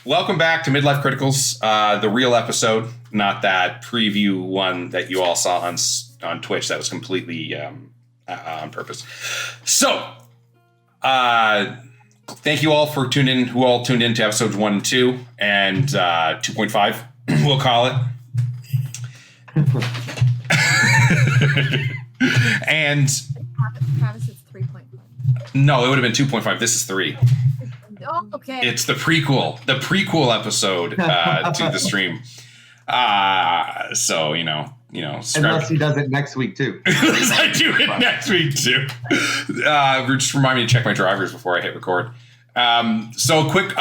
welcome back to Midlife Criticals, the real episode, not that preview one that you all saw on Twitch. That was completely on purpose. So, thank you all for tuning in, who all tuned in to episodes 1 and 2, and 2.5, we'll call it. And Travis, it's 3.5. no, it would have been 2.5. This is 3. Oh, okay. It's the prequel episode to the stream. So, you know. Unless he does it next week too. Unless I do it next week too. Just remind me to check my drivers before I hit record. So a quick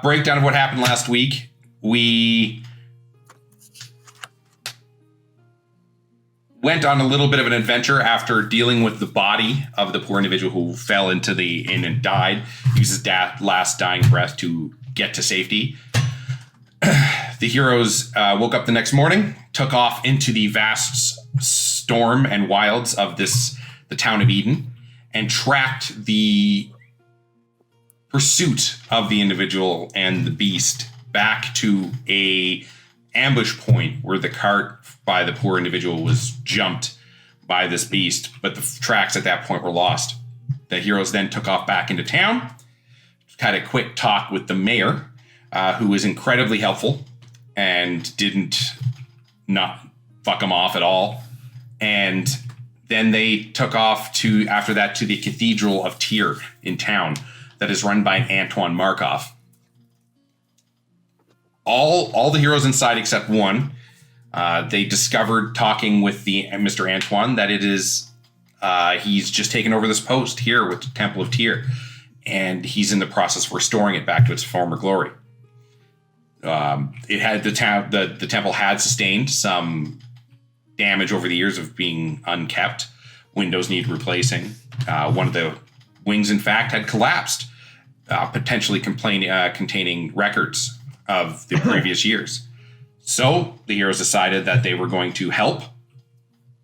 breakdown of what happened last week. We went on a little bit of an adventure after dealing with the body of the poor individual who fell into the inn and died. He used his last dying breath to get to safety. The heroes woke up the next morning, took off into the vast storm and wilds of the town of Eden, and tracked the pursuit of the individual and the beast back to a ambush point where the cart by the poor individual was jumped by this beast, but the tracks at that point were lost. The heroes then took off back into town, had a quick talk with the mayor, who was incredibly helpful and didn't not fuck them off at all. And then they took off after that to the Cathedral of Tyr in town that is run by Antoine Markov. All the heroes inside except one, they discovered talking with the Mr. Antoine that it is he's just taken over this post here with the Temple of Tyr, and he's in the process of restoring it back to its former glory. It had the temple had sustained some damage over the years of being unkept. Windows need replacing. One of the wings, in fact, had collapsed, potentially containing records of the previous years. So the heroes decided that they were going to help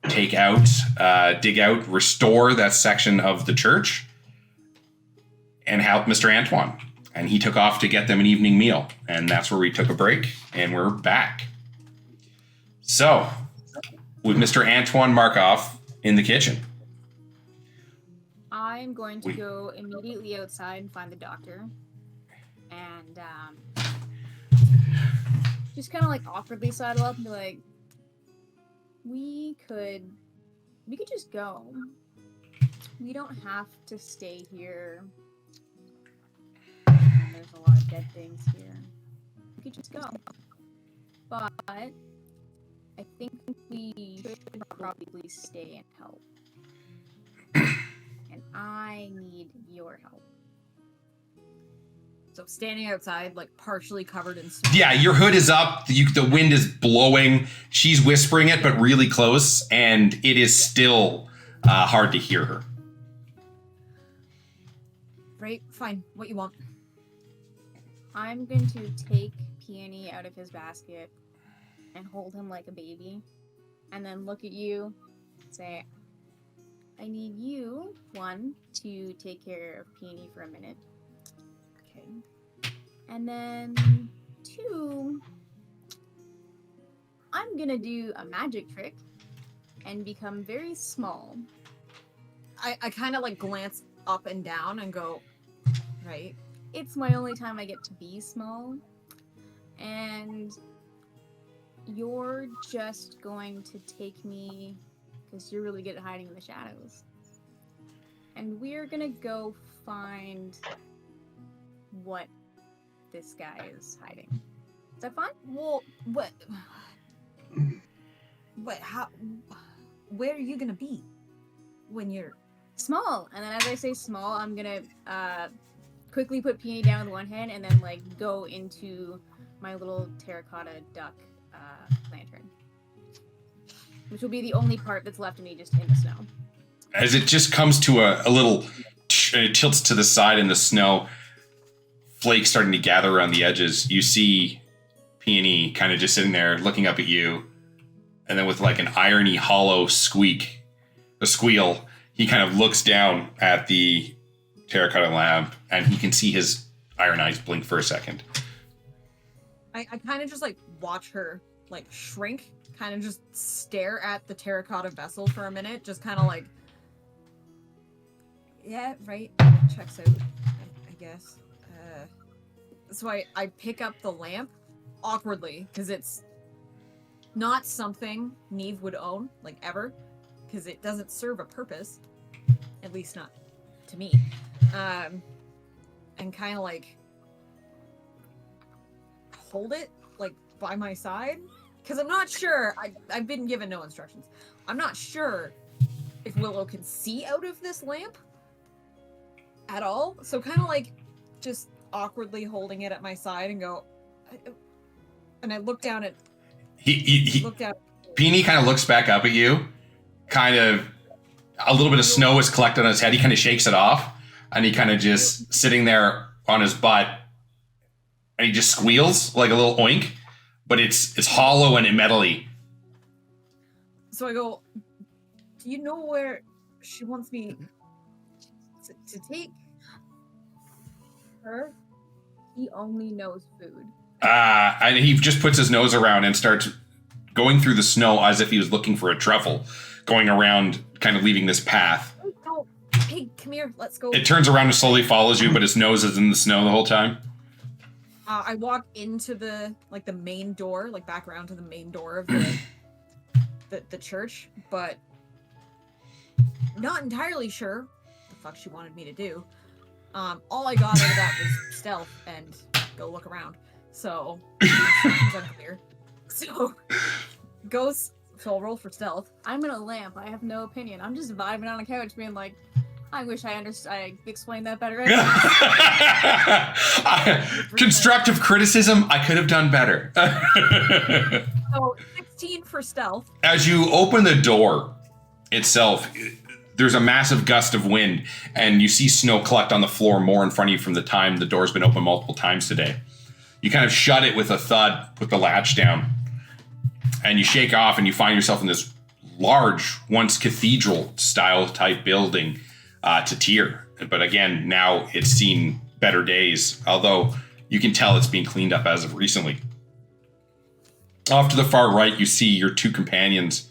dig out, restore that section of the church, and help Mr. Antoine. And he took off to get them an evening meal. And that's where we took a break, and we're back. So, with Mr. Antoine Markov in the kitchen. I'm going to go immediately outside and find the doctor. And just kind of like awkwardly sidle up and be like, we could just go. We don't have to stay here. There's a lot of dead things here. We could just go. But I think we should probably stay and help. And I need your help. So standing outside, like partially covered in snow. Yeah, your hood is up. The wind is blowing. She's whispering it, but really close. And it is still hard to hear her. Right, fine. What you want? I'm going to take Peony out of his basket and hold him like a baby, and then look at you and say, I need you, 1, to take care of Peony for a minute. Okay. And then 2, I'm gonna do a magic trick and become very small. I kind of like glance up and down and go, right? It's my only time I get to be small, and you're just going to take me, because you're really good at hiding in the shadows, and we're gonna go find what this guy is hiding. Is that fun? Well, what? How? Where are you gonna be when you're small? And then as I say small, I'm gonna quickly put Peony down with one hand and then like go into my little terracotta duck lantern, which will be the only part that's left of me just in the snow. As it just comes to a little, it tilts to the side in the snow, flakes starting to gather around the edges. You see Peony kind of just sitting there looking up at you, and then with like an irony hollow squeal, he kind of looks down at the terracotta lamp, and he can see his iron eyes blink for a second. I kind of just like watch her like shrink, kind of just stare at the terracotta vessel for a minute, just kind of like, yeah, right, checks out, I guess. So I pick up the lamp awkwardly because it's not something Neve would own, like ever, because it doesn't serve a purpose, at least not to me. And kind of like hold it like by my side because I'm not sure. I've been given no instructions. I'm not sure if Willow can see out of this lamp at all. So kind of like just awkwardly holding it at my side and go, and I look down at. He look down. Beanie kind of looks back up at you, kind of a little bit of snow is collected on his head. He kind of shakes it off, and he kind of just sitting there on his butt, and he just squeals like a little oink, but it's hollow and metally. So I go, do you know where she wants me to take her? He only knows food. And he just puts his nose around and starts going through the snow as if he was looking for a truffle, going around, kind of leaving this path. Oh, hey, come here, let's go. It turns around and slowly follows you, but his nose is in the snow the whole time. I walk into the main door, like back around to the main door of the church, but not entirely sure what the fuck she wanted me to do. All I got out of that was stealth and go look around. So it's unclear. So I'll roll for stealth. I'm in a lamp. I have no opinion. I'm just vibing on a couch, being like, I wish I explained that better. Constructive criticism, I could have done better. So 16 for stealth. As you open the door itself, there's a massive gust of wind, and you see snow collect on the floor more in front of you from the time the door's been open multiple times today. You kind of shut it with a thud, put the latch down, and you shake off, and you find yourself in this large, once cathedral-style type building to Tyr. But again, now it's seen better days, although you can tell it's being cleaned up as of recently. Off to the far right, you see your two companions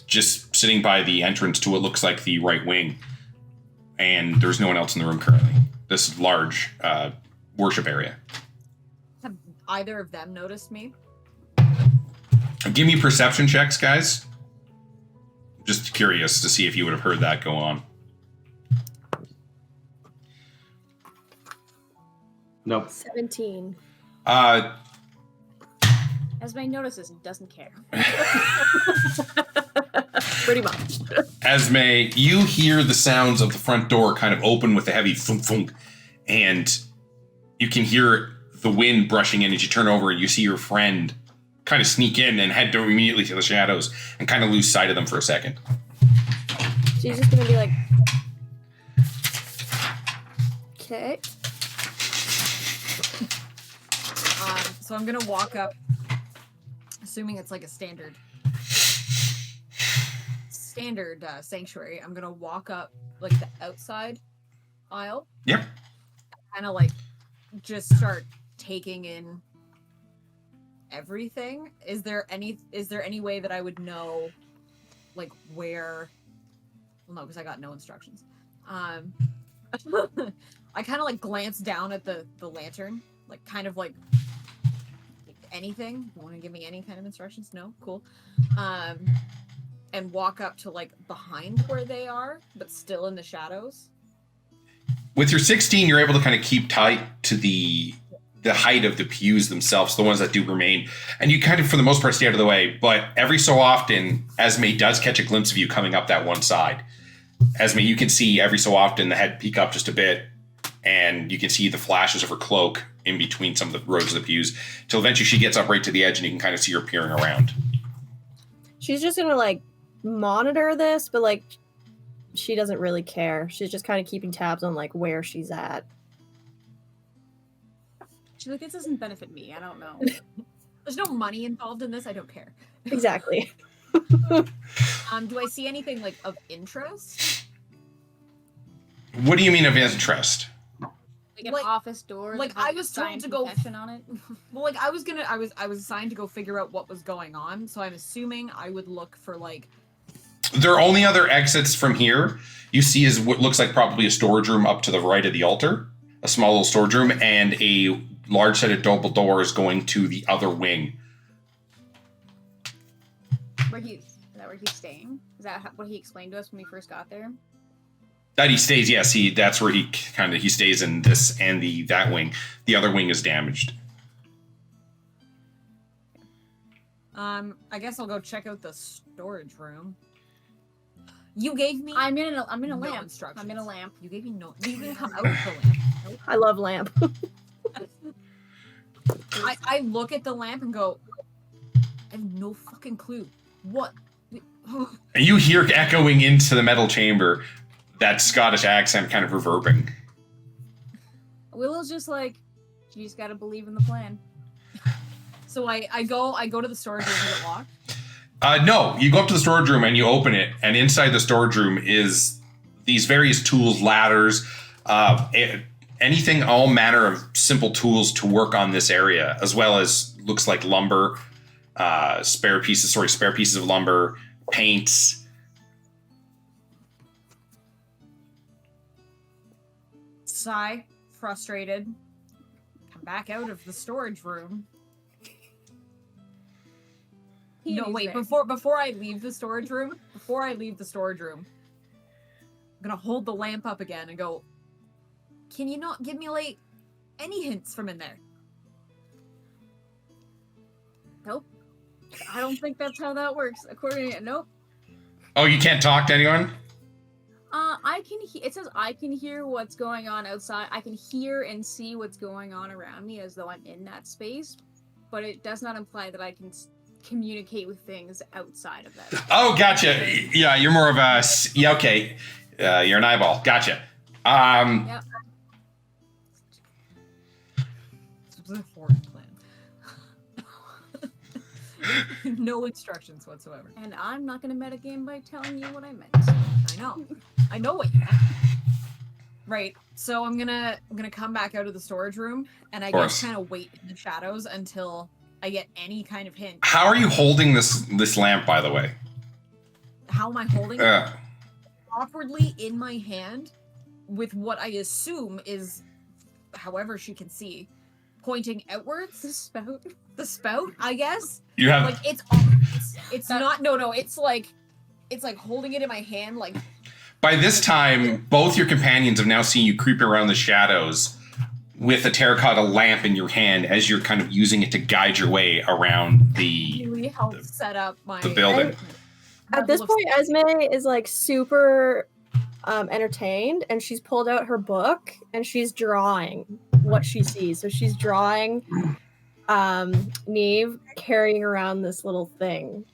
just sitting by the entrance to what looks like the right wing. And there's no one else in the room currently. This large worship area. Have either of them noticed me? Give me perception checks, guys. Just curious to see if you would have heard that go on. Nope. 17. Esme notices and doesn't care. Pretty much. Esme, you hear the sounds of the front door kind of open with a heavy thunk thunk, and you can hear the wind brushing in as you turn over and you see your friend kind of sneak in and head immediately to the shadows and kind of lose sight of them for a second. She's just gonna be like, okay. So I'm gonna walk up, assuming it's like a standard sanctuary. I'm gonna walk up like the outside aisle. Yep. Kind of like just start taking in everything. Is there any way that I would know like where? Well, no, because I got no instructions. I kind of like glance down at the lantern, like kind of like anything. You want to give me any kind of instructions? No, cool. And walk up to like behind where they are, but still in the shadows. With your 16, you're able to kind of keep tight to the height of the pews themselves, the ones that do remain. And you kind of, for the most part, stay out of the way. But every so often, Esme does catch a glimpse of you coming up that one side. Esme, you can see every so often the head peek up just a bit, and you can see the flashes of her cloak in between some of the rows of the pews, till eventually she gets up right to the edge and you can kind of see her peering around. She's just gonna like monitor this, but like she doesn't really care. She's just kind of keeping tabs on like where she's at. She's like, this doesn't benefit me. I don't know. There's no money involved in this. I don't care. Exactly. Do I see anything like of interest? What do you mean of interest? Like Like an Like- office door. like, that has I was told signed to go- confession on it. Well, like I was assigned to go figure out what was going on, so I'm assuming I would look for like. There are only other exits from here. You see is what looks like probably a storage room up to the right of the altar, a small little storage room, and a large set of double doors going to the other wing. Is that where he's staying? Is that what he explained to us when we first got there? That he stays, yes. That's where he stays in this and that wing. The other wing is damaged. I guess I'll go check out the storage room. You gave me. I'm in a no lamp. instructions. I'm in a lamp. You gave me no. You can come out of the lamp. Nope. I love lamp. I look at the lamp and go. I have no fucking clue. What? And you hear echoing into the metal chamber that Scottish accent kind of reverbing. Willow's just like, you just gotta believe in the plan. So I go to the storage room. Is it locked? No, you go up to the storage room and you open it, and inside the storage room is these various tools, ladders, anything, all manner of simple tools to work on this area, as well as looks like lumber, spare pieces of lumber, paints. Sigh, frustrated. Come back out of the storage room. No, He's wait. there. Before I leave the storage room, I'm gonna hold the lamp up again and go. Can you not give me like any hints from in there? Nope. I don't think that's how that works. According to nope. Oh, you can't talk to anyone? I can. It says I can hear what's going on outside. I can hear and see what's going on around me as though I'm in that space, but it does not imply that I can communicate with things outside of that. Oh, gotcha. Yeah, you're more of a... Yeah, okay. You're an eyeball. Gotcha. Yep. This was a horrid plan. No instructions whatsoever. And I'm not gonna metagame by telling you what I meant. I know what you meant. Right. So I'm gonna come back out of the storage room and I course. guess kind of wait in the shadows until I get any kind of hint. How are you holding this lamp, by the way? How am I holding it? Awkwardly in my hand with what I assume is, however she can see, pointing outwards. The spout. The spout, I guess. You have... Like it's not no, it's like holding it in my hand like. By this time, both your companions have now seen you creeping around the shadows with a terracotta lamp in your hand as you're kind of using it to guide your way around the Really help set up my building. At this point, Esme is like super entertained, and she's pulled out her book and she's drawing what she sees. So she's drawing Neve carrying around this little thing.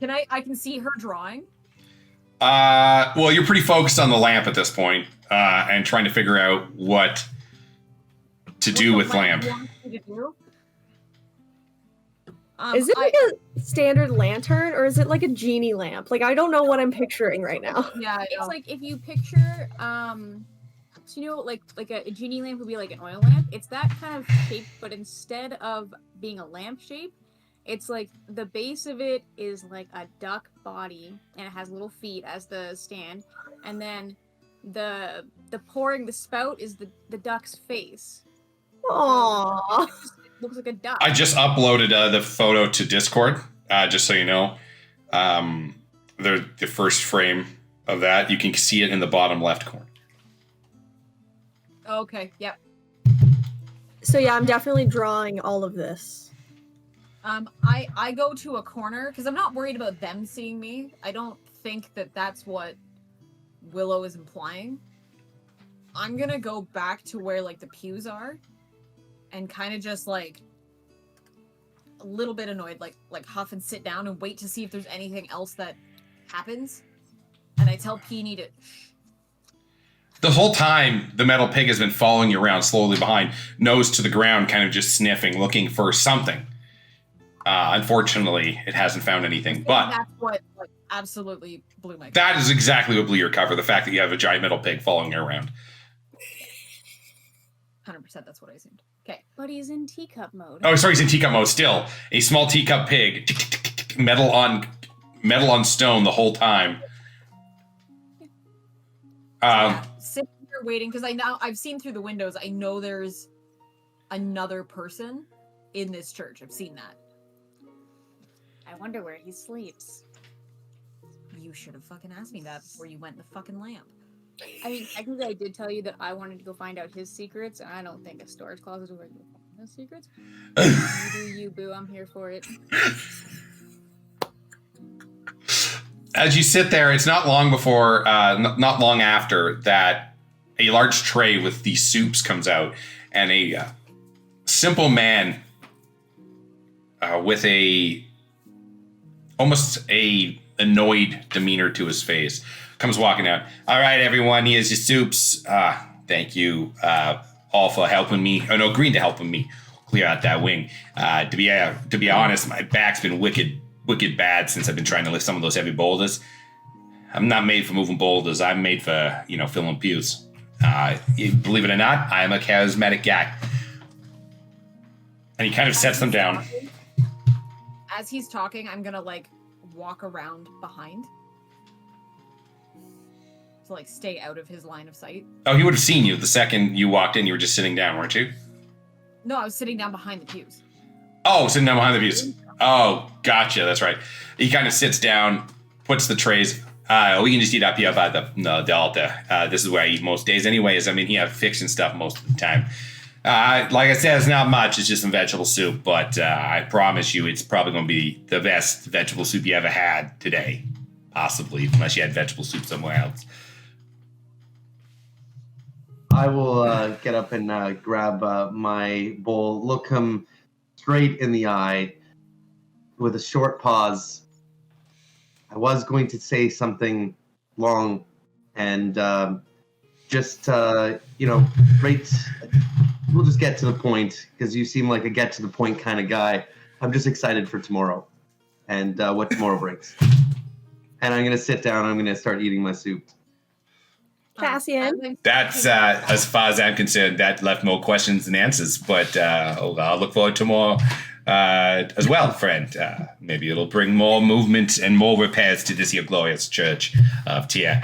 I can see her drawing. Well, you're pretty focused on the lamp at this point, and trying to figure out what to do with lamp. Is it like a standard lantern, or is it like a genie lamp? Like, I don't know what I'm picturing right now. Yeah, It's like if you picture, so you know, like a genie lamp would be like an oil lamp. It's that kind of shape, but instead of being a lamp shape, it's like the base of it is like a duck body, and it has little feet as the stand, and then the spout is the duck's face. Aww. Looks like a duck. I just uploaded the photo to Discord, just so you know. The first frame of that, you can see it in the bottom left corner. Okay, yep. So yeah, I'm definitely drawing all of this. I go to a corner because I'm not worried about them seeing me. I don't think that that's what Willow is implying. I'm gonna go back to where like the pews are, and kind of just like a little bit annoyed, like huff and sit down and wait to see if there's anything else that happens. And I tell Peony to. The whole time, the metal pig has been following you around slowly behind, nose to the ground, kind of just sniffing, looking for something. Unfortunately, it hasn't found anything, but that's what like absolutely blew my. That is exactly what blew your cover, the fact that you have a giant metal pig following you around. 100% that's what I assumed. Okay. But he's in teacup mode. Oh, sorry, he's in teacup mode still. A small teacup pig. Tick, tick, tick, tick, metal on stone the whole time. Sitting here waiting, because I've seen through the windows. I know there's another person in this church. I've seen that. I wonder where he sleeps. You should have fucking asked me that before you went in the fucking lamp. I mean, technically, I did tell you that I wanted to go find out his secrets, and I don't think a storage closet is where you find those secrets. You do you, boo. I'm here for it. As you sit there, it's not long before, not long after, that a large tray with these soups comes out, and a simple man with almost a annoyed demeanor to his face comes walking out. All right, everyone, here's your soups. Thank you all for helping me. Oh no, agreeing to helping me clear out that wing. To be honest, my back's been wicked bad since I've been trying to lift some of those heavy boulders. I'm not made for moving boulders. I'm made for, filling pews. Believe it or not, I am a charismatic guy. And he kind of sets them down. As he's talking, I'm gonna walk around behind to stay out of his line of sight. Oh, he would have seen you the second you walked in. You were just sitting down, weren't you? No, I was sitting down behind the pews. Oh, sitting down behind the pews. Oh, gotcha. That's right. He kind of sits down, puts the trays. We can just eat up here by the altar. This is where I eat most days anyways. I mean, he have fiction stuff most of the time. Like I said, it's not much. It's just some vegetable soup. But I promise you, it's probably going to be the best vegetable soup you ever had today. Possibly, unless you had vegetable soup somewhere else. I will get up and grab my bowl, look him straight in the eye with a short pause. I was going to say something long and right, we'll just get to the point because you seem like a get to the point kind of guy. I'm just excited for tomorrow and what tomorrow brings. And I'm going to sit down and I'm going to start eating my soup. Cassian. That's, as far as I'm concerned, that left more questions than answers. But I'll look forward to more as well, friend. Maybe it'll bring more movement and more repairs to this here glorious church of Tyr.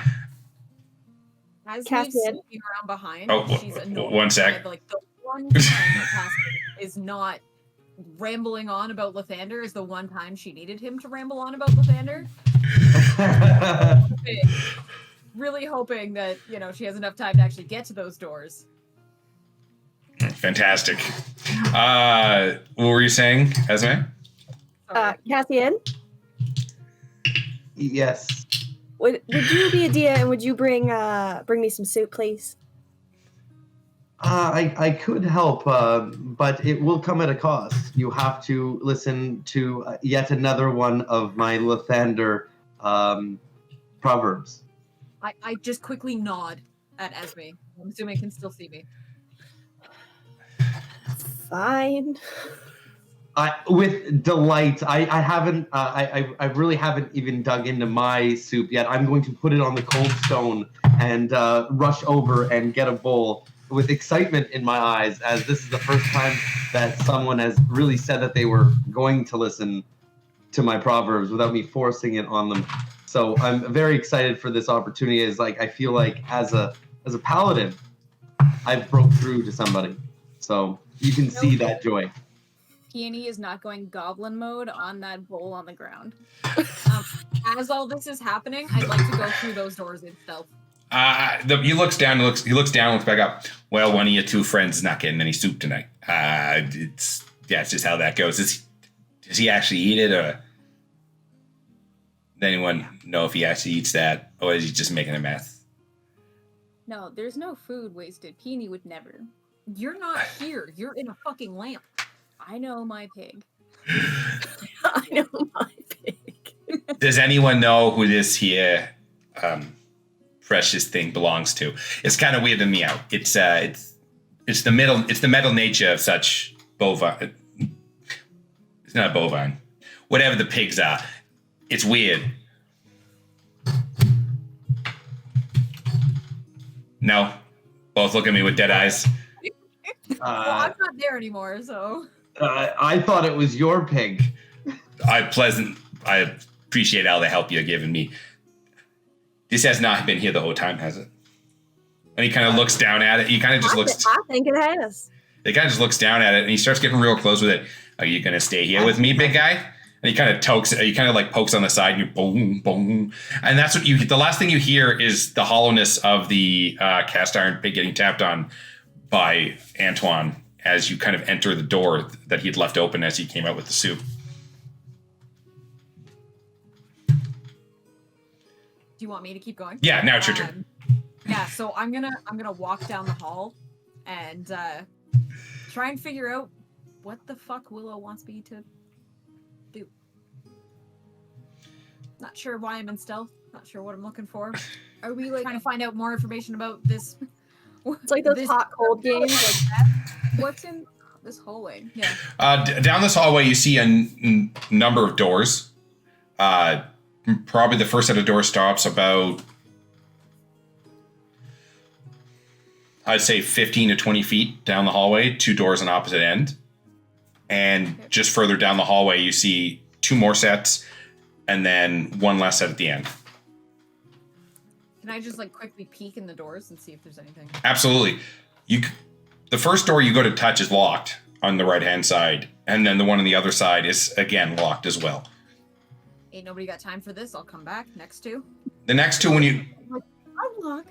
As he's sneaking around behind, she's annoyed. One sec. The one time that Cassian is not rambling on about Lathander is the one time she needed him to ramble on about Lathander. Really hoping that, she has enough time to actually get to those doors. Fantastic. What were you saying, Esme? Cassian? Yes. Would you be a Dia and would you bring me some soup, please? I could help, but it will come at a cost. You have to listen to yet another one of my Lathander proverbs. I just quickly nod at Esme. I'm assuming he can still see me. Fine. With delight. I haven't. I really haven't even dug into my soup yet. I'm going to put it on the cold stone and rush over and get a bowl with excitement in my eyes, as this is the first time that someone has really said that they were going to listen to my proverbs without me forcing it on them. So I'm very excited for this opportunity. I feel like as a paladin, I've broke through to somebody. So you can see that joy. Peony is not going goblin mode on that bowl on the ground. As all this is happening, I'd like to go through those doors itself. He looks down, looks back up. Well, one of your two friends is not getting any soup tonight. It's just how that goes. Does he actually eat it, or does anyone know if he actually eats that, or is he just making a mess? No, there's no food wasted. Peony would never. You're not here. You're in a fucking lamp. I know my pig. I know my pig. Does anyone know who this here precious thing belongs to? It's kind of weirding me out. It's the metal nature of such bovine. It's not bovine. Whatever the pigs are. It's weird. No? Both look at me with dead eyes. Well, I'm not there anymore, so. I thought it was your pig. I appreciate all the help you're giving me. This has not been here the whole time, has it? And he kind of looks down at it. He kind of just looks. I think it has. He kind of just looks down at it, and he starts getting real close with it. Are you gonna stay here with me, big guy? And he kind of tokes. He kind of like pokes on the side, and you boom, boom, and that's what you. The last thing you hear is the hollowness of the cast iron pig getting tapped on by Antoine as you kind of enter the door that he'd left open as he came out with the soup. Do you want me to keep going? Yeah, now it's your turn. Yeah, so I'm gonna walk down the hall and try and figure out what the fuck Willow wants me to do. Not sure why I'm in stealth. Not sure what I'm looking for. Are we like Trying to find out more information about this? It's like those hot cold games. Like what's in this hallway? Yeah. Down this hallway, you see a number of doors. Probably the first set of doors stops about, I'd say 15 to 20 feet down the hallway, 2 doors on opposite end. And just further down the hallway, you see 2 more sets and then 1 last set at the end. Can I just like quickly peek in the doors and see if there's anything? Absolutely. The first door you go to touch is locked on the right-hand side. And then the one on the other side is, again, locked as well. Ain't nobody got time for this. I'll come back. Next 2. The next 2, when you... Unlock.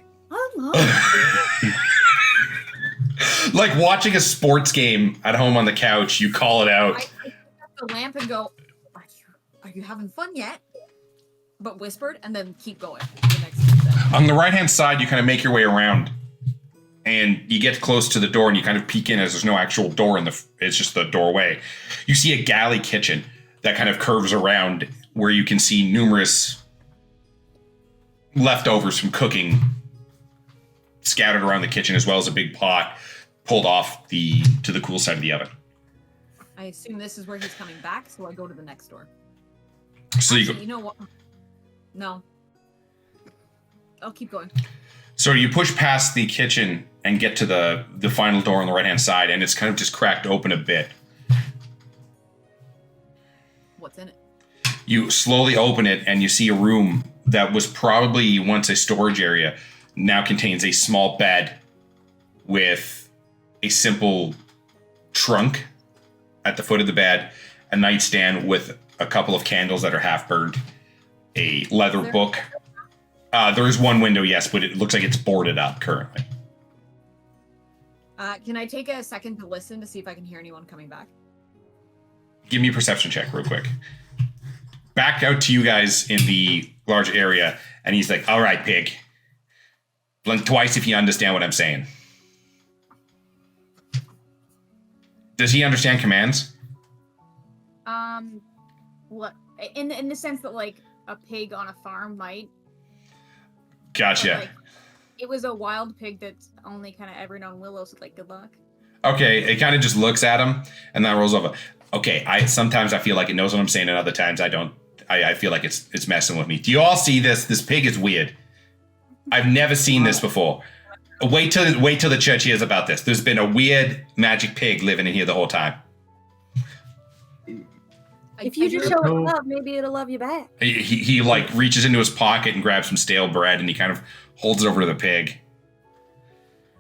Like watching a sports game at home on the couch, you call it out. I pick up the lamp and go, are you having fun yet? But whispered, and then keep going. The next step. On the right-hand side, you kind of make your way around. And you get close to the door and you kind of peek in as there's no actual door it's just the doorway. You see a galley kitchen that kind of curves around where you can see numerous leftovers from cooking scattered around the kitchen, as well as a big pot pulled off to the cool side of the oven. I assume this is where he's coming back, so I go to the next door. So Actually, you know what? No. I'll keep going. So you push past the kitchen and get to the final door on the right-hand side, and it's kind of just cracked open a bit. What's in it? You slowly open it, and you see a room that was probably once a storage area, now contains a small bed with a simple trunk at the foot of the bed, a nightstand with a couple of candles that are half burned, a leather book. There is one window, yes, but it looks like it's boarded up currently. Can I take a second to listen to see if I can hear anyone coming back? Give me a perception check real quick. Back out to you guys in the large area, and he's like, all right, pig. Blink twice if you understand what I'm saying. Does he understand commands? What in the sense that like a pig on a farm might. Gotcha. Like, it was a wild pig that's only kind of ever known Willow, so like good luck. Okay, it kind of just looks at him and then rolls over. Okay, sometimes I feel like it knows what I'm saying, and other times I don't. I feel like it's messing with me. Do you all see this? This pig is weird. I've never seen this before. Wait till the church hears about this. There's been a weird magic pig living in here the whole time. if you just show it love, maybe it'll love you back. He like reaches into his pocket and grabs some stale bread, and he kind of holds it over to the pig.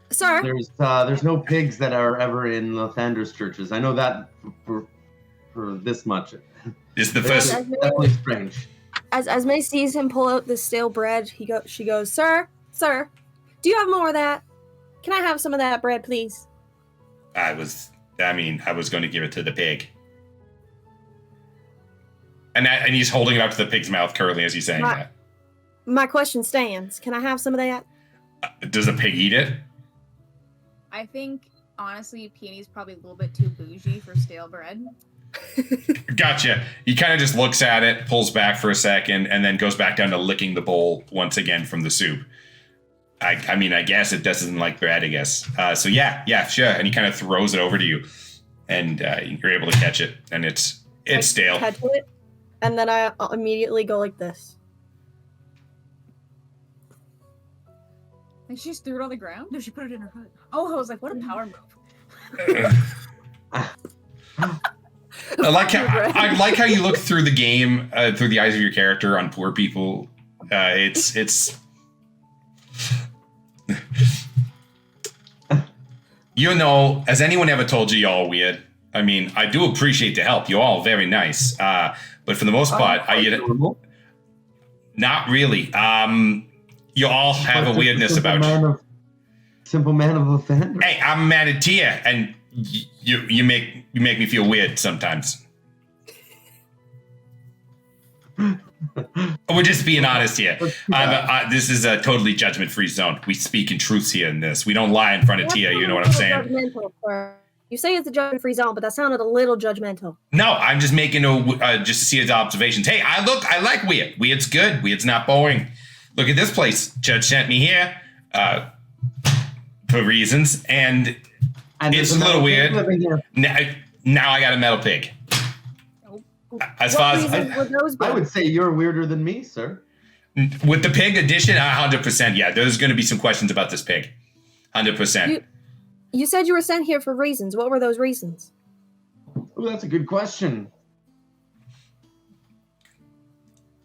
Sir, there's no pigs that are ever in Lathander's churches. I know that for this much. It's the first. Definitely strange. As Esme sees him pull out the stale bread, she goes, Sir, do you have more of that? Can I have some of that bread, please? I was going to give it to the pig. And he's holding it up to the pig's mouth currently as he's saying that. My question stands. Can I have some of that? Does the pig eat it? I think, honestly, Peony's probably a little bit too bougie for stale bread. Gotcha. He kind of just looks at it, pulls back for a second, and then goes back down to licking the bowl once again from the soup. I mean, I guess it doesn't like bread, I guess. So yeah, sure. And he kind of throws it over to you, and you're able to catch it, and it's stale. Catch it, and then I immediately go like this. And she just threw it on the ground? No, she put it in her hood. Oh, I was like, what a power move. I like how you look through the game through the eyes of your character on poor people. It's you know, has anyone ever told you y'all weird? I mean, I do appreciate the help. You're all very nice, but for the most part, not really. You all have a weirdness about you. Simple man of offender. Hey, I'm mad at Tia, and you make me feel weird sometimes. We're just being honest here. This is a totally judgment-free zone. We speak in truths here in this. We don't lie in front of Tia. You know what I'm saying? You say it's a judgment-free zone, but that sounded a little judgmental. No, I'm just making just to see his observations. Hey, I like weird. Weird's good. Weird's not boring. Look at this place. Judge sent me here for reasons, and it's a little weird. Now I got a metal pig. As far as I would say you're weirder than me, sir. With the pig addition, 100%. Yeah, there's going to be some questions about this pig. 100%. You said you were sent here for reasons. What were those reasons? Oh, that's a good question.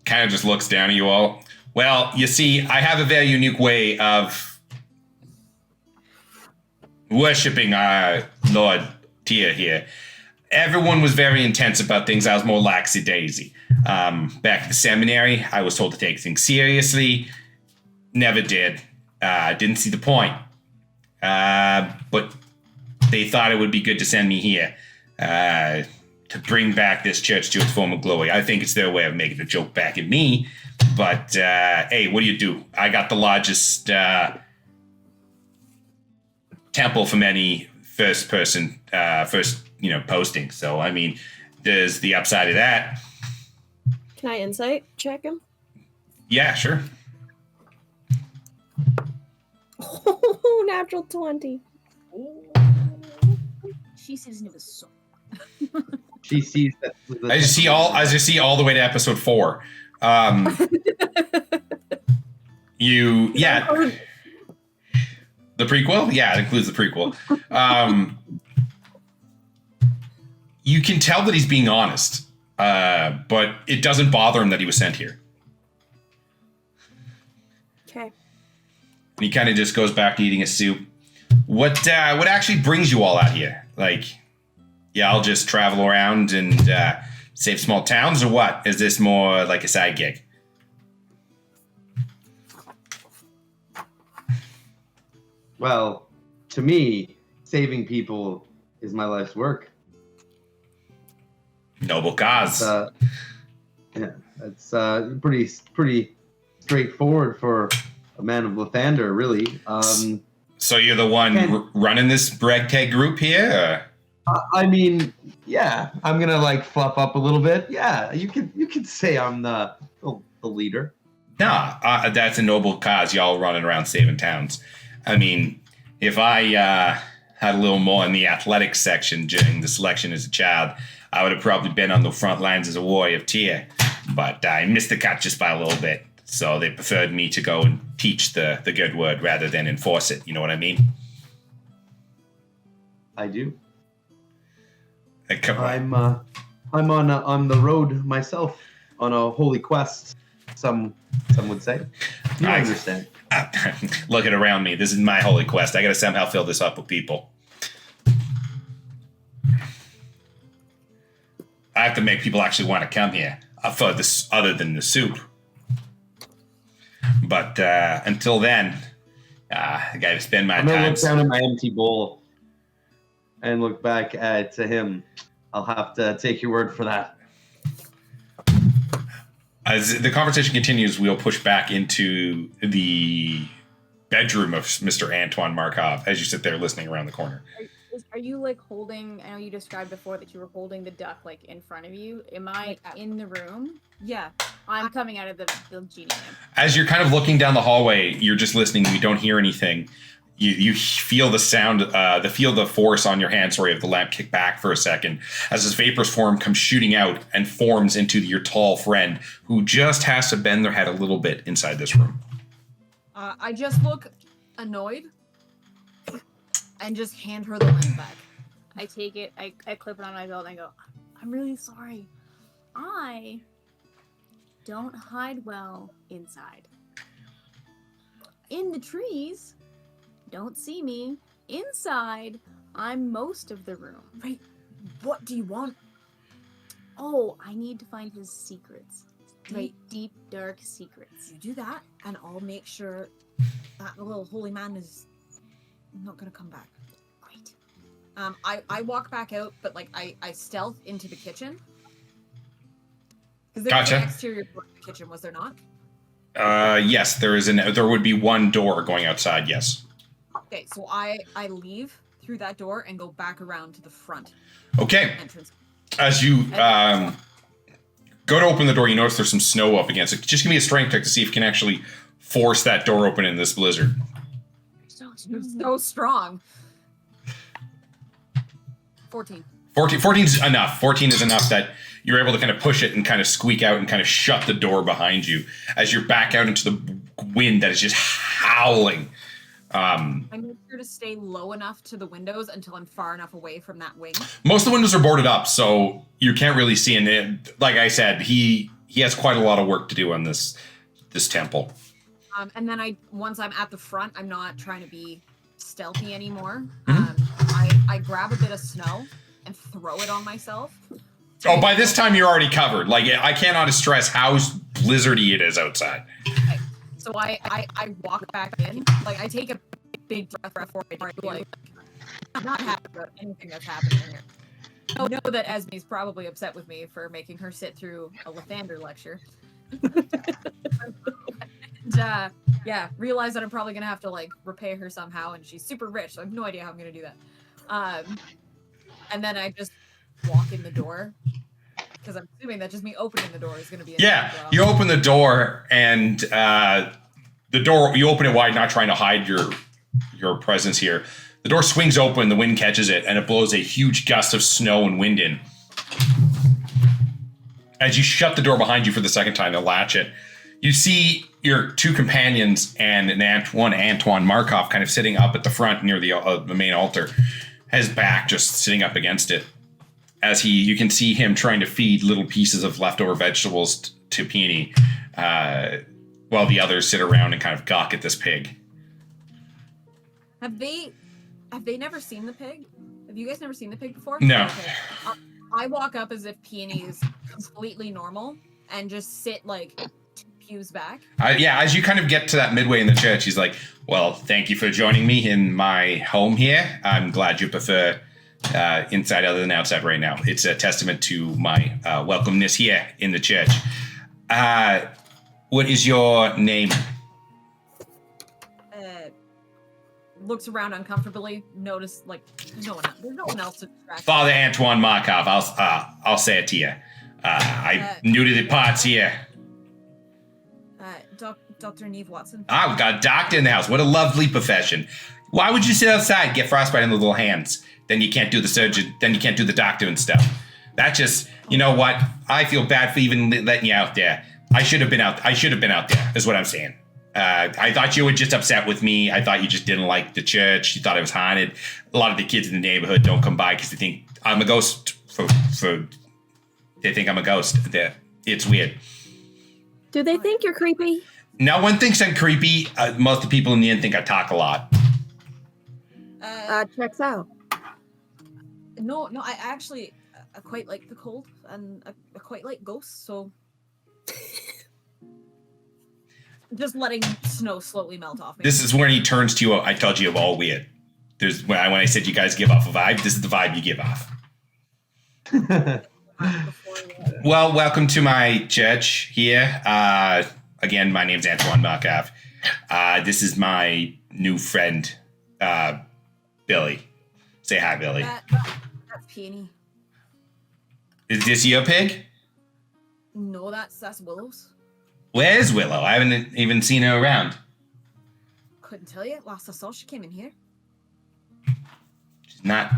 Kind of just looks down at you all. Well, you see, I have a very unique way of worshipping our Lord Tia here. Everyone was very intense about things. I was more laxy-daisy. Back at the seminary, I was told to take things seriously. Never did. Didn't see the point. But they thought it would be good to send me here to bring back this church to its former glory. I think it's their way of making a joke back at me. But, hey, what do? I got the largest temple from any first posting. So, I mean, there's the upside of that. Can I insight check him? Yeah, sure. Oh, natural 20. She sees it was so. She sees that. I just see all the way to episode 4. The prequel? Yeah, it includes the prequel. You can tell that he's being honest, but it doesn't bother him that he was sent here. Okay. And he kind of just goes back to eating his soup. What actually brings you all out here? Like, yeah, I'll just travel around and save small towns, or what? Is this more like a side gig? Well, to me, saving people is my life's work. Noble cause. Yeah, it's pretty straightforward for a man of Lathander, really. So you're the one running this ragtag group here? I mean, yeah, I'm gonna fluff up a little bit. Yeah, you could say I'm the leader. Nah, that's a noble cause. Y'all running around saving towns. I mean, if I had a little more in the athletics section during the selection as a child, I would have probably been on the front lines as a warrior of Tia. But I missed the cut just by a little bit. So they preferred me to go and teach the good word rather than enforce it. You know what I mean? I do. I'm on the road myself on a holy quest. Some would say. You understand? Looking around me, this is my holy quest. I got to somehow fill this up with people. I have to make people actually want to come here for this, other than the soup. But until then, I got to spend my time. I'm gonna look down at my empty bowl and look back at him. I'll have to take your word for that. As the conversation continues, we'll push back into the bedroom of Mr. Antoine Markov as you sit there listening around the corner. Are you holding? I know you described before that you were holding the duck in front of you. Am I in the room? Yeah, I'm coming out of the genie lamp. As you're kind of looking down the hallway, you're just listening. You don't hear anything. You feel the sound, the force on your hand. Sorry, of the lamp kick back for a second as this vaporous form comes shooting out and forms into your tall friend who just has to bend their head a little bit inside this room. I just look annoyed and just hand her the lamp back. I take it, I clip it on my belt, and I go, I'm really sorry. I don't hide well inside. In the trees, don't see me. Inside, I'm most of the room. Right. What do you want? Oh, I need to find his secrets. Deep, Right. deep, dark secrets. You do that, and I'll make sure that little holy man is not gonna come back. Great. I walk back out, but like I stealth into the kitchen. Because there was Gotcha. an exterior door to the kitchen, was there not? Yes, there would be one door going outside, yes. Okay, so I leave through that door and go back around to the front Okay. entrance. As you go to open the door, you notice there's some snow up against it. Just give me a strength check to see if you can actually force that door open in this blizzard. So strong. 14. 14 is enough. 14 is enough that you're able to kind of push it and kind of squeak out and kind of shut the door behind you as you're back out into the wind that is just howling. I make sure to stay low enough to the windows until I'm far enough away from that wing. Most of the windows are boarded up, so you can't really see in it. Like I said, he has quite a lot of work to do on this temple. And then once I'm at the front, I'm not trying to be stealthy anymore. Mm-hmm. I grab a bit of snow and throw it on myself. Oh, by this time you're already covered. Like, I cannot stress how blizzardy it is outside. Okay. So I walk back in. Like, I take a big breath before I do, like, I'm not happy about anything that's happening here. I know that Esme's probably upset with me for making her sit through a Lathander lecture. And, yeah, realize that I'm probably gonna have to, like, repay her somehow, and she's super rich, so I have no idea how I'm gonna do that. And then I just walk in the door, because I'm assuming that just me opening the door is gonna be a Yeah, job. you open the door, and you open it wide, not trying to hide your presence here. The door swings open, the wind catches it, and it blows a huge gust of snow and wind in. As you shut the door behind you for the second time to latch it, you see your two companions and one Antoine Markov kind of sitting up at the front near the main altar, his back just sitting up against it. As you can see him trying to feed little pieces of leftover vegetables to Peony, while the others sit around and kind of gawk at this pig. Have they never seen the pig? Have you guys never seen the pig before? No. Okay. I walk up as if Peony is completely normal and just sit like 2 pews back. Yeah, as you kind of get to that midway in the church, he's like, well, thank you for joining me in my home here. I'm glad you prefer inside other than outside right now. It's a testament to my welcomeness here in the church. What is your name? Looks around uncomfortably. Notice like there's no one else to distract. Father Antoine Markov. I'll say it to you. I'm new to the parts here. Dr. Neve Watson. We've got a doctor in the house. What a lovely profession. Why would you sit outside, get frostbite in the little hands? Then you can't do the surgeon. Then you can't do the doctor and stuff. That just, you know what? I feel bad for even letting you out there. I should have been out there, is what I'm saying. I thought you were just upset with me. I thought you just didn't like the church. You thought it was haunted. A lot of the kids in the neighborhood don't come by because they think I'm a ghost. They think I'm a ghost. It's weird. Do they think you're creepy? No one thinks I'm creepy. Most of the people in the inn think I talk a lot. Checks out. No, I actually I quite like the cold and I quite like ghosts, so just letting snow slowly melt off me. This is when he turns to you. I told you all weird. When I said you guys give off a vibe, this is the vibe you give off. Well, welcome to my church here. Again, my name's Antoine Markov. This is my new friend, Billy. Say hi, Billy. That's Peony. Is this your pig? No, that's Willow's. Where's Willow? I haven't even seen her around. Couldn't tell you. Last I saw, she came in here. She's not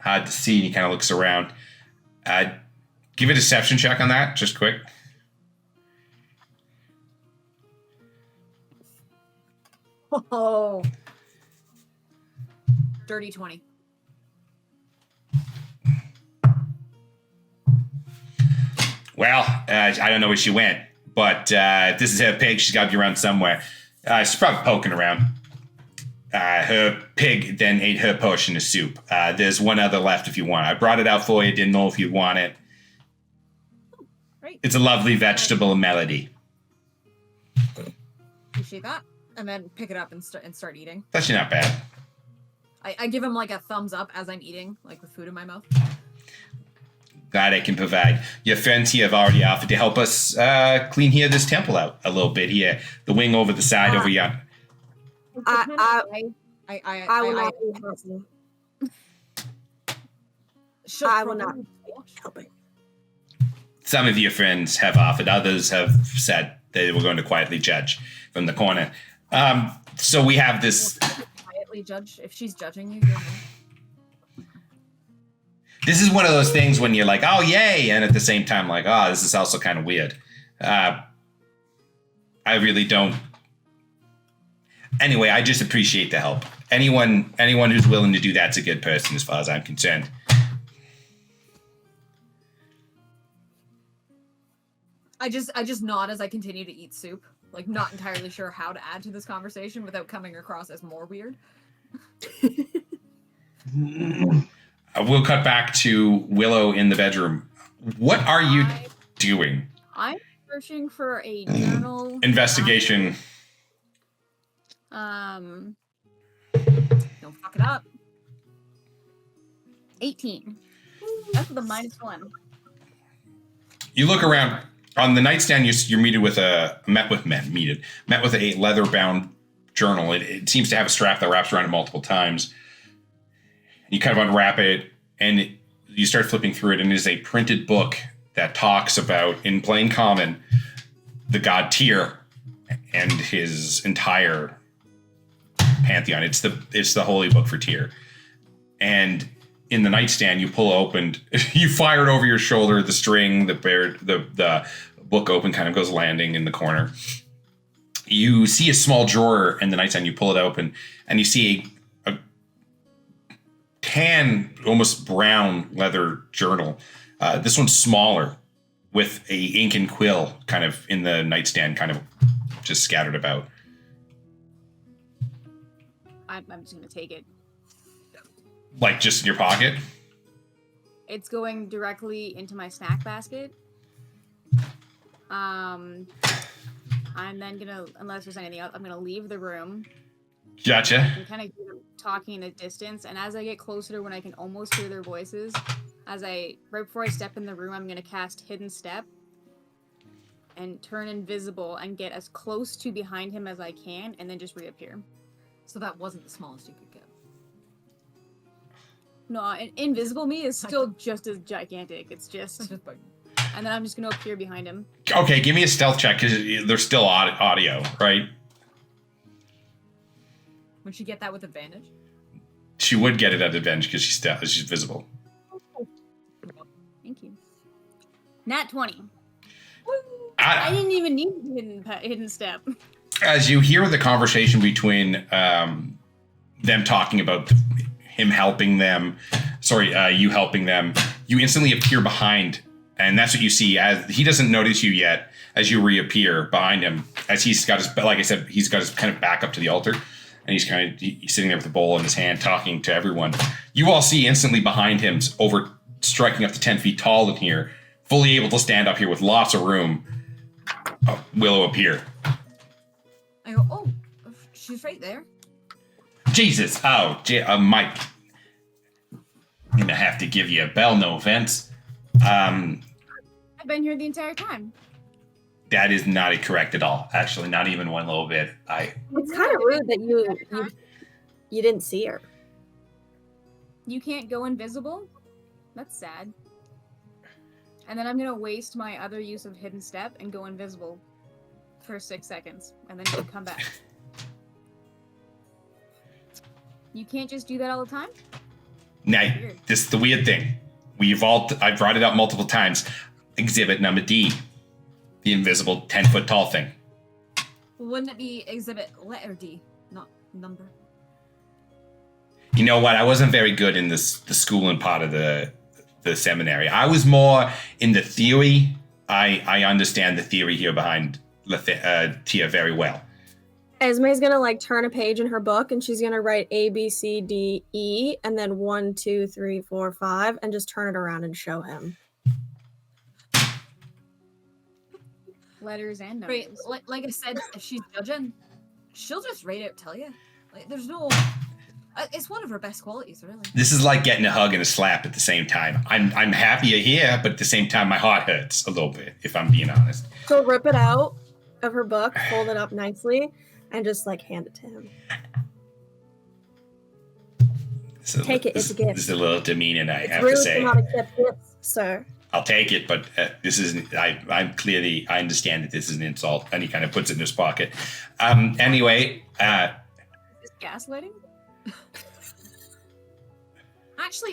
hard to see. And he kind of looks around. Give a deception check on that, just quick. Oh. Dirty 20. Well, I don't know where she went, but if this is her pig, she's got to be around somewhere. She's probably poking around. Her pig then ate her portion of soup. There's one other left if you want. I brought it out for you. Didn't know if you'd want it. Right. It's a lovely vegetable melody. Appreciate that. And then pick it up and start eating. That's not bad. I give him like a thumbs up as I'm eating, like with food in my mouth. Glad I can provide. Your friends here have already offered to help us clean this temple out a little bit here. The wing over the side over here. I will not be helping. I will not be helping. Some of your friends have offered. Others have said they were going to quietly judge from the corner. So we have this... Quietly judge? If she's judging you, you're not. This is one of those things when you're like, oh, yay, and at the same time, like, oh, this is also kind of weird. I really don't. Anyway, I just appreciate the help. Anyone who's willing to do that's a good person as far as I'm concerned. I just nod as I continue to eat soup, like not entirely sure how to add to this conversation without coming across as more weird. We'll cut back to Willow in the bedroom. What are you doing? I'm searching for a journal. Investigation. Don't fuck it up. 18. That's with a -1. You look around. On the nightstand, you're met with a leather-bound journal. It seems to have a strap that wraps around it multiple times. You kind of unwrap it, and you start flipping through it, and it is a printed book that talks about, in plain common, the god Tyr and his entire pantheon. It's the holy book for Tyr. And in the nightstand, you pull open, you fire it over your shoulder, the string, the book open kind of goes landing in the corner. You see a small drawer in the nightstand, you pull it open, and you see a tan, almost brown leather journal. This one's smaller, with a ink and quill kind of in the nightstand, kind of just scattered about. I'm just gonna take it. Like just in your pocket? It's going directly into my snack basket. I'm then gonna, unless there's anything else, I'm gonna leave the room. Gotcha. And kind of talking at a distance, and as I get closer to when I can almost hear their voices, right before I step in the room, I'm gonna cast Hidden Step and turn invisible and get as close to behind him as I can, and then just reappear. So that wasn't the smallest you could get. No, invisible me is still just as gigantic. It's just, and then I'm just gonna appear behind him. Okay, give me a stealth check because there's still audio, right? Would she get that with advantage? She would get it at advantage because she's visible. Thank you. Nat 20. I didn't even need hidden step. As you hear the conversation between them talking about him helping them, you helping them, you instantly appear behind, and that's what you see. As he doesn't notice you yet, as you reappear behind him, as he's got his, like I said, he's got his kind of back up to the altar, and he's sitting there with a bowl in his hand, talking to everyone. You all see instantly behind him, over striking up to 10 feet tall in here, fully able to stand up here with lots of room. Willow appear. I go, oh, she's right there. Jesus, Mike. I'm gonna have to give you a bell, no offense. I've been here the entire time. That is not correct at all. Actually, not even one little bit. It's kind of rude that you didn't see her. You can't go invisible? That's sad. And then I'm gonna waste my other use of Hidden Step and go invisible for 6 seconds, and then come back. You can't just do that all the time? Now, this is the weird thing. I've brought it up multiple times. Exhibit number D. The invisible 10-foot tall thing. Wouldn't it be exhibit letter D, not number? You know what? I wasn't very good in the schooling part of the seminary. I was more in the theory I understand the theory here behind Tia very well. Esme's gonna like turn a page in her book and she's gonna write A, B, C, D, E, and then 1, 2, 3, 4, 5, and just turn it around and show him. Letters and numbers. Right, like I said, if she's judging, she'll just write out, tell you. Like, there's no. It's one of her best qualities, really. This is like getting a hug and a slap at the same time. I'm happy you're here, but at the same time, my heart hurts a little bit, if I'm being honest. So rip it out of her book, fold it up nicely, and just like hand it to him. Take it, it's a gift. This is a little demeaning, I have really to say. Not accept gifts, sir. I'll take it, but this isn't. I'm clearly. I understand that this is an insult, and he kind of puts it in his pocket. Anyway. Is this gaslighting? Actually,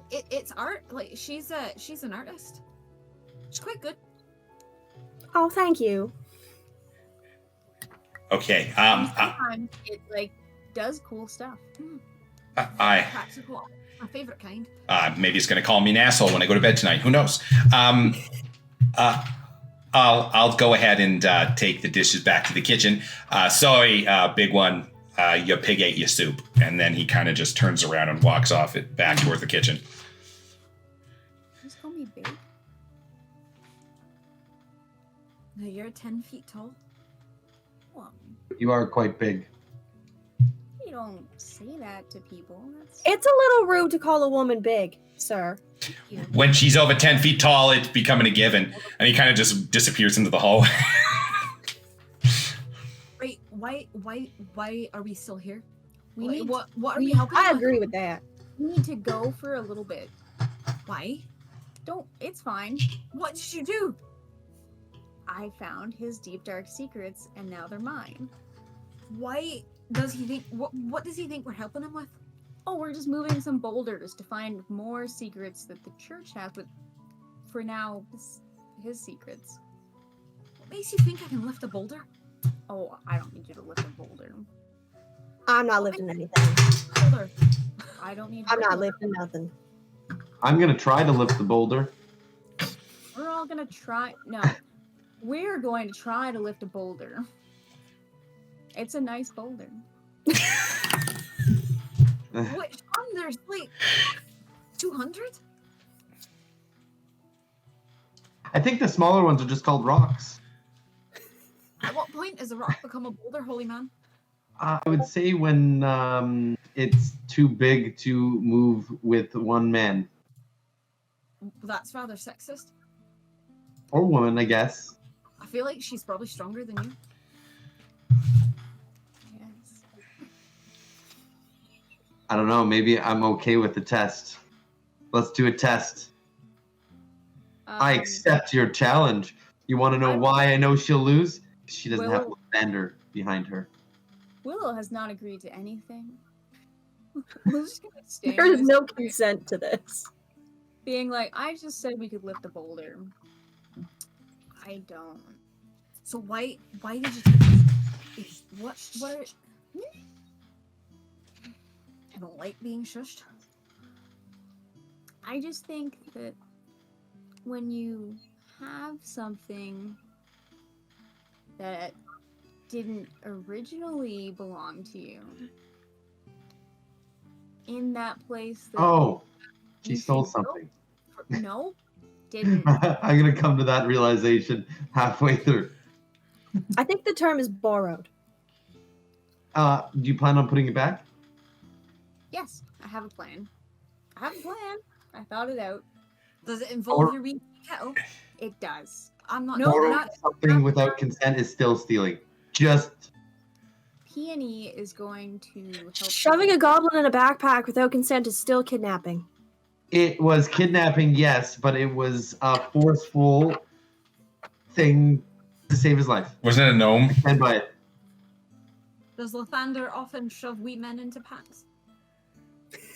it's art. Like she's an artist. She's quite good. Oh, thank you. Okay. Sometimes it like does cool stuff. Practical art. My favorite kind. Maybe it's going to call me an asshole when I go to bed tonight. Who knows? I'll go ahead and take the dishes back to the kitchen. Sorry, big one. Your pig ate your soup. And then he kind of just turns around and walks off it back toward the kitchen. Just call me big. No, you're 10 feet tall. Well, You are quite big. you don't say that to people. That's It's a little rude to call a woman big, sir. When she's over 10 feet tall, it's becoming a given. And he kind of just disappears into the hallway. Right? Why are we still here? we Like, need. what are we helping? I with? agree with that. We need to go for a little bit. Why? Don't. It's fine. What did you do? I found his deep dark secrets, and now they're mine. Why does he think? What does he think we're helping him with? Oh, we're just moving some boulders to find more secrets that the church has, but for now, his secrets. What makes you think I can lift a boulder? Oh, I don't need you to lift a boulder. I'm not lifting anything. Boulder. I don't need. I'm not help. lifting nothing. I'm gonna try to lift the boulder. We're all gonna try. No, we're going to try to lift a boulder. It's a nice boulder. Which one? There's like 200. I think the smaller ones are just called rocks. At what point does a rock become a boulder, holy man? I would say when it's too big to move with one man That's rather sexist. or woman, I guess. I feel like she's probably stronger than you. Yes. I don't know. Maybe I'm okay with the test. Let's do a test. I accept your challenge. You want to know why I know she'll lose? She doesn't have Lavender behind her. Willow has not agreed to anything. We're just gonna stay There is in no this consent to this. being like, I just said we could lift a boulder. I don't. So why did you take this? What are... I don't like being shushed. I just think that when you have something that didn't originally belong to you in that place that Oh, you she stole should go something. for- no, didn't. I'm gonna come to that realization halfway through. I think the term is borrowed. Do you plan on putting it back? Yes, I have a plan. I have a plan. I thought it out. Does it involve Or- your wee kettle? It does. I'm not. No, Borrowing not- something without consent is still stealing. Just Peony is going to help. Shoving a goblin in a backpack without consent is still kidnapping. it was kidnapping, yes, but it was a forceful thing to save his life. Wasn't it a gnome? Stand by it. Does Lathander often shove wee men into packs?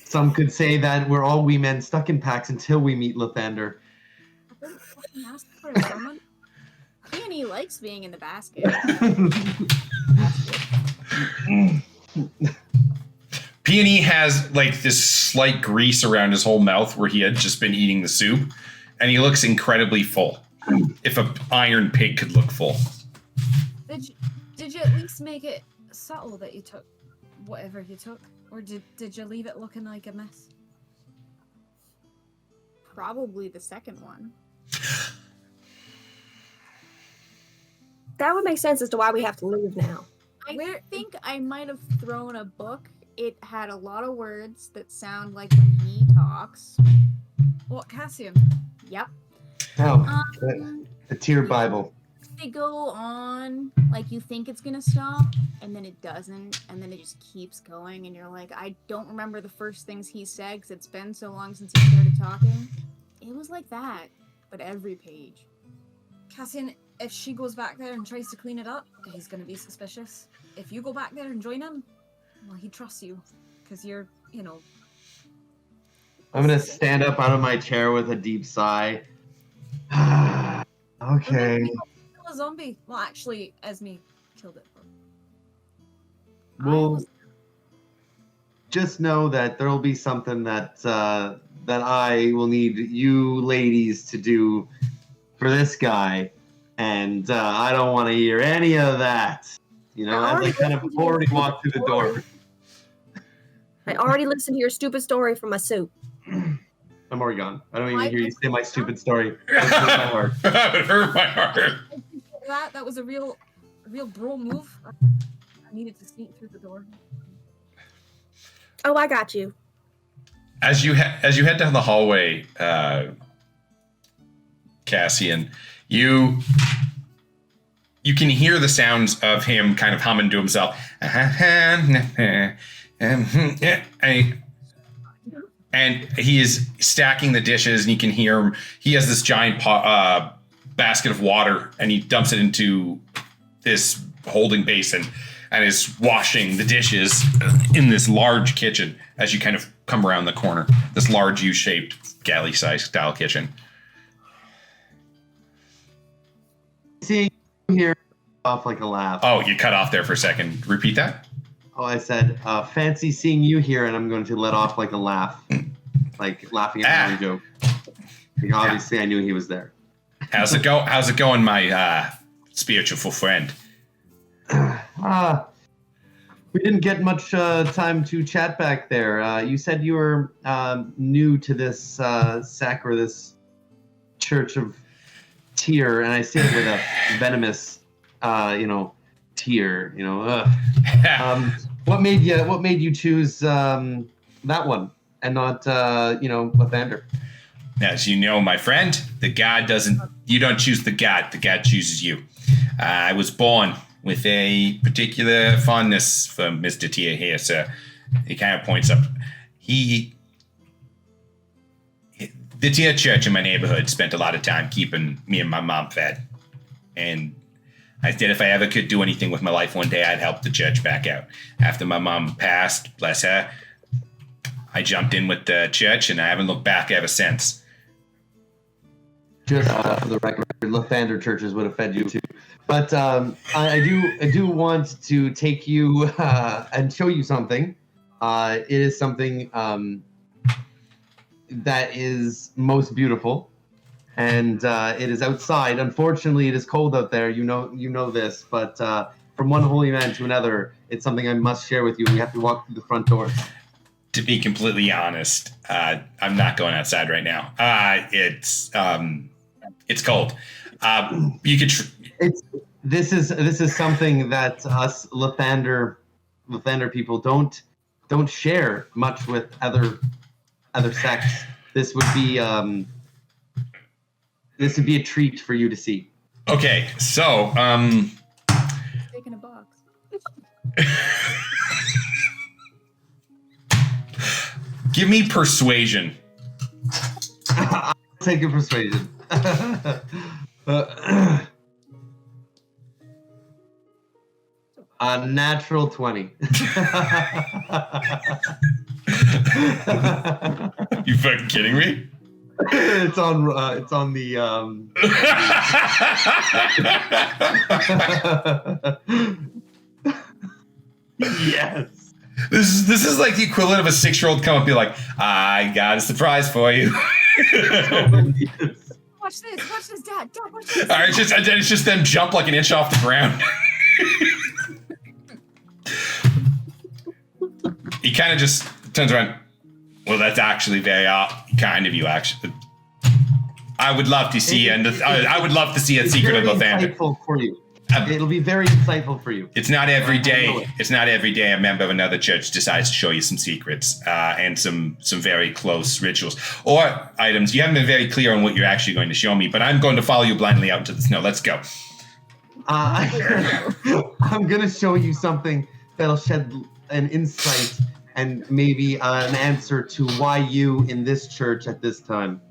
Some could say that we're all wee men stuck in packs until we meet Lathander. I don't fucking ask for a sermon. Peony likes being in the basket. Peony has like this slight grease around his whole mouth where he had just been eating the soup, and he looks incredibly full. if a iron pig could look full. Did you at least make it subtle that you took whatever you took? Or did you leave it looking like a mess? Probably the second one. That would make sense as to why we have to leave now. I think I might have thrown a book. It had a lot of words that sound like when he talks. What, Cassian? Yep. Oh, the Tear Bible. They go on like you think it's gonna stop, and then it doesn't, and then it just keeps going, and you're like, I don't remember the first things he said because it's been so long since he started talking. It was like that, but every page. Cassian, if she goes back there and tries to clean it up, he's gonna be suspicious. If you go back there and join him, well, he trusts you, because you're, you know... I'm gonna stand up out of my chair with a deep sigh. Okay. Kill a zombie. Well, actually, Esme killed it. Well, just know that there'll be something that that I will need you ladies to do for this guy, and I don't want to hear any of that. You know, as I kind of already walked through the door. I already listened to your stupid story from my soup. I'm already gone. I don't even hear you say my stupid story. That hurt my heart. It hurt my heart. That was a real bro move. I needed to sneak through the door. Oh, I got you. As you head down the hallway, Cassian, you can hear the sounds of him kind of humming to himself. And he is stacking the dishes, and you can hear him. He has this giant basket of water, and he dumps it into this holding basin and is washing the dishes in this large kitchen as you kind of come around the corner. This large U-shaped galley-sized style kitchen. See here off like a laugh. Oh, you cut off there for a second. Repeat that? Oh, I said, fancy seeing you here, and I'm going to let off like a laugh. Like laughing at my own joke. Like, obviously, I knew he was there. How's it going, my spiritual friend? We didn't get much time to chat back there. You said you were new to this sect or this church of Tyr, and I say it with a venomous, Tyr. What made you choose that one and not Lathander? As you know, my friend, you don't choose the God chooses you. I was born with a particular fondness for Mr. Tyr here, so he kind of points up. The Tyr church in my neighborhood spent a lot of time keeping me and my mom fed. And I said if I ever could do anything with my life one day, I'd help the church back out. After my mom passed, bless her, I jumped in with the church, and I haven't looked back ever since. Just for the record, Lathander churches would have fed you too. But I do want to take you and show you something. It is something that is most beautiful, and it is outside. Unfortunately, it is cold out there. You know this, but from one holy man to another, it's something I must share with you. We have to walk through the front doors. To be completely honest, I'm not going outside right now. It's cold. You could. This is something that us Lathander people don't share much with other sects. This would be a treat for you to see. Okay, so Stick in a box. give me persuasion. I'll take a persuasion. A natural 20. You fucking kidding me? It's on the yes. This is like the equivalent of a 6-year-old come up and be like, I got a surprise for you. Watch this, Dad, watch this. It's just them jump like an inch off the ground. He kind of just turns around. Well, that's actually very kind of you, actually. I would love to see I would love to see a secret of Lathander. Insightful for you. It'll be very insightful for you. It's not every day. It's not every day a member of another church decides to show you some secrets and some very close rituals or items. You haven't been very clear on what you're actually going to show me, but I'm going to follow you blindly out into the snow. Let's go. I'm going to show you something that'll shed an insight and maybe an answer to why you in this church at this time.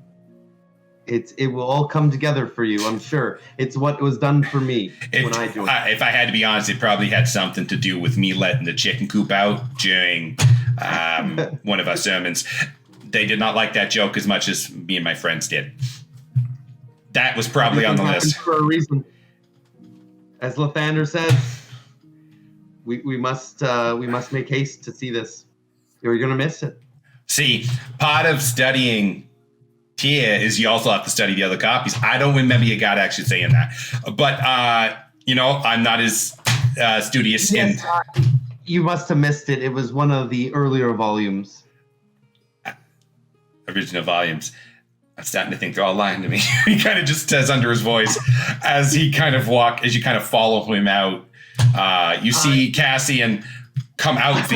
It will all come together for you, I'm sure. It's what was done for me when I joined. If I had to be honest, it probably had something to do with me letting the chicken coop out during one of our sermons. They did not like that joke as much as me and my friends did. That was probably on the list. For a reason. As Lathander says, we must make haste to see this. You're going to miss it. See, part of studying here is you also have to study the other copies. I don't remember your God actually saying that. But, I'm not as studious. Yes, you must have missed it. It was one of the earlier volumes. Original volumes. I'm starting to think they're all lying to me. He kind of just says under his voice as you kind of follow him out. You see Cassian come out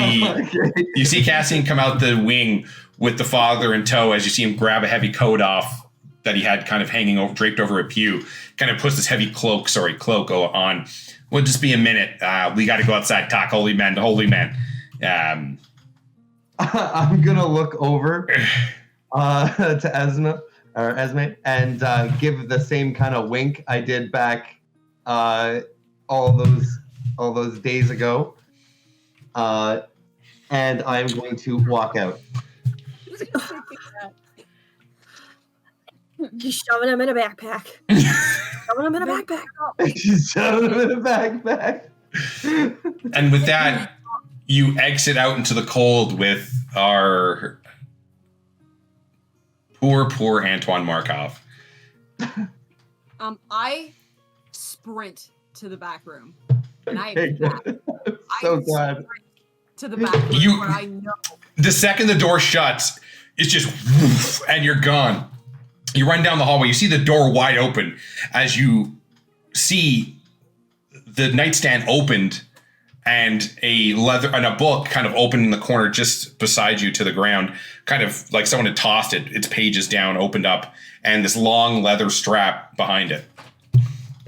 you see Cassian come out the wing with the father in tow as you see him grab a heavy coat off that he had kind of draped over a pew, kind of puts this heavy cloak on. We'll just be a minute. We got to go outside, talk holy men to holy men. I'm going to look over to Esme and give the same kind of wink I did back all those days ago. And I'm going to walk out. He's shoving him in a backpack. Shoving him in a backpack. And with that, you exit out into the cold with our poor Antoine Markov. I sprint to the back room. And I so glad. To the back room where I know. The second the door shuts, it's just woof, and you're gone. You run down the hallway. You see the door wide open as you see the nightstand opened and a book kind of open in the corner just beside you to the ground, kind of like someone had tossed it. Its pages down, opened up, and this long leather strap behind it.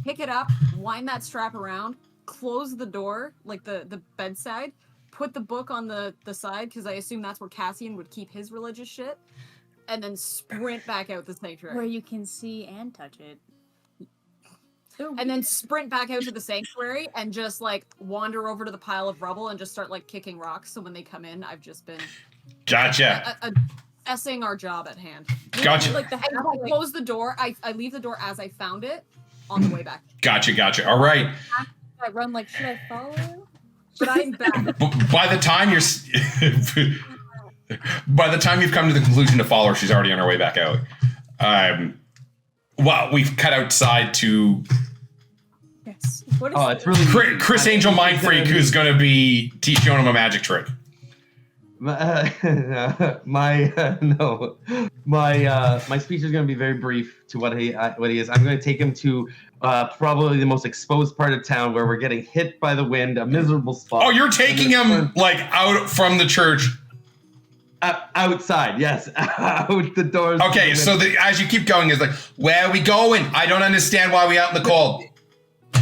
Pick it up, wind that strap around, close the door, like the bedside, put the book on the side, because I assume that's where Cassian would keep his religious shit, and then sprint back out the sanctuary. Where you can see and touch it. And then sprint back out to the sanctuary and just like wander over to the pile of rubble and just start like kicking rocks. So when they come in, I've just been assessing our job at hand. Gotcha. Like I close the door. I leave the door as I found it on the way back. Gotcha. All right. I run like, should I follow you? But I'm back. By the time you've come to the conclusion to follow her, she's already on her way back out. Well, we've cut outside to Yes. What is it's really Chris Angel Mind Freak, who's going to be showing him a magic trick. My speech is going to be very brief to what he is. I'm going to take him to probably the most exposed part of town where we're getting hit by the wind, a miserable spot. Oh, you're taking him like out from the church. Outside, yes, out the doors. Okay, so as you keep going, it's like, where are we going? I don't understand why we out in the cold.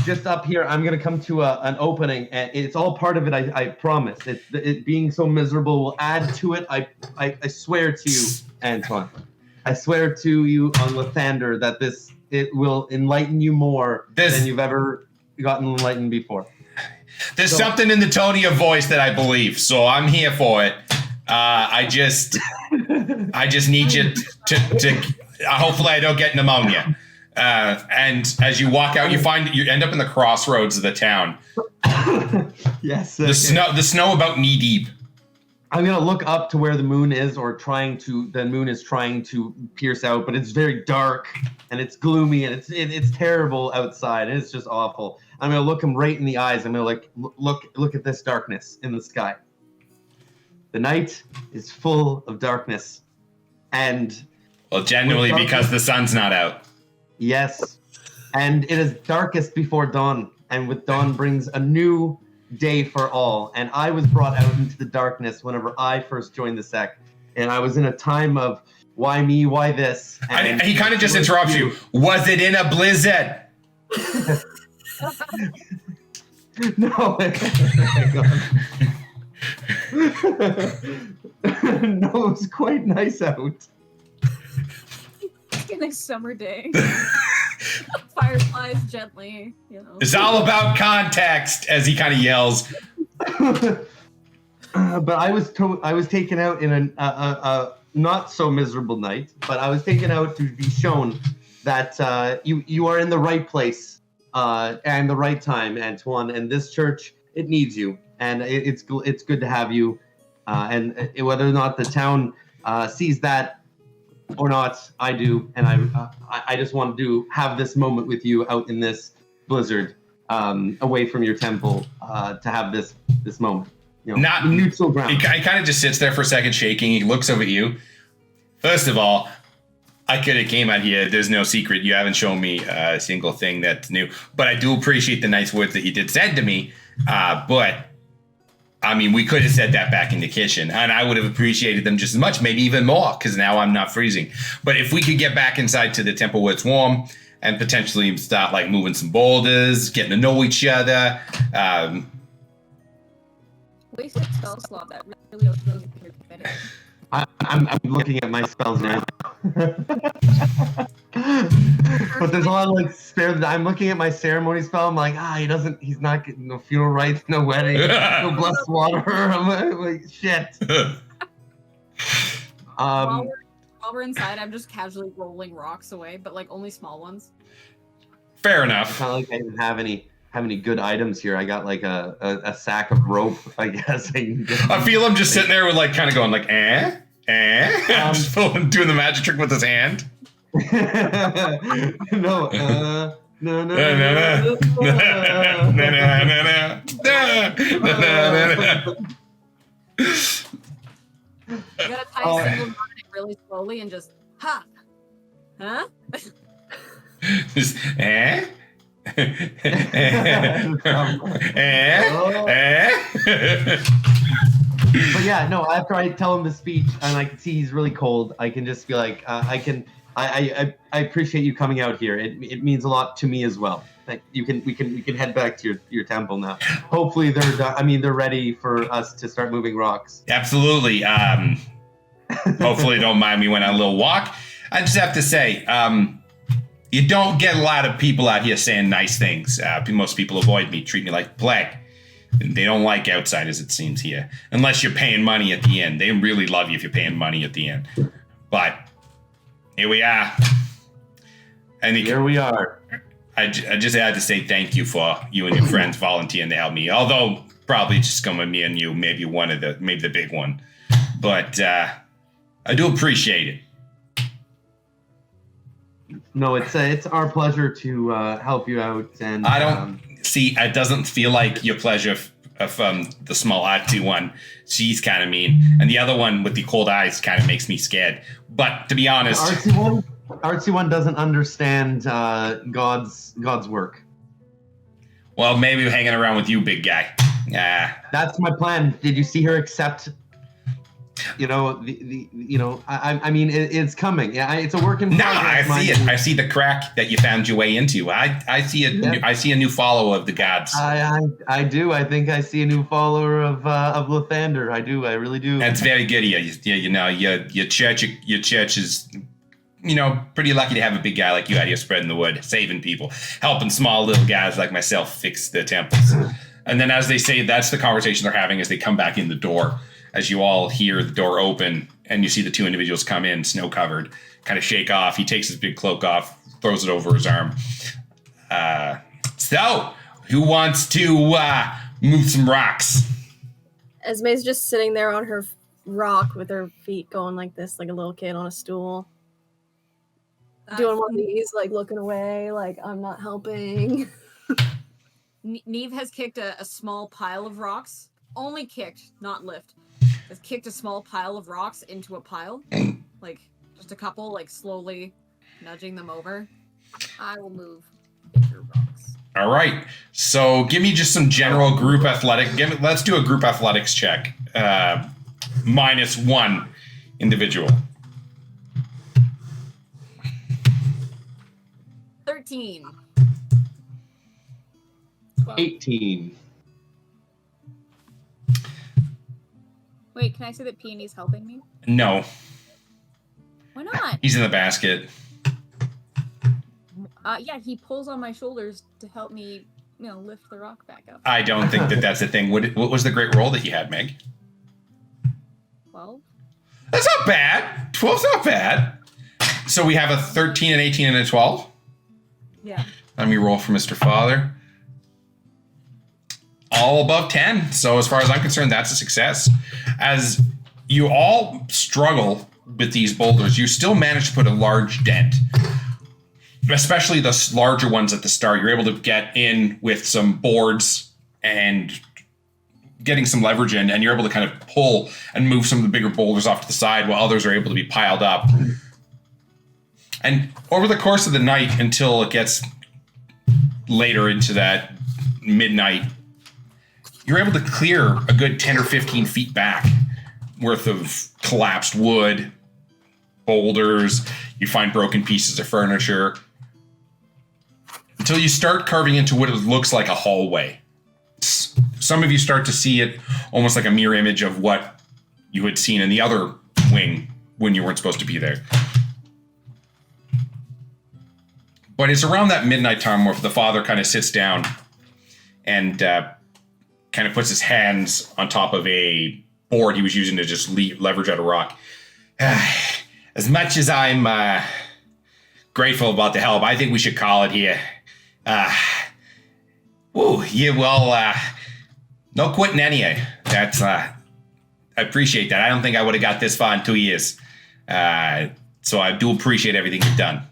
Just up here, I'm gonna come to an opening, and it's all part of it. I promise. It being so miserable will add to it. I swear to you, Antoine. I swear to you on Lathander that it will enlighten you more than you've ever gotten enlightened before. There's something in the tone of your voice that I believe, so I'm here for it. I just need you to hopefully I don't get pneumonia. And as you walk out, you end up in the crossroads of the town. Yes. The snow about knee deep. I'm gonna look up to where the moon is, or the moon is trying to pierce out, but it's very dark and it's gloomy and it's terrible outside. And it's just awful. I'm gonna look him right in the eyes. I'm gonna look at this darkness in the sky. The night is full of darkness, and well, genuinely because the sun's not out. Yes, and it is darkest before dawn, and with dawn brings a new day for all. And I was brought out into the darkness whenever I first joined the sect, and I was in a time of why me, why this. And he kind of just interrupts you. Was it in a blizzard? No. No, it was quite nice out. Like a nice summer day. Fireflies gently, you know. It's all about context, as he kind of yells. But I was taken out in a not so miserable night. But I was taken out to be shown that you are in the right place and the right time, Antoine. And this church, it needs you, and it's good to have you. And whether or not the town sees that or not, I do, and I just want to have this moment with you out in this blizzard, away from your temple, to have this moment. You know, not neutral ground. He kind of just sits there for a second, shaking. He looks over at you. First of all, I could have came out here. There's no secret. You haven't shown me a single thing that's new, but I do appreciate the nice words that you did said to me. But I mean, we could have said that back in the kitchen, and I would have appreciated them just as much, maybe even more, because now I'm not freezing. But if we could get back inside to the temple where it's warm and potentially start like moving some boulders, getting to know each other. Wasted spell slot that really was committed. I'm looking at my spells now. But there's a lot of like spare. I'm looking at my ceremony spell. I'm like, he's not getting no funeral rites, no wedding, no blessed water. I'm like, shit. While we're inside, I'm just casually rolling rocks away, but like only small ones. Fair enough. It's not like I even have any good items here. I got like a sack of rope, I guess. I feel him just sitting there with like kind of going like, just doing the magic trick with his hand. No. No. You gotta tie a single knot in it really slowly and just huh? Just, But yeah, no, after I tell him the speech and I can see he's really cold, I can just be like, I appreciate you coming out here. It means a lot to me as well. Like we can head back to your temple now. Hopefully they're ready for us to start moving rocks. Absolutely. Hopefully don't mind me when I a little walk. I just have to say, you don't get a lot of people out here saying nice things. Most people avoid me, treat me like plague. They don't like outsiders, it seems, here. Unless you're paying money at the end. They really love you if you're paying money at the end. But here we are. Here we are. I just had to say thank you for you and your friends volunteering to help me. Although probably just come with me and you, maybe the big one. But I do appreciate it. No, it's our pleasure to help you out. And I don't see. It doesn't feel like your pleasure of the small artsy one. She's kind of mean, and the other one with the cold eyes kind of makes me scared. But to be honest, artsy one doesn't understand God's work. Well, maybe hanging around with you, big guy. That's my plan. Did you see her accept? I mean, it's coming. Yeah, it's a work in progress. No, I see it. I see the crack that you found your way into. I see it. Yeah. I see a new follower of the gods. I do. I think I see a new follower of Lathander. I do. I really do. That's very good of you. Your church is, pretty lucky to have a big guy like you out here spreading the word, saving people, helping small little guys like myself fix the temples. And then as they say, that's the conversation they're having as they come back in the door. As you all hear the door open and you see the two individuals come in, snow covered, kind of shake off. He takes his big cloak off, throws it over his arm. So, who wants to move some rocks? Esme's just sitting there on her rock with her feet going like this, like a little kid on a stool. Doing one of these, like looking away, like I'm not helping. Neve has kicked a small pile of rocks. Only kicked, not lift. Has kicked a small pile of rocks into a pile. Like, just a couple, like slowly nudging them over. I will move bigger rocks. All right. So give me just some general group athletic. Let's do a group athletics check. -1 individual. 13. 18. Wait, can I say that Peony's helping me? No, Why not? he's in the basket. Yeah, he pulls on my shoulders to help me, lift the rock back up. I don't think that's the thing. What was the great roll that you had, Meg? 12? That's not bad. 12's not bad. So we have a 13, an 18, and a 12. Yeah. Let me roll for Mr. Father. All above 10. So as far as I'm concerned, that's a success. As you all struggle with these boulders, you still manage to put a large dent. Especially the larger ones at the start. You're able to get in with some boards and getting some leverage in, and you're able to kind of pull and move some of the bigger boulders off to the side while others are able to be piled up. And over the course of the night until it gets later into that midnight, you're able to clear a good 10 or 15 feet back worth of collapsed wood, boulders. You find broken pieces of furniture until you start carving into what looks like a hallway. Some of you start to see it almost like a mirror image of what you had seen in the other wing when you weren't supposed to be there. But it's around that midnight time where the father kind of sits down and kind of puts his hands on top of a board he was using to just leverage out a rock. As much as I'm grateful about the help, I think we should call it here. No quitting anyhow. That's I appreciate that. I don't think I would have got this far in 2 years. So I do appreciate everything you've done.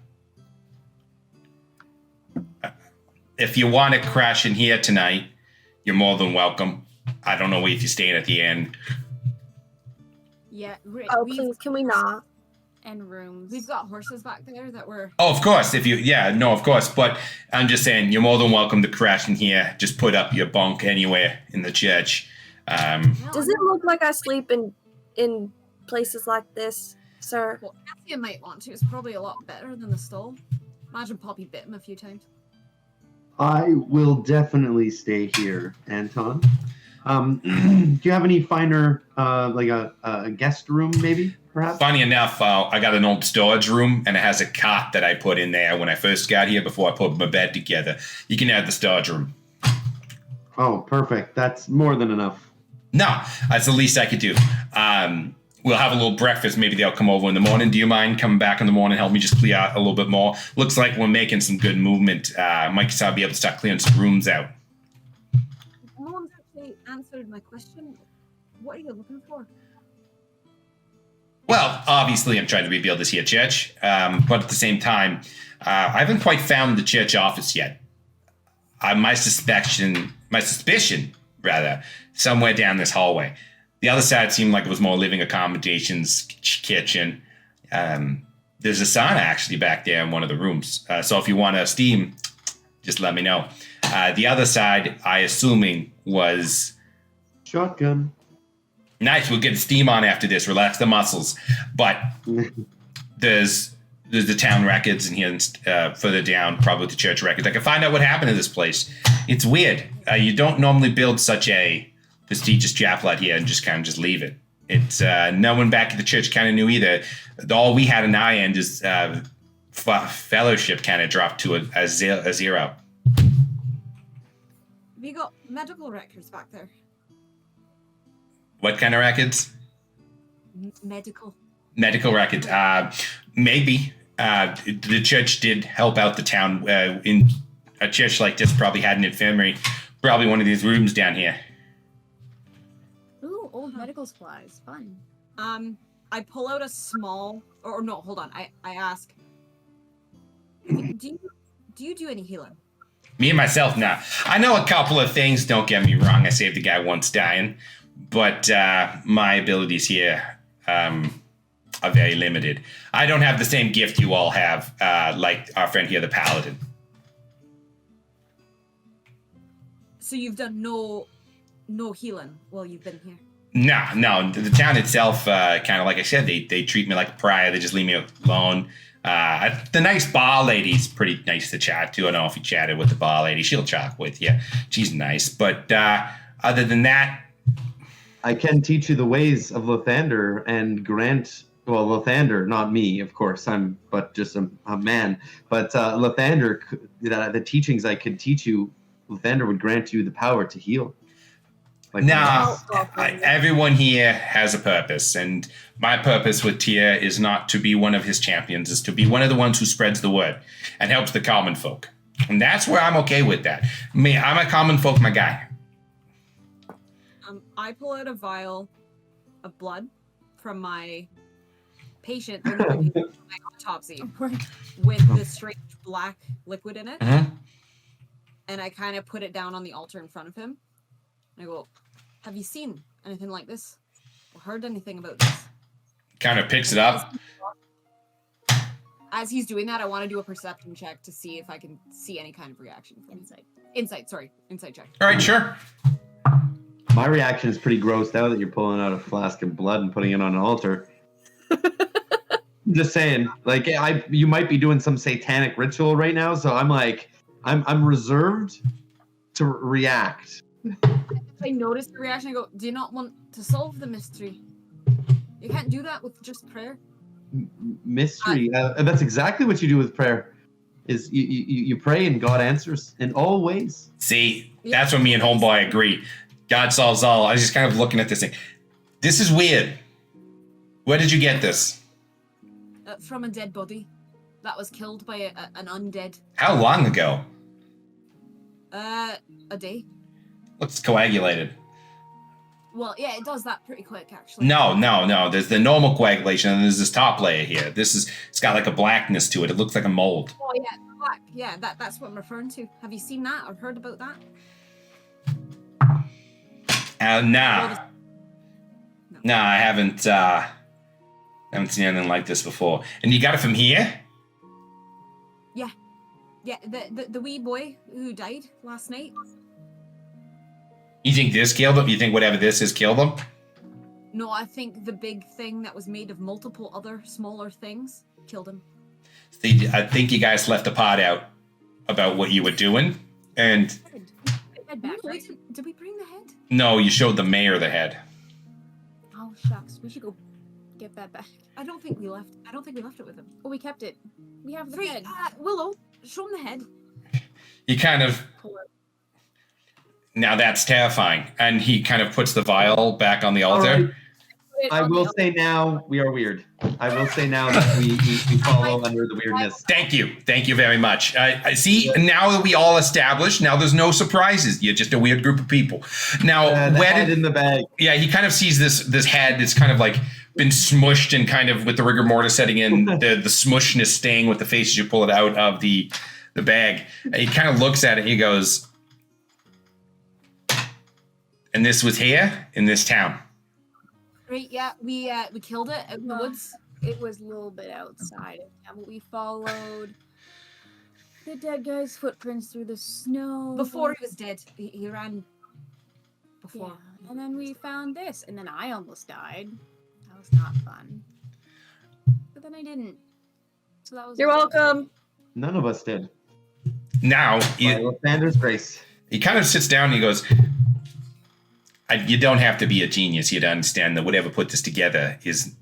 If you want to crash in here tonight, you're more than welcome. I don't know if you're staying at the end. Yeah. Oh, please, can we not? And rooms. We've got horses back there that were... Oh, of course. Of course. But I'm just saying, you're more than welcome to crash in here. Just put up your bunk anywhere in the church. Does it look like I sleep in places like this, sir? Well, Cassia might want to. It's probably a lot better than the stall. Imagine Poppy bit him a few times. I will definitely stay here, Anton. Do you have any finer, like a guest room, maybe, perhaps? Funny enough, I got an old storage room, and it has a cot that I put in there when I first got here before I put my bed together. You can add the storage room. Oh, perfect. That's more than enough. No, that's the least I could do. We'll have a little breakfast. Maybe they'll come over in the morning. Do you mind coming back in the morning and help me just clear out a little bit more? Looks like we're making some good movement. Mike will be able to start clearing some rooms out. No one's actually answered my question. What are you looking for? Well, obviously, I'm trying to rebuild this here church, but at the same time, I haven't quite found the church office yet. My suspicion, somewhere down this hallway. The other side seemed like it was more living accommodations, kitchen. There's a sauna actually back there in one of the rooms. So if you want to steam, just let me know. The other side, I assuming, was... Shotgun. Nice, we'll get the steam on after this, relax the muscles. But there's the town records in here further down, probably the church records. I can find out what happened to this place. It's weird. You don't normally build such a prestigious chapel out here and just leave it. It's no one back at the church kind of knew either. All we had on our end is fellowship kind of dropped to a zero. Have you got medical records back there? What kind of records? Medical records. Maybe. The church did help out the town. In a church like this probably had an infirmary. Probably one of these rooms down here. Ooh, old medical supplies. Fun. I pull out a small, or no, hold on. I ask, do you do any healing? Me and myself, nah. I know a couple of things, don't get me wrong. I saved a guy once dying. But my abilities here are very limited. I don't have the same gift you all have, like our friend here, the Paladin. So you've done no healing while you've been here? No. The town itself, kind of like I said, they treat me like a pariah. They just leave me alone. The nice bar lady's pretty nice to chat to. I don't know if you chatted with the bar lady. She'll chat with you. She's nice. But other than that, I can teach you the ways of Lathander and grant, well, Lathander, not me, of course, I'm but just a man, but Lathander, the teachings I could teach you, Lathander would grant you the power to heal. Like now, everyone here has a purpose, and my purpose with Tia is not to be one of his champions, is to be one of the ones who spreads the word and helps the common folk. And that's where I'm okay with that. I'm a common folk, my guy. I pull out a vial of blood from my patient, my autopsy, with this strange black liquid in it. Mm-hmm. And I kind of put it down on the altar in front of him. And I go, have you seen anything like this? Or heard anything about this? Kind of picks it up. As he's doing that, I want to do a perception check to see if I can see any kind of reaction. Insight check. All right, sure. My reaction is pretty grossed out that you're pulling out a flask of blood and putting it on an altar. Just saying, like, you might be doing some satanic ritual right now, so I'm like, I'm reserved to react. If I notice the reaction, I go, do you not want to solve the mystery? You can't do that with just prayer. Mystery. That's exactly what you do with prayer. Is you pray and God answers in all ways. See, that's when me and Homeboy agree. God solves all. I was just kind of looking at this thing. This is weird. Where did you get this? From a dead body that was killed by an undead. How long ago? A day. Looks coagulated. Well, yeah, it does that pretty quick, actually. No. There's the normal coagulation, and there's this top layer here. It's got like a blackness to it. It looks like a mold. Oh yeah, black. Yeah, that's what I'm referring to. Have you seen that or heard about that? Nah, I haven't seen anything like this before. And you got it from here? Yeah. The wee boy who died last night. You think this killed him? You think whatever this is killed him? No, I think the big thing that was made of multiple other smaller things killed him. See, I think you guys left a part out about what you were doing, and Did we bring the head? no, you showed the mayor the head. Oh shucks, we should go get that back. I don't think we left it with him. Oh, we kept it. We have the head. Willow, show him the head. He kind of... Now that's terrifying. And he kind of puts the vial back on the altar. Right. I will say now we are weird. I will say now that we follow under the weirdness. Thank you very much. I see. Now that we all established, now there's no surprises. You're just a weird group of people. Now, head in the bag. Yeah, he kind of sees this head. It's kind of like been smushed and kind of with the rigor mortis setting in, the smushness staying with the face as you pull it out of the bag. And he kind of looks at it. He goes, "And this was here in this town." Right, yeah, we killed it out in the woods. It was a little bit outside of town, but we followed the dead guy's footprints through the snow. Before he was dead, he ran before. Yeah. And then we found this, and then I almost died. That was not fun. But then I didn't. So that was. You're welcome. None of us did. Now, By Lathander's grace. He kind of sits down and he goes, you don't have to be a genius here to understand that whatever put this together is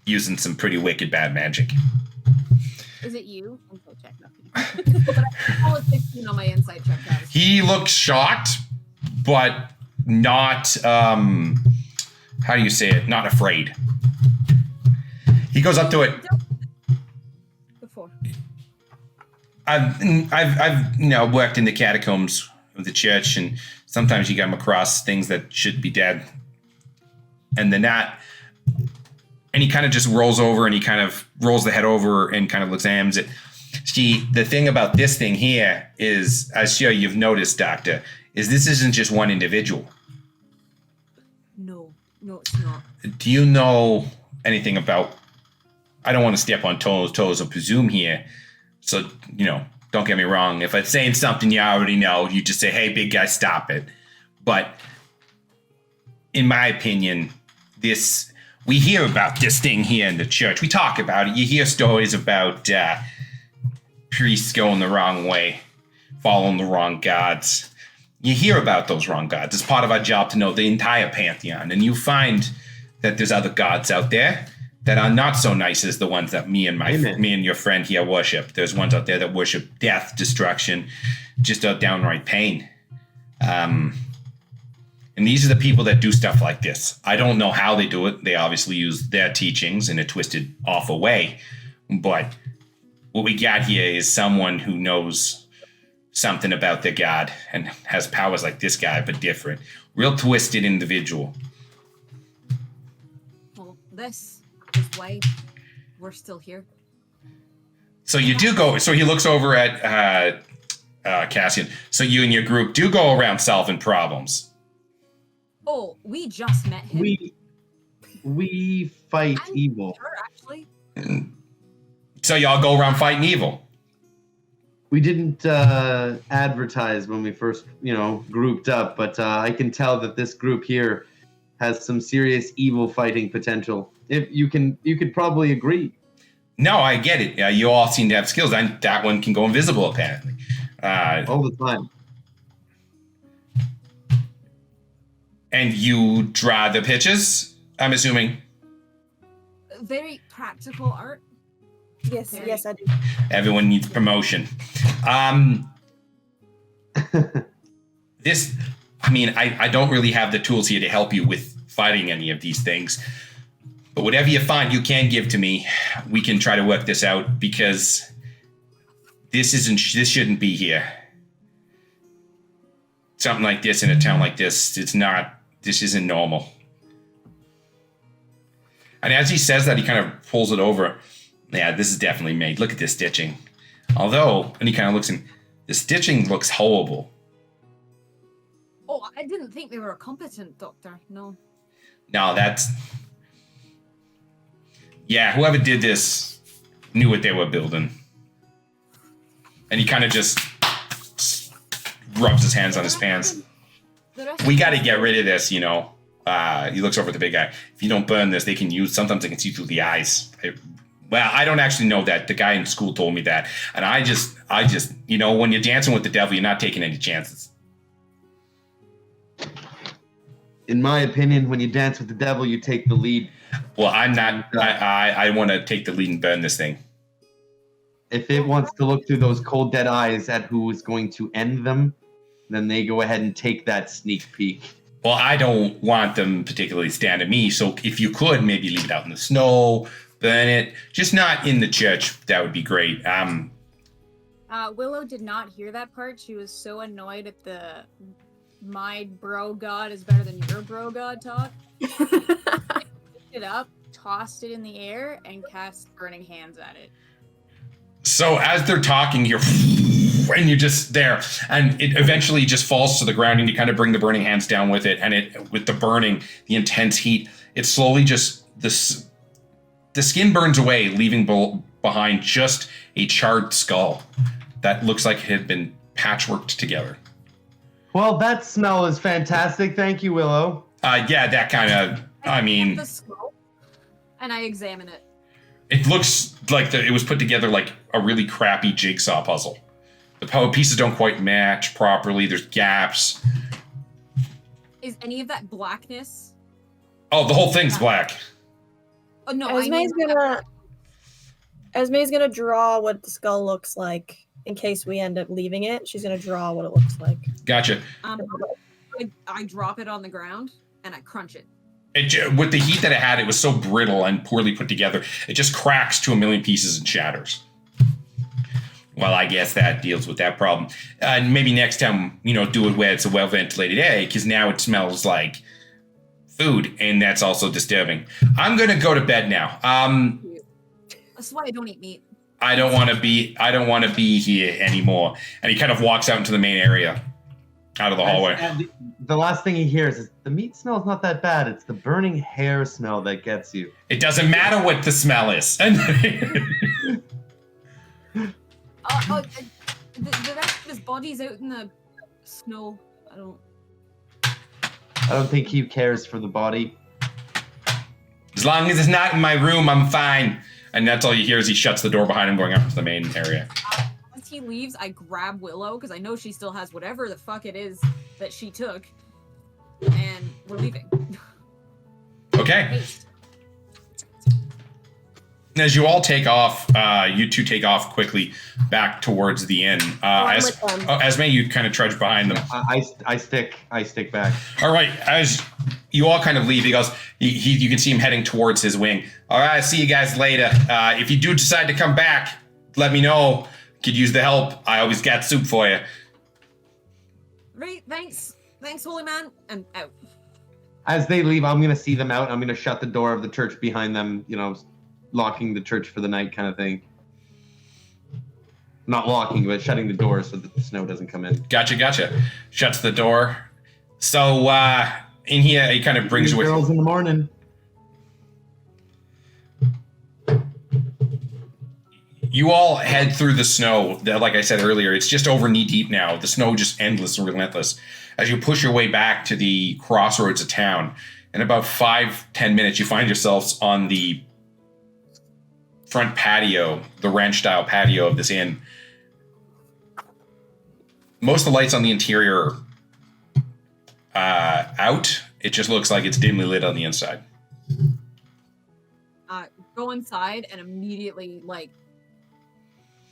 using some pretty wicked bad magic. Is it you? Info check. But I rolled a 16 on my insight check, guys. He looks shocked, but not, how do you say it? Not afraid. He goes up to it. Before. I've worked in the catacombs of the church, and sometimes you come across things that should be dead, and they're not. And he kind of just rolls over and he kind of rolls the head over and kind of examines it. See, the thing about this thing here is, I'm sure you've noticed, Doctor, is this isn't just one individual. No, it's not. Do you know anything about... I don't want to step on toes or presume here. So, don't get me wrong. If I'm saying something you already know, you just say, hey, big guy, stop it. But in my opinion, we hear about this thing here in the church. We talk about it. You hear stories about priests going the wrong way, following the wrong gods. You hear about those wrong gods. It's part of our job to know the entire pantheon. And you find that there's other gods out there that are not so nice as the ones that me and your friend here worship. There's ones out there that worship death, destruction, just a downright pain. And these are the people that do stuff like this. I don't know how they do it. They obviously use their teachings in a twisted, awful way. But what we got here is someone who knows something about their god and has powers like this guy, but different. Real twisted individual. Well, this is why we're still here. So you do go... So he looks over at Cassian. So you and your group do go around solving problems. Oh, we just met him. We fight evil. Sure, actually. So y'all go around fighting evil. We didn't advertise when we first, grouped up, but I can tell that this group here has some serious evil fighting potential. If you could probably agree. No, I get it. You all seem to have skills. That one can go invisible, apparently. All the time. And you draw the pitches, I'm assuming? Very practical art. Yes, I do. Everyone needs promotion. I don't really have the tools here to help you with fighting any of these things. But whatever you find, you can give to me. We can try to work this out because this shouldn't be here. Something like this in a town like this, this isn't normal. And as he says that, he kind of pulls it over. Yeah, this is definitely made. Look at this stitching. Although, and he kind of looks in, the stitching looks horrible. Oh, I didn't think they were a competent doctor. No. No, whoever did this knew what they were building. And he kind of just rubs his hands on his pants. We got to get rid of this, He looks over at the big guy. If you don't burn this, sometimes they can see through the eyes. I don't actually know that. The guy in school told me that. And I just, when you're dancing with the devil, you're not taking any chances. In my opinion, when you dance with the devil, you take the lead. Well, I'm not. I want to take the lead and burn this thing. If it wants to look through those cold, dead eyes at who is going to end them, then they go ahead and take that sneak peek. Well, I don't want them particularly stand at me, so if you could, maybe leave it out in the snow, burn it. Just not in the church. That would be great. Willow did not hear that part. She was so annoyed at the my bro god is better than your bro god talk. Picked it up, tossed it in the air, and cast burning hands at it. So as they're talking, you're and you're just there, and it eventually just falls to the ground, and you kind of bring the burning hands down with it, and with the burning, the intense heat, it slowly just the skin burns away, leaving behind just a charred skull that looks like it had been patchworked together. Well, that smell is fantastic. Thank you, Willow. Yeah, that kind of. The skull, and I examine it. It looks like it was put together like a really crappy jigsaw puzzle. The pieces don't quite match properly. There's gaps. Is any of that blackness? Oh, the whole thing's black. Oh no! Esme's gonna draw what the skull looks like in case we end up leaving it. She's gonna draw what it looks like. Gotcha. I drop it on the ground and I crunch it. With the heat that it had, it was so brittle and poorly put together. It just cracks to a million pieces and shatters. Well, I guess that deals with that problem. Maybe next time, do it where it's a well-ventilated area, because now it smells like food, and that's also disturbing. I'm gonna go to bed now. That's why I don't eat meat. I don't want to be here anymore. And he kind of walks out into the main area, out of the hallway. And the last thing he hears is, the meat smell's not that bad. It's the burning hair smell that gets you. It doesn't matter what the smell is. The rest of his body's out in the snow. I don't think he cares for the body. As long as it's not in my room, I'm fine. And that's all you hear as he shuts the door behind him, going up to the main area. Once he leaves, I grab Willow, because I know she still has whatever the fuck it is that she took. And we're leaving. Okay. Haste. As you all take off, you two take off quickly back towards the inn. Esme, you kind of trudge behind them. I stick back. All right, as you all kind of leave, he goes. You can see him heading towards his wing. All right, see you guys later. If you do decide to come back, let me know. Could use the help. I always got soup for you. Right, thanks, holy man, and out. As they leave, I'm gonna see them out. I'm gonna shut the door of the church behind them. Locking the church for the night kind of thing. Not locking, but shutting the door so that the snow doesn't come in. Gotcha. Shuts the door. So in here, he kind of brings with girls in the morning. You all head through the snow. Like I said earlier, it's just over knee deep now. The snow just endless and relentless. As you push your way back to the crossroads of town, in about 5-10 minutes, you find yourselves on the front patio, the ranch-style patio of this inn. Most of the lights on the interior are out. It just looks like it's dimly lit on the inside. Go inside and immediately,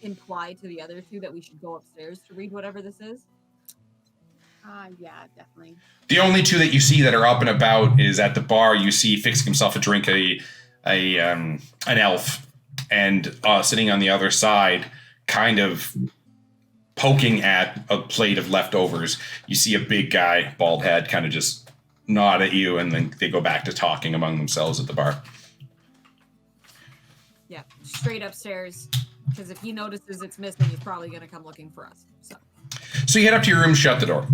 imply to the other two that we should go upstairs to read whatever this is. Yeah, definitely. The only two that you see that are up and about is at the bar. You see fixing himself a drink, an elf. And sitting on the other side, kind of poking at a plate of leftovers, you see a big guy, bald head, kind of just nod at you, and then they go back to talking among themselves at the bar. Yeah, straight upstairs, because if he notices it's missing, he's probably going to come looking for us. So you head up to your room, shut the door.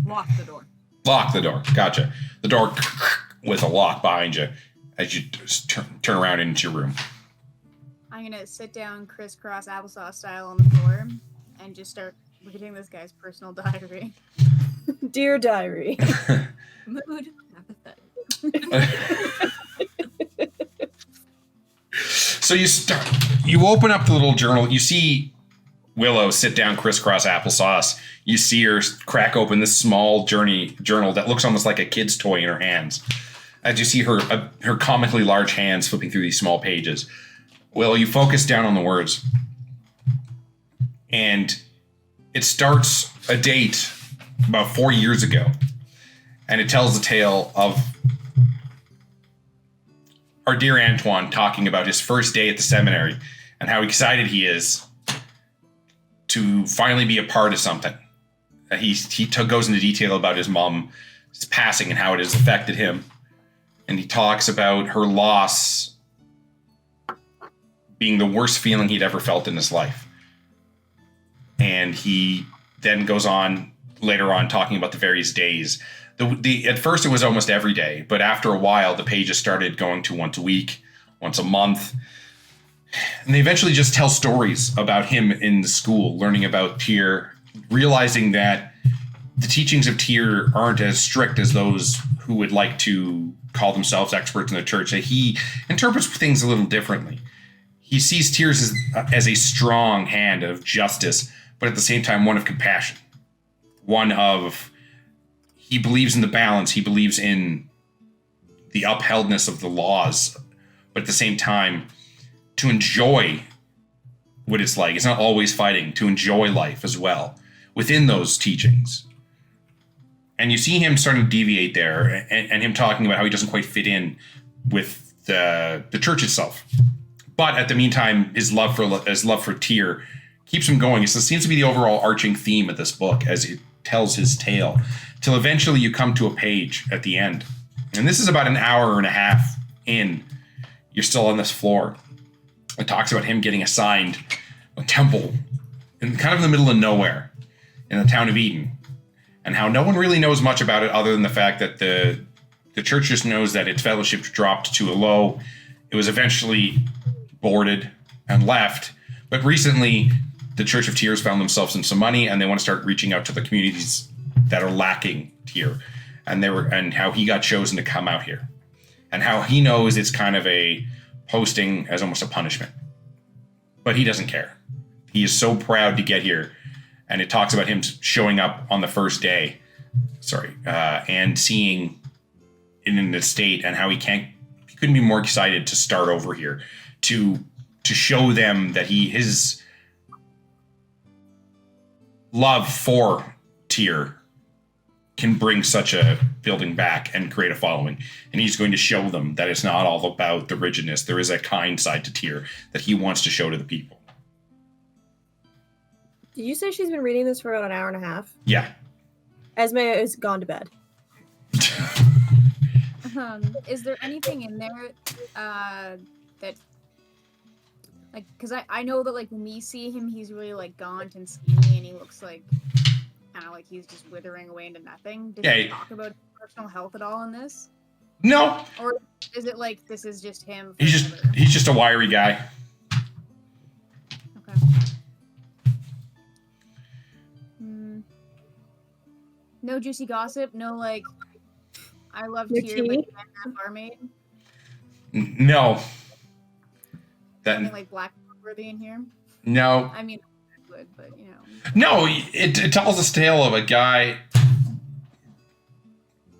Lock the door. Lock the door. Gotcha. The door with a lock behind you as you turn around into your room. I'm gonna sit down crisscross applesauce style on the floor and just start reading this guy's personal diary. Dear diary. Mood apathetic. So you open up the little journal. You see Willow sit down crisscross applesauce. You see her crack open this small journal that looks almost like a kid's toy in her hands. As you see her comically large hands flipping through these small pages. Well, you focus down on the words, and it starts a date about 4 years ago, and it tells the tale of our dear Antoine talking about his first day at the seminary and how excited he is to finally be a part of something. He goes into detail about his mom's passing and how it has affected him, and he talks about her loss being the worst feeling he'd ever felt in his life. And he then goes on later on talking about the various days. At first it was almost every day, but after a while the pages started going to once a week, once a month. And they eventually just tell stories about him in the school, learning about Tyr, realizing that the teachings of Tyr aren't as strict as those who would like to call themselves experts in the church, that he interprets things a little differently. He sees Tyr as a strong hand of justice, but at the same time, one of compassion. He believes in the balance. He believes in the upheldness of the laws, but at the same time, to enjoy what it's like. It's not always fighting, to enjoy life as well within those teachings. And you see him starting to deviate there, and him talking about how he doesn't quite fit in with the church itself. But at the meantime, his love for Tyr keeps him going. It seems to be the overall arching theme of this book as it tells his tale, till eventually you come to a page at the end And this is about an hour and a half in. You're still on this floor. It talks about him getting assigned a temple in kind of in the middle of nowhere in the town of Eden, and how no one really knows much about it other than the fact that the church just knows that its fellowship dropped to a low. It was eventually boarded and left, but recently the Church of Tears found themselves in some money, and they want to start reaching out to the communities that are lacking here, and how he got chosen to come out here, and how he knows it's kind of a posting as almost a punishment, but he doesn't care. He is so proud to get here, and it talks about him showing up on the first day, and seeing it in the state, and how he couldn't be more excited to start over here, to show them that his love for Tyr can bring such a building back and create a following. And he's going to show them that it's not all about the rigidness. There is a kind side to Tyr that he wants to show to the people. Did you say she's been reading this for about an hour and a half? Yeah. Esme is gone to bed. Is there anything in there that, like, because I know that, like, when we see him, he's really, like, gaunt and skinny, and he looks like, kind of like he's just withering away into nothing. Did he talk about personal health at all in this? No. Or is it like this is just him? He's just a wiry guy. Okay. No juicy gossip. No, like, I love No Tyr, tea? but that barmaid. No. Something like black worthy in here. No. I mean, good, but you know. No, it tells a tale of a guy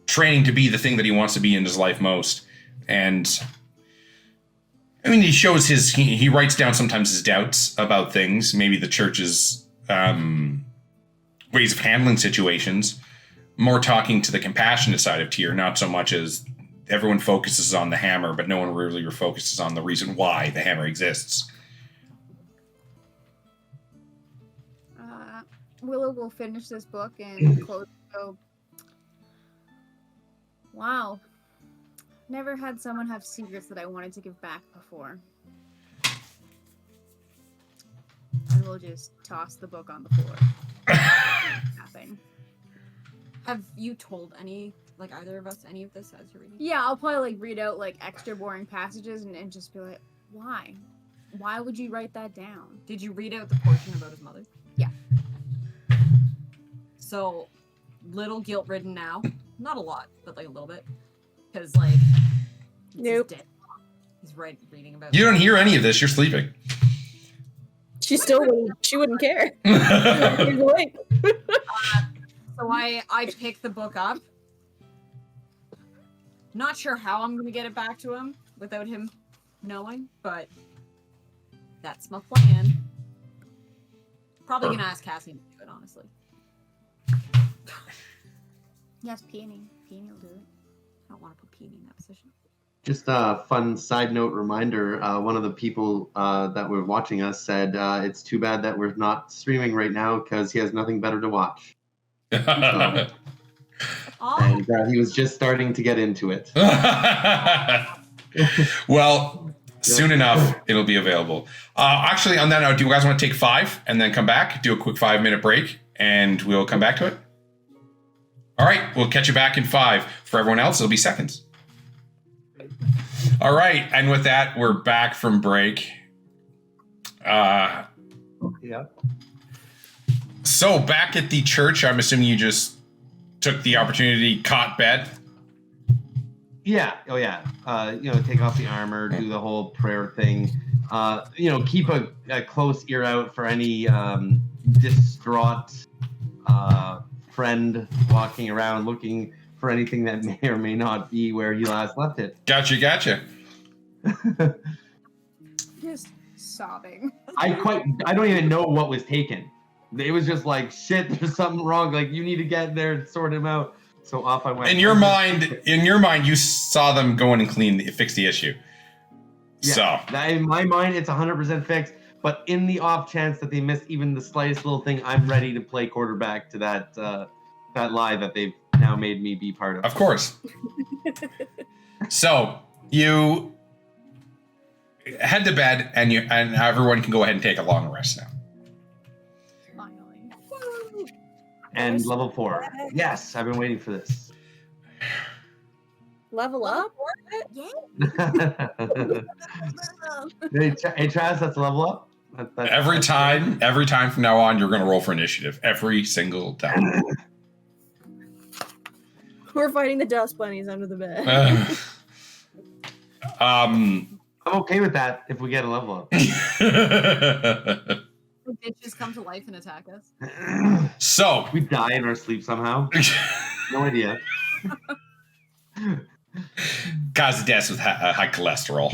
training to be the thing that he wants to be in his life most. And I mean, he shows he writes down sometimes his doubts about things, maybe the church's ways of handling situations, more talking to the compassionate side of Tyr, not so much as everyone focuses on the hammer, but no one really focuses on the reason why the hammer exists. Willow will finish this book and close. So, wow, never had someone have secrets that I wanted to give back before. And we'll just toss the book on the floor. Nothing. Have you told either of us any of this as you're reading? Yeah, I'll probably like read out like extra boring passages and just be like, why? Why would you write that down? Did you read out the portion about his mother? Yeah. So, little guilt-ridden now. Not a lot, but like a little bit. Because like, Nope. He's reading about. You don't hear any of this. You're sleeping. She wouldn't care. She's awake. So I pick the book up. Not sure how I'm gonna get it back to him without him knowing, but that's my plan. Probably gonna ask Cassie to do it, honestly. Yes, Peony. Peony will do it. I don't want to put Peony in that position. Just a fun side note reminder, one of the people that were watching us said it's too bad that we're not streaming right now because he has nothing better to watch. And he was just starting to get into it. Well, soon enough, it'll be available. Actually, on that note, do you guys want to take 5 and then come back, do a quick 5-minute break, and we'll come back to it? All right, we'll catch you back in 5. For everyone else, it'll be seconds. All right, and with that, we're back from break. Yeah. So back at the church, I'm assuming you just took the opportunity, caught Bet. Yeah. Oh, yeah. Take off the armor, do the whole prayer thing. Keep a close ear out for any distraught friend walking around looking for anything that may or may not be where he last left it. Gotcha. Just sobbing. I don't even know what was taken. It was just like, shit, there's something wrong. Like, you need to get there and sort him out. So off I went. In your mind, you saw them go in and fix the issue. Yeah, So in my mind, it's 100% fixed. But in the off chance that they miss even the slightest little thing, I'm ready to play quarterback to that lie that they've now now made me be part of. Of course. So you head to bed, and everyone can go ahead and take a long rest now. Finally. And level 4. Yes, I've been waiting for this. Level up? Yeah. Hey, Travis, that's a level up? Every time from now on, you're going to roll for initiative. Every single time. We're fighting the dust bunnies under the bed. I'm okay with that if we get a level up. Bitches come to life and attack us. So we die in our sleep somehow. No idea. Cause of death with high cholesterol.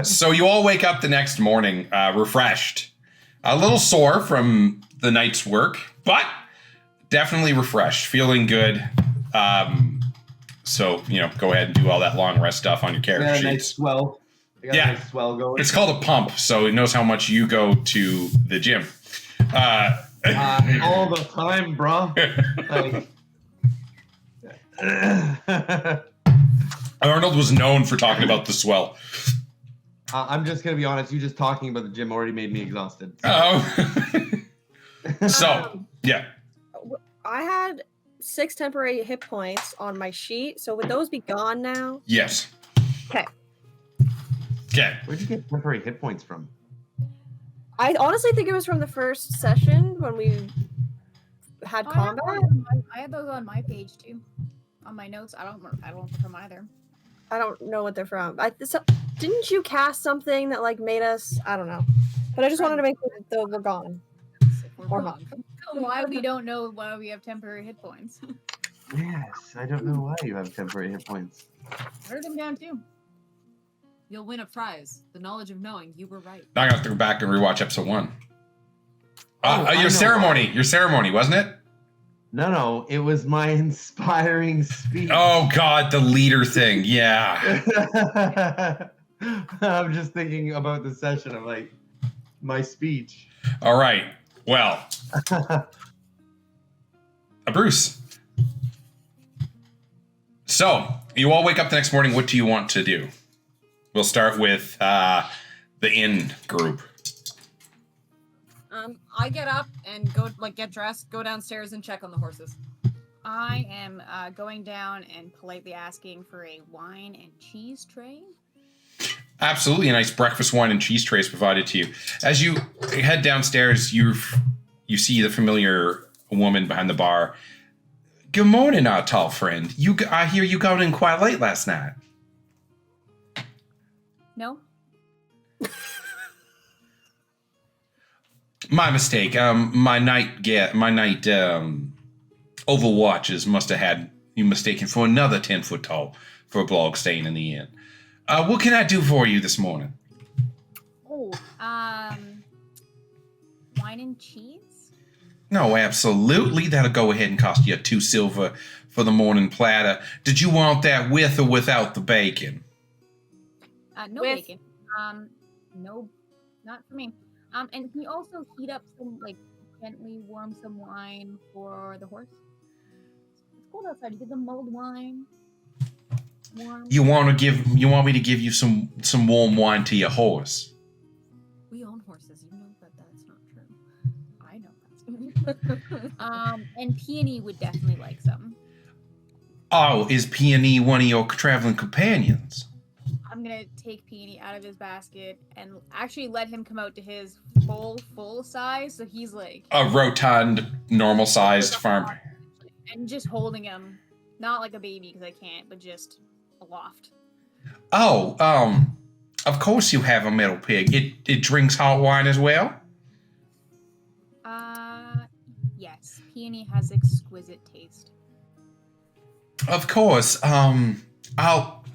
So you all wake up the next morning refreshed. A little sore from the night's work, but definitely refreshed, feeling good. So, go ahead and do all that long rest stuff on your character sheets. Nice swell. A nice swell going. It's called a pump, so it knows how much you go to the gym. All the time, bro. Arnold was known for talking about the swell. I'm just going to be honest. You just talking about the gym already made me exhausted. So, yeah. I had 6 temporary hit points on my sheet, so would those be gone now? Yes. Okay. Where'd you get temporary hit points from? I honestly think it was from the first session when we had combat. I have those on my page too, on my notes. I don't know from either. I don't know what they're from. Didn't you cast something that made us? I don't know, but I just wanted to make sure that those were gone. Or not. Why we don't know why we have temporary hit points? Yes, I don't know why you have temporary hit points. I wrote them down too. You'll win a prize. The knowledge of knowing you were right. Now I'm gonna have to go back and rewatch episode 1. Your ceremony, wasn't it? No, it was my inspiring speech. Oh God, the leader thing. Yeah. I'm just thinking about the session. I'm like, my speech. All right. Well, Bruce. So you all wake up the next morning. What do you want to do? We'll start with the inn group. I get up and go get dressed, go downstairs and check on the horses. I am going down and politely asking for a wine and cheese tray. Absolutely, a nice breakfast wine and cheese tray is provided to you. As you head downstairs, you see the familiar woman behind the bar. Good morning, our tall friend. I hear you got in quite late last night. No. My mistake. My night overwatches must have had you mistaken for another 10-foot tall for a blog staying in the inn. What can I do for you this morning? Oh, wine and cheese? No, absolutely. That'll go ahead and cost you 2 silver for the morning platter. Did you want that with or without the bacon? No bacon. No, not for me. And can you also heat up some, gently warm some wine for the horse? It's cold outside. You get the mulled wine. Warm. You want me to give you some warm wine to your horse? We own horses. You know that that's not true. I know that's and Peony would definitely like some. Oh, is Peony one of your traveling companions? I'm gonna take Peony out of his basket and actually let him come out to his full size, so he's like a rotund, normal-sized farm. And just holding him, not like a baby because I can't, but just aloft. Oh, of course you have a metal pig. It drinks hot wine as well? Yes. Peony has exquisite taste. Of course.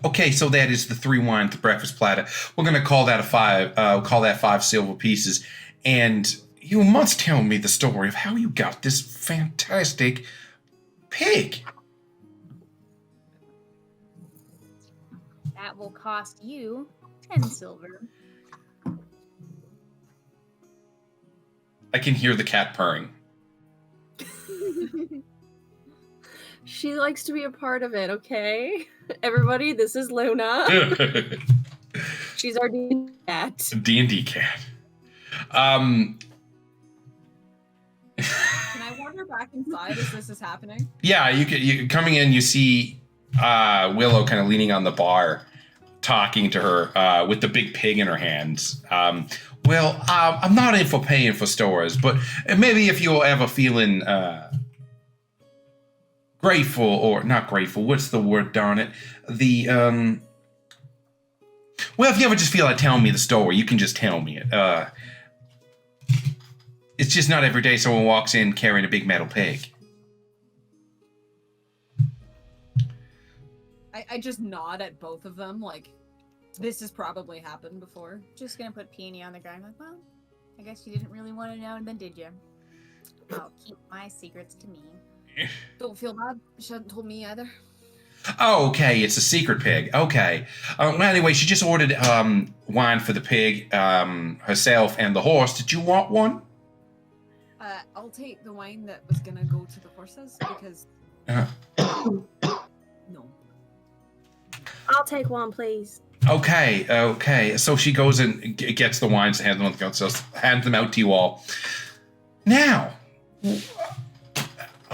Okay, so that is the 3 wine to breakfast platter. We're gonna call that 5 silver pieces. And you must tell me the story of how you got this fantastic pig. That will cost you 10 silver. I can hear the cat purring. She likes to be a part of it, okay? Everybody, this is Luna. She's our D&D cat. D&D cat. Can I wander back inside as this is happening? Yeah, you coming in, you see Willow kind of leaning on the bar, talking to her with the big pig in her hands. Well, I'm not in for paying for stores, but maybe if you're ever feeling grateful, or not grateful, what's the word, darn it? Well, if you ever just feel like telling me the story, you can just tell me it. It's just not every day someone walks in carrying a big metal pig. I just nod at both of them, like, this has probably happened before. Just gonna put Peony on the ground, like, well, I guess you didn't really want to know, and then did you? I'll keep my secrets to me. Don't feel bad. She hadn't told me either. Oh, okay, it's a secret pig. Okay. Well, anyway, she just ordered wine for the pig, herself, and the horse. Did you want one? I'll take the wine that was gonna go to the horses, because... No. I'll take one, please. Okay. So she goes and gets the wines and hands them out to you all. Now,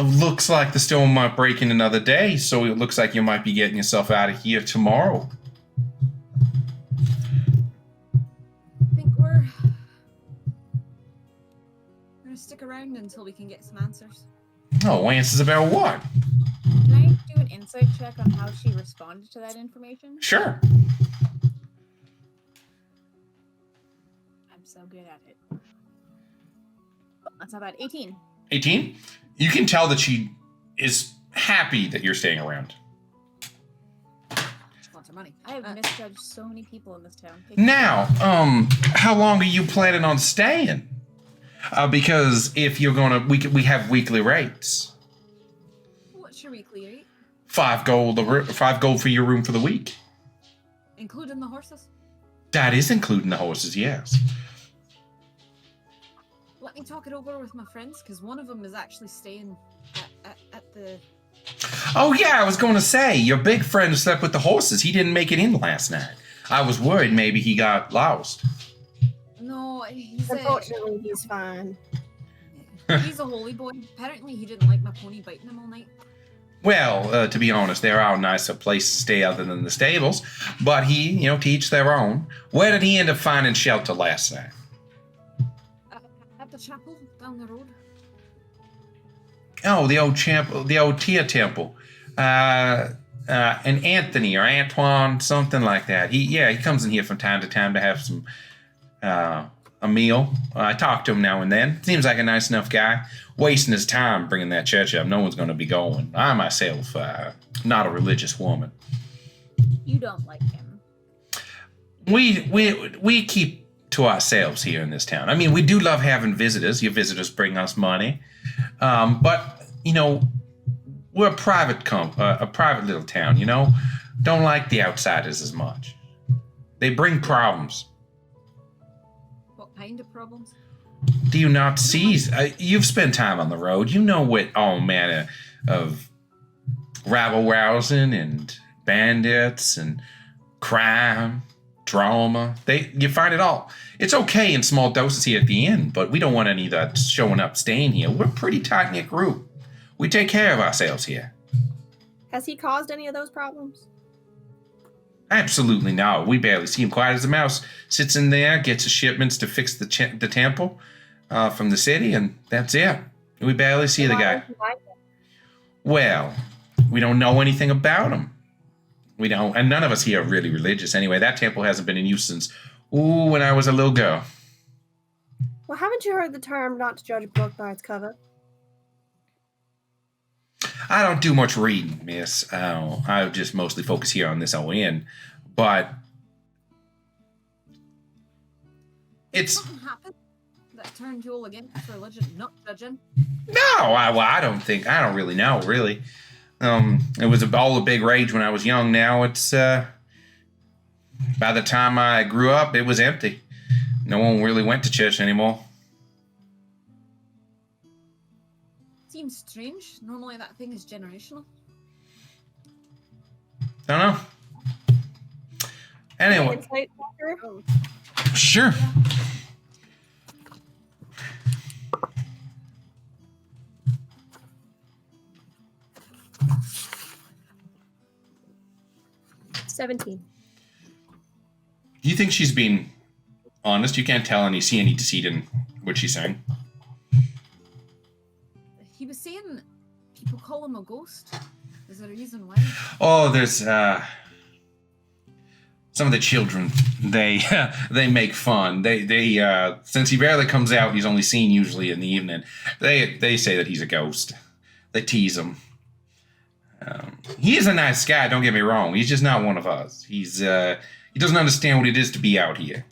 looks like the storm might break in another day, so it looks like you might be getting yourself out of here tomorrow. I think we're gonna stick around until we can get some answers. Oh, answers about what? Can I do an insight check on how she responded to that information? Sure. I'm so good at it. Oh, that's not bad. 18. 18? You can tell that she is happy that you're staying around. She wants her money. I have misjudged so many people in this town. Now, how long are you planning on staying? Because if you're gonna, we have weekly rates. What's your weekly rate? 5 gold for your room for the week. Including the horses? That is including the horses, yes. Let me talk it over with my friends, because one of them is actually staying at the... Oh yeah, I was going to say, your big friend who slept with the horses, he didn't make it in last night. I was worried maybe he got lost. No, Unfortunately, he's fine. He's a holy boy. Apparently he didn't like my pony biting him all night. Well, to be honest, there are nicer places to stay other than the stables, but he, to each their own. Where did he end up finding shelter last night? At the chapel down the road. Oh, the old Tia temple. And Anthony or Antoine, something like that. He comes in here from time to time to have some a meal. I talk to him now and then. Seems like a nice enough guy. Wasting his time bringing that church up. No one's going to be going. I myself, not a religious woman. You don't like him. We keep to ourselves here in this town. I mean, we do love having visitors. Your visitors bring us money. But, we're a private little town, Don't like the outsiders as much. They bring problems. What kind of problems? Do you not see? You've spent time on the road. You know what all manner of rabble-rousing and bandits and crime, drama. You find it all. It's okay in small doses here at the inn, but we don't want any of that showing up, staying here. We're a pretty tight-knit group. We take care of ourselves here. Has he caused any of those problems? Absolutely no. We barely see him. Quiet as a mouse. Sits in there, gets his shipments to fix the temple from the city, and that's it. We barely see the guy. Well, we don't know anything about him. We don't, and none of us here are really religious. Anyway, that temple hasn't been in use since, when I was a little girl. Well, haven't you heard the term not to judge a book by its cover? I don't do much reading, miss. I just mostly focus here on this inn. But it's... Something happened that turned you all against religion, not judging? No, I don't really know, really. It was all a big rage when I was young. Now it's, by the time I grew up, it was empty. No one really went to church anymore. Seems strange. Normally that thing is generational. Don't know. Anyway. Insight checker? Sure. $17. Do you think she's being honest? You can't tell any see any deceit in what she's saying. He was saying people call him a ghost. Is there a reason why? Oh, there's some of the children. They they make fun. They since he barely comes out, he's only seen usually in the evening. They say that he's a ghost. They tease him. He is a nice guy. Don't get me wrong. He's just not one of us. He doesn't understand what it is to be out here.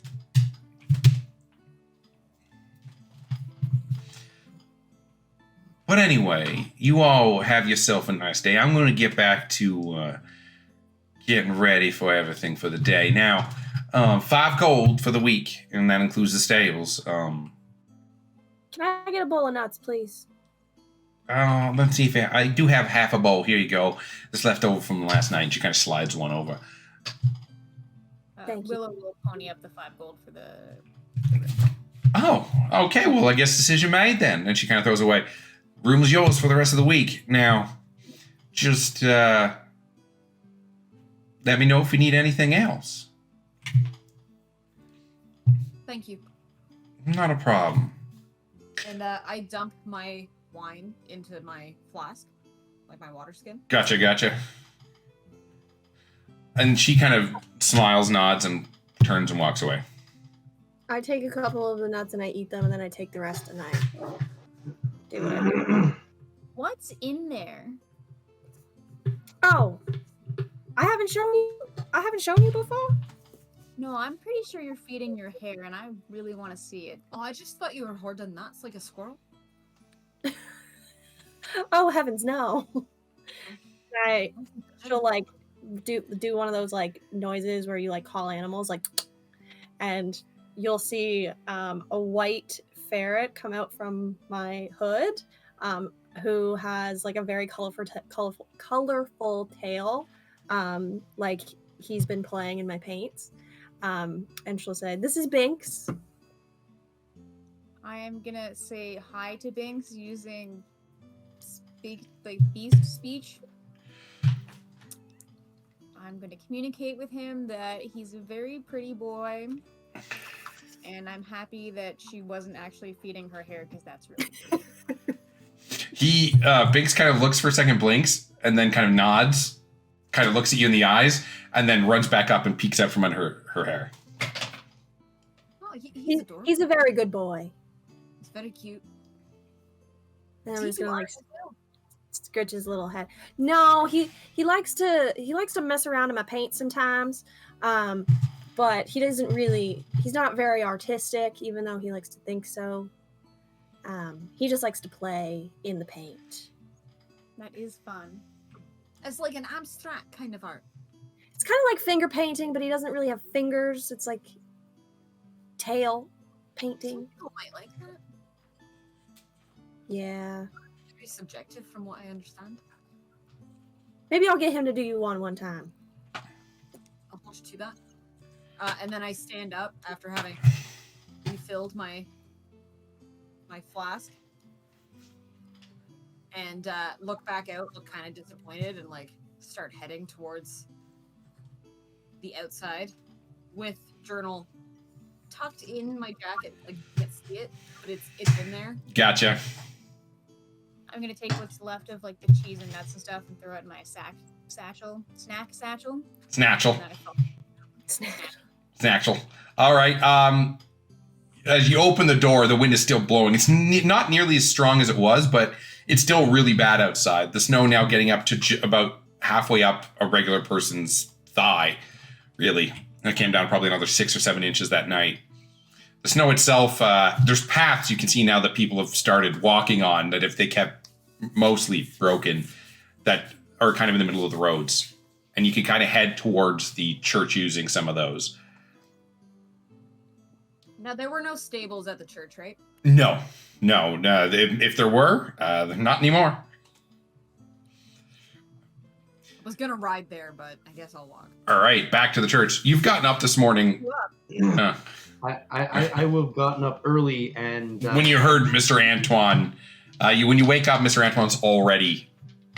But anyway, you all have yourself a nice day. I'm going to get back to getting ready for everything for the day. Now, 5 gold for the week, and that includes the stables. Can I get a bowl of nuts, please? Let's see if I do have half a bowl. Here you go. It's left over from last night. And she kind of slides one over. Thank you. Willow will pony up the 5 gold for the. Oh, okay. Well, I guess decision made then. And she kind of throws away. Room is yours for the rest of the week. Now, just let me know if you need anything else. Thank you. Not a problem. And I dump my wine into my flask, like my water skin. Gotcha. And she kind of smiles, nods, and turns and walks away. I take a couple of the nuts and I eat them, and then I take the rest and I do what I do. What's in there? Oh, I haven't shown you before? No, I'm pretty sure you're feeding your hair, and I really want to see it. Oh, I just thought you were hoarding nuts like a squirrel. Oh heavens, no! She'll like do one of those like noises where you like call animals, like, and you'll see a white ferret come out from my hood, who has like a very colorful tail, like he's been playing in my paints. And she'll say, "This is Binks." I am gonna say hi to Binks using beast speech. I'm gonna communicate with him that he's a very pretty boy, and I'm happy that she wasn't actually feeding her hair because that's really Binks kind of looks for a second, blinks, and then kind of nods, kind of looks at you in the eyes, and then runs back up and peeks out from under her hair. Oh, he's adorable. He's a very good boy. He's very cute. And I'm just gonna like scratch his little head. No, he likes to mess around in my paint sometimes, but he doesn't really. He's not very artistic, even though he likes to think so. He just likes to play in the paint. that is fun. It's like an abstract kind of art. It's kind of like finger painting, but he doesn't really have fingers. It's like tail painting. Some people might like that. Yeah. Very subjective from what I understand. Maybe I'll get him to do you one time. I'll hold you to that. And then I stand up after having refilled my flask and look back out, look kind of disappointed, and like start heading towards the outside with journal tucked in my jacket. Like you can't see it, but it's in there. Gotcha. I'm gonna take what's left of like the cheese and nuts and stuff and throw it in my snack satchel. Snatchel. Snatch. Snatchel. All right. As you open the door, the wind is still blowing. It's not nearly as strong as it was, but it's still really bad outside. The snow now getting up to about halfway up a regular person's thigh, really. It came down probably another 6 or 7 inches that night. The snow itself, there's paths you can see now that people have started walking on that if they kept mostly broken, that are kind of in the middle of the roads. And you can kind of head towards the church using some of those. Now, there were no stables at the church, right? No. If there were, not anymore. was gonna ride there, but I guess I'll walk. All right, back to the church. You've gotten up this morning. I will have gotten up early and When you heard Mr. Antoine, when you wake up, Mr. Antoine's already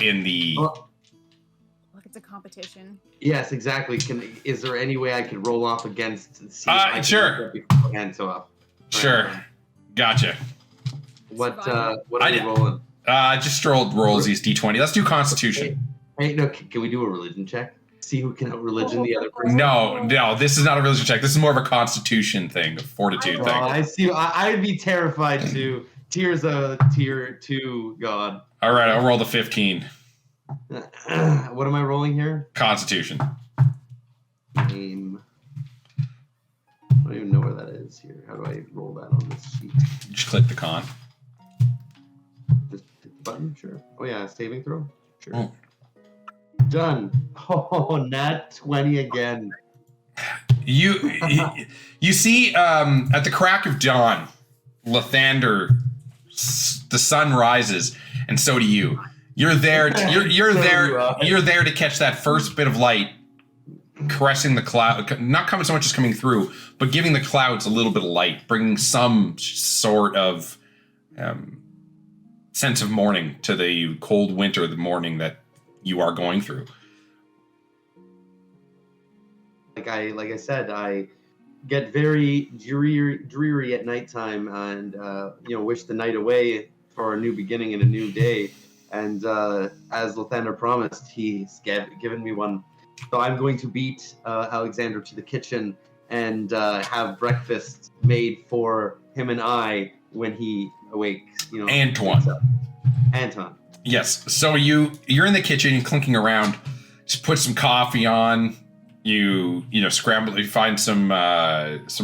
in the. Oh, Look, it's a competition. yes, exactly. Is there any way I could roll off against? And see if I can Sure. wake up beforehand, so, Sure, gotcha. What Survival. what are we rolling? Just rolls these d20. Let's do Constitution. Hey, no, can we do a religion check? See who can out religion the other person. No, this is not a religion check. This is more of a Constitution thing, a fortitude Oh, thing. I see. I'd be terrified to. Tears a tier 2 god. All right, I'll roll the 15. What am I rolling here? Constitution. Name. I don't even know where that is here. How do I roll that on this sheet? Just click the con. Just hit the button? Sure. Oh, yeah, saving throw? Sure. Oh. Done. Oh, nat 20 again. You see, at the crack of dawn, Lathander, the sun rises, and so do you. You're there. You're there. You're there to catch that first bit of light, caressing the cloud. Not coming so much as coming through, but giving the clouds a little bit of light, bringing some sort of sense of morning to the cold winter, the morning that you are going through. Like I said, I get very dreary at nighttime, and wish the night away for a new beginning and a new day. And as Lathander promised, he's given me one. So I'm going to beat Alexander to the kitchen and have breakfast made for him and I when he awakes. Antoine. Anton. Yes. So you're in the kitchen, clinking around. Just put some coffee on. You scramble. You find some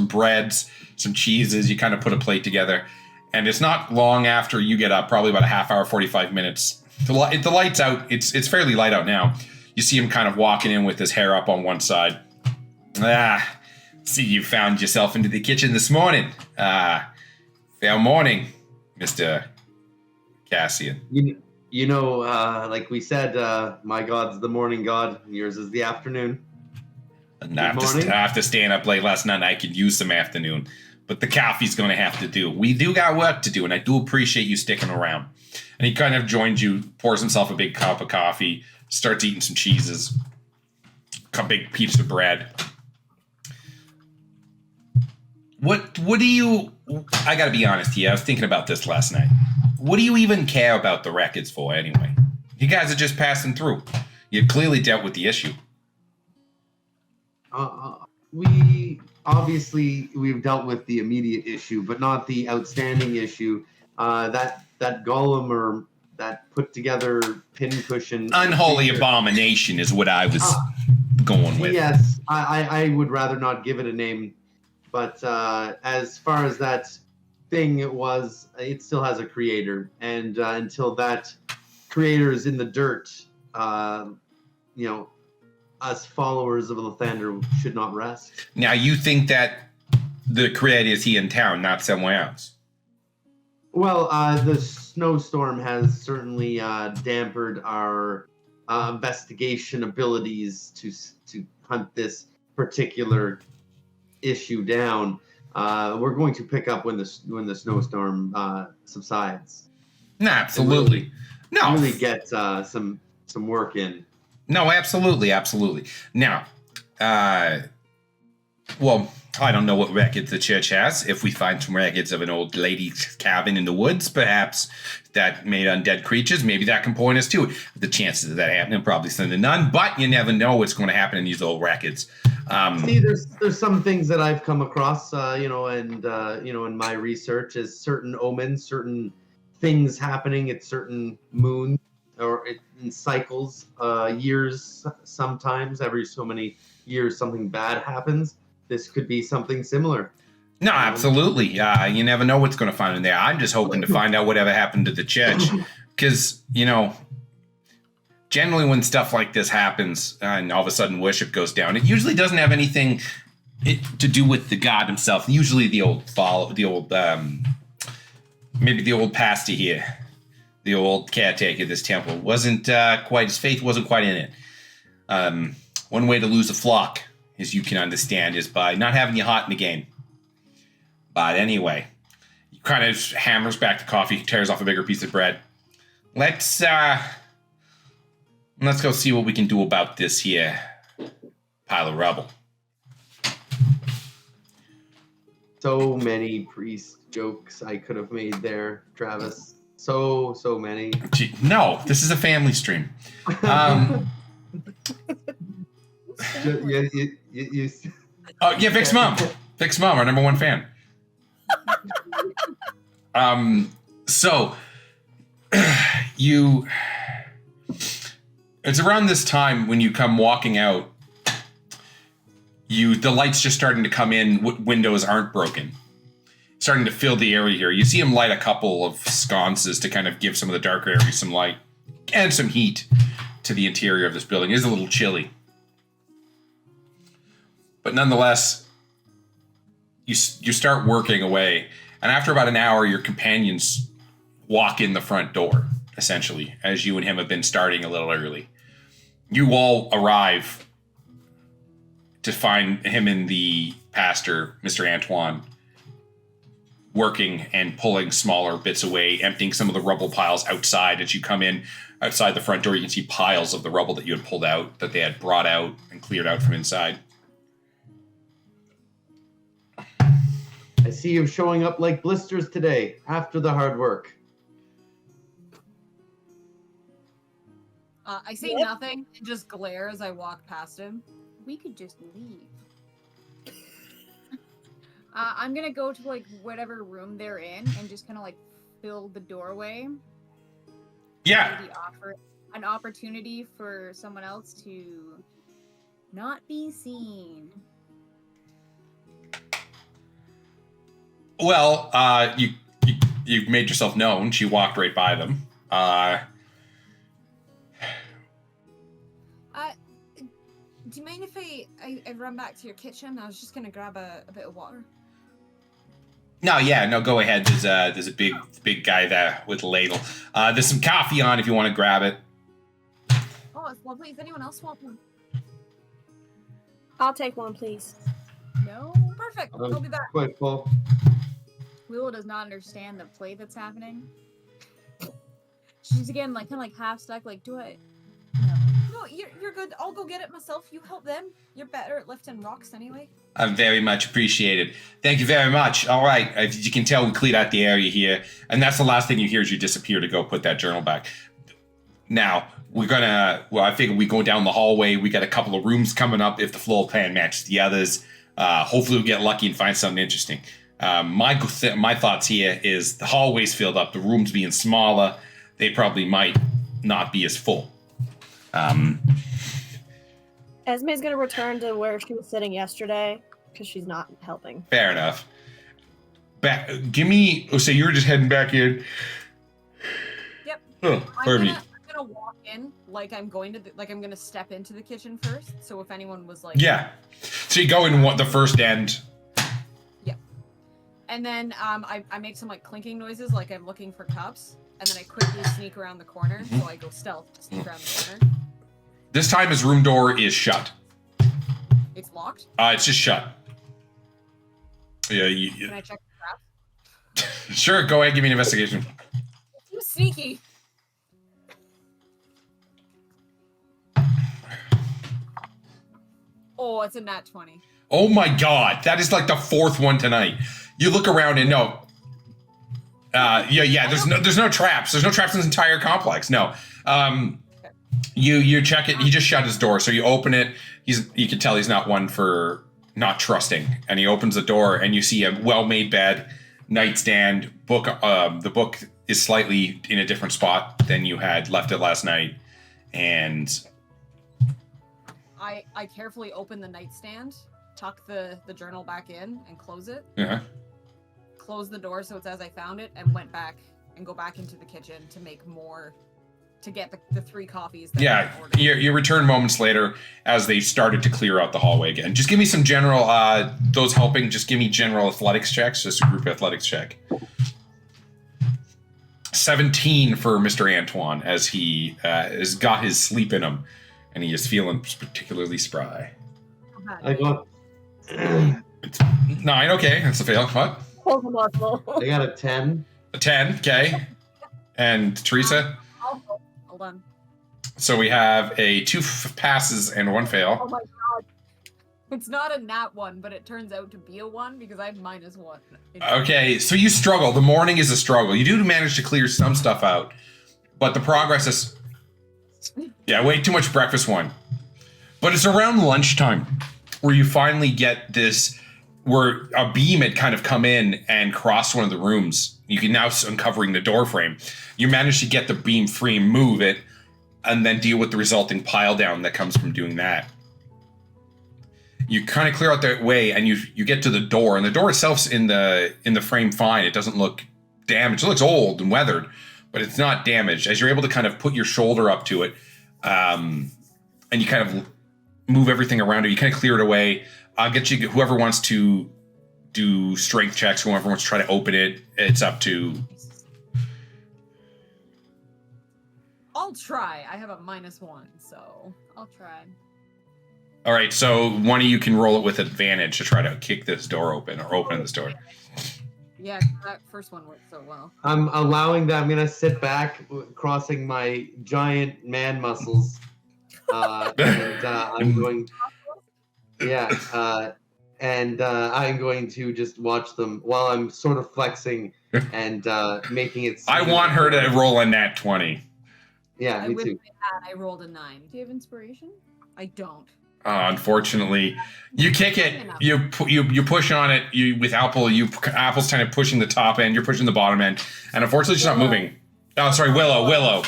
breads, some cheeses. You kind of put a plate together, and it's not long after you get up. Probably about a half hour, 45 minutes. The light's out. It's fairly light out now. You see him kind of walking in with his hair up on one side. See, you found yourself into the kitchen this morning. Fair morning, Mr. Cassian. Like we said, my god's the morning god. Yours is the afternoon. And after staying up late last night, I could use some afternoon. But the coffee's going to have to do. We do got work to do, and I do appreciate you sticking around. And he kind of joins you, pours himself a big cup of coffee, starts eating some cheeses, a big piece of bread. What do you... I got to be honest here. I was thinking about this last night. What do you even care about the records for anyway? You guys are just passing through. You clearly dealt with the issue. We've dealt with the immediate issue, but not the outstanding issue. That golem or that put together pincushion. Unholy abomination is what I was going with. Yes, I would rather not give it a name, but as far as that thing it still has a creator, and until that creator is in the dirt, us followers of Lathander should not rest. Now, you think that the creator is here in town, not somewhere else? Well, the snowstorm has certainly dampened our investigation abilities to hunt this particular issue down. We're going to pick up when the snowstorm subsides. No, absolutely. No, really get some work in. No, absolutely. Now, well, I don't know what records the church has. If we find some records of an old lady's cabin in the woods, perhaps that made undead creatures, maybe that can point us to it. The chances of that happening are probably slim to none, but you never know what's going to happen in these old records. See, there's some things that I've come across, in my research, is certain omens, certain things happening at certain moons, or in cycles, years. Sometimes every so many years, something bad happens. This could be something similar. No, absolutely. You never know what's going to find in there. I'm just hoping to find out whatever happened to the church, because generally when stuff like this happens and all of a sudden worship goes down, it usually doesn't have anything to do with the god himself. Usually maybe the old pastor here, the old caretaker of this temple, wasn't quite, his faith wasn't quite in it. One way to lose a flock, as you can understand, is by not having you hot in the game. But anyway, he kind of hammers back the coffee, tears off a bigger piece of bread. Let's go see what we can do about this here pile of rubble. So many priest jokes I could have made there, Travis. So many. Gee, no, this is a family stream. You Oh yeah, Vic's mom. Vic's mom, our number one fan. So you, it's around this time when you come walking out. The light's just starting to come in. Windows aren't broken. Starting to fill the area here. You see him light a couple of sconces to kind of give some of the darker areas some light and some heat to the interior of this building. It is a little chilly. But nonetheless, you start working away. And after about an hour, your companions walk in the front door, essentially, as you and him have been starting a little early. You all arrive to find him and the pastor, Mr. Antoine, working and pulling smaller bits away, emptying some of the rubble piles outside. As you come in outside the front door, you can see piles of the rubble that you had pulled out, that they had brought out and cleared out from inside. I see you showing up like blisters today after the hard work. I say nothing and just glare as I walk past him. We could just leave. I'm gonna go to like whatever room they're in and just kind of like fill the doorway. Yeah. Maybe offer an opportunity for someone else to not be seen. Well, you've made yourself known. She walked right by them. Do you mind if I run back to your kitchen? I was just gonna grab a bit of water. No, go ahead. There's a big guy there with a ladle. There's some coffee on if you want to grab it. Oh, it's lovely. Does anyone else want one? I'll take one, please. No? Perfect. I'll be back. Quite full. Willow does not understand the play that's happening. She's again like kind of like half stuck. Like, do I? No, you're good. I'll go get it myself. You help them. You're better at lifting rocks anyway. Very much appreciated. Thank you very much. All right, as you can tell, we cleared out the area here, and that's the last thing you hear as you disappear to go put that journal back. Now I figure we go down the hallway. We got a couple of rooms coming up if the floor plan matches the others. Hopefully, we'll get lucky and find something interesting. My thoughts here is the hallway's filled up, the rooms being smaller, they probably might not be as full. Esme's gonna return to where she was sitting yesterday because she's not helping. Fair enough. So you were just heading back in. Yep. Oh, I'm gonna walk in like I'm going to I'm gonna step into the kitchen first. So if anyone was like, yeah. So you go in the first end. Yep. And then I make some like clinking noises, like I'm looking for cups, and then I quickly sneak around the corner. So I go stealth, sneak around the corner. This time his room door is shut. It's locked. It's just shut. Yeah. Can I check the trap? Sure. Go ahead. Give me an investigation. I'm sneaky. Oh, it's a nat 20. Oh my God, that is like the fourth one tonight. You look around and no. There's no traps. There's no traps in this entire complex. No. You check it. He just shut his door, so you open it. You can tell he's not one for not trusting. And he opens the door, and you see a well-made bed, nightstand, book. The book is slightly in a different spot than you had left it last night, and I carefully open the nightstand, tuck the journal back in, and close it. uh-huh. Close the door so it's as I found it, and went back and go back into the kitchen to make more, to get the 3 coffees. That I ordered. You return moments later as they started to clear out the hallway again. Just give me some general, those helping, just give me general athletics checks, just a group athletics check. 17 for Mr. Antoine as he has got his sleep in him and he is feeling particularly spry. I go. It's 9, okay, that's a fail. What? Hold the muscle. I got a 10. A 10, okay. And Teresa? Hold on. So we have a 2 passes and 1 Oh fail. my god. It's not a nat 1, but it turns out to be a 1 because I have -1. Okay, so you struggle. The morning is a struggle. You do manage to clear some stuff out, but the progress is... Yeah, way too much breakfast one. But it's around lunchtime where you finally get this, where a beam had kind of come in and crossed one of the rooms. You can now uncovering the door frame. You manage to get the beam free and move it, and then deal with the resulting pile down that comes from doing that. You kind of clear out that way, and you get to the door, and the door itself's in the frame fine. It doesn't look damaged. It looks old and weathered, but it's not damaged. As you're able to kind of put your shoulder up to it, and you kind of move everything around it, you kind of clear it away. I'll get you, whoever wants to do strength checks, whoever wants to try to open it, it's up to... I'll try. I have a -1, so I'll try. All right, so one of you can roll it with advantage to try to kick this door open or open this door. yeah, that first one worked so well. I'm allowing that. I'm gonna sit back, crossing my giant man muscles, and I'm going. Yeah, and I'm going to just watch them while I'm sort of flexing and making it. I want her to roll a nat 20. Yeah, I me wish too. I had. I rolled a 9. Do you have inspiration? I don't. Unfortunately, you kick it. You push on it. You with Apple. Apple's kind of pushing the top end. You're pushing the bottom end, and unfortunately, she's not moving. Oh, sorry, Willow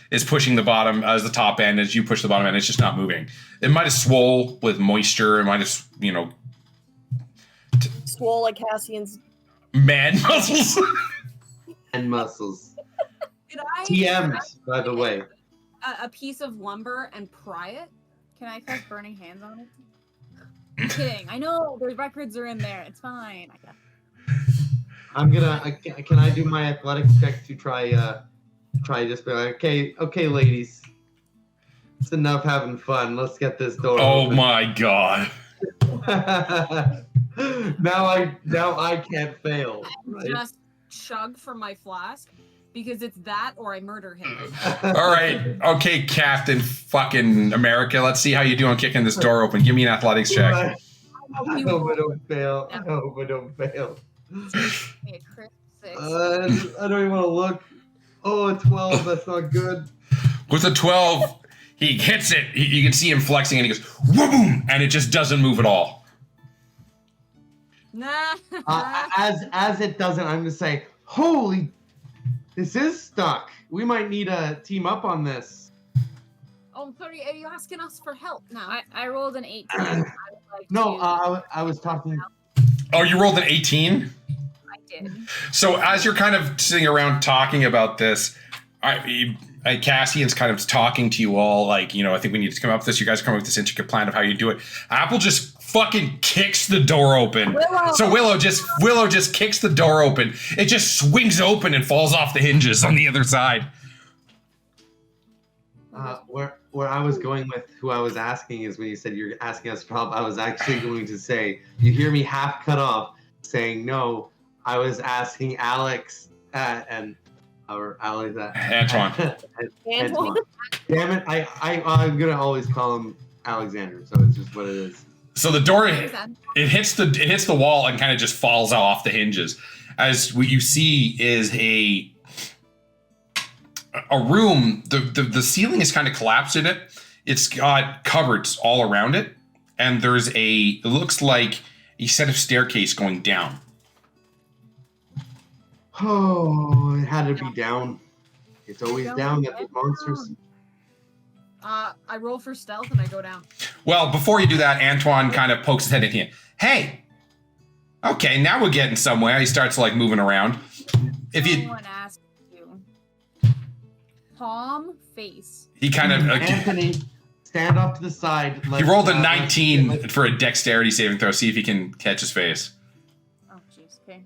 is pushing the bottom as the top end as you push the bottom end. It's just not moving. It might have swole with moisture. It might have Swole like Cassian's. man muscles. And muscles. Did I TMs, by the way. a piece of lumber and pry it? Can I cast burning hands on it? I'm kidding. I know there's records are in there. It's fine. I'm gonna. Can I do my athletics check to try just be like, okay, ladies, it's enough having fun. Let's get this door. Oh open. my god. now I can't fail. Right? Just chug from my flask because it's that or I murder him. All right. Okay, Captain fucking America. Let's see how you do on kicking this door open. Give me an athletics check. I hope I don't fail. I hope I don't fail. A crit 6. I don't even want to look. Oh, a 12. That's not good. With a 12, he hits it. You can see him flexing, and he goes, boom, and it just doesn't move at all. Nah. As it doesn't, I'm gonna say, holy, this is stuck. We might need a team up on this. Oh, sorry. Are you asking us for help now? I rolled an 18. I would like No, to... I was talking. Oh, you rolled an 18? I did. So as you're kind of sitting around talking about this, Cassian's kind of talking to you all, like, I think we need to come up with this. You guys come up with this intricate plan of how you do it. Apple just fucking kicks the door open. Willow. So Willow just kicks the door open. It just swings open and falls off the hinges on the other side. Where I was going with who I was asking is when you said you're asking us for help, I was actually going to say, you hear me half cut off saying no. I was asking Alex Antoine. Antoine. Damn it! I'm gonna always call him Alexander, so it's just what it is. So the door it hits the wall and kind of just falls off the hinges. As what you see is a room. The ceiling is kind of collapsed in it. It's got cupboards all around it, and there's it looks like a set of staircase going down. Oh, it had to be down. It's always down that the monsters. I roll for stealth and I go down. Well, before you do that, Antoine kind of pokes his head in here. Hey, okay, now we're getting somewhere. He starts moving around. If you, Someone asked you. Palm face. he kind of Anthony, stand off to the side. he rolled a 19 for a dexterity saving throw. See if he can catch his face. Oh, jeez. Okay.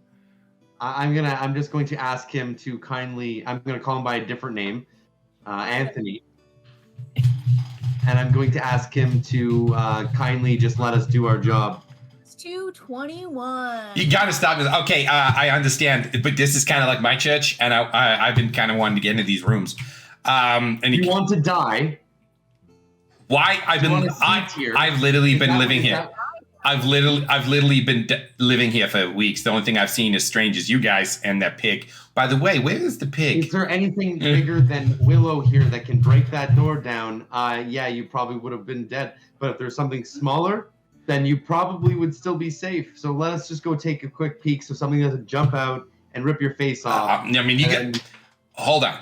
I'm just going to ask him to kindly. I'm going to call him by a different name, Anthony. and I'm going to ask him to kindly just let us do our job. It's 221. You gotta stop this. Okay, I understand, but this is kind of like my church, and I've been kind of wanting to get into these rooms. And You want to die? why? I've literally been living here. I've literally been living here for weeks. The only thing I've seen is strange as you guys and that pig. By the way, where is the pig? Is there anything bigger than Willow here that can break that door down? Yeah, you probably would have been dead. But if there's something smaller, then you probably would still be safe. So let us just go take a quick peek so something doesn't jump out and rip your face off. I mean, hold on.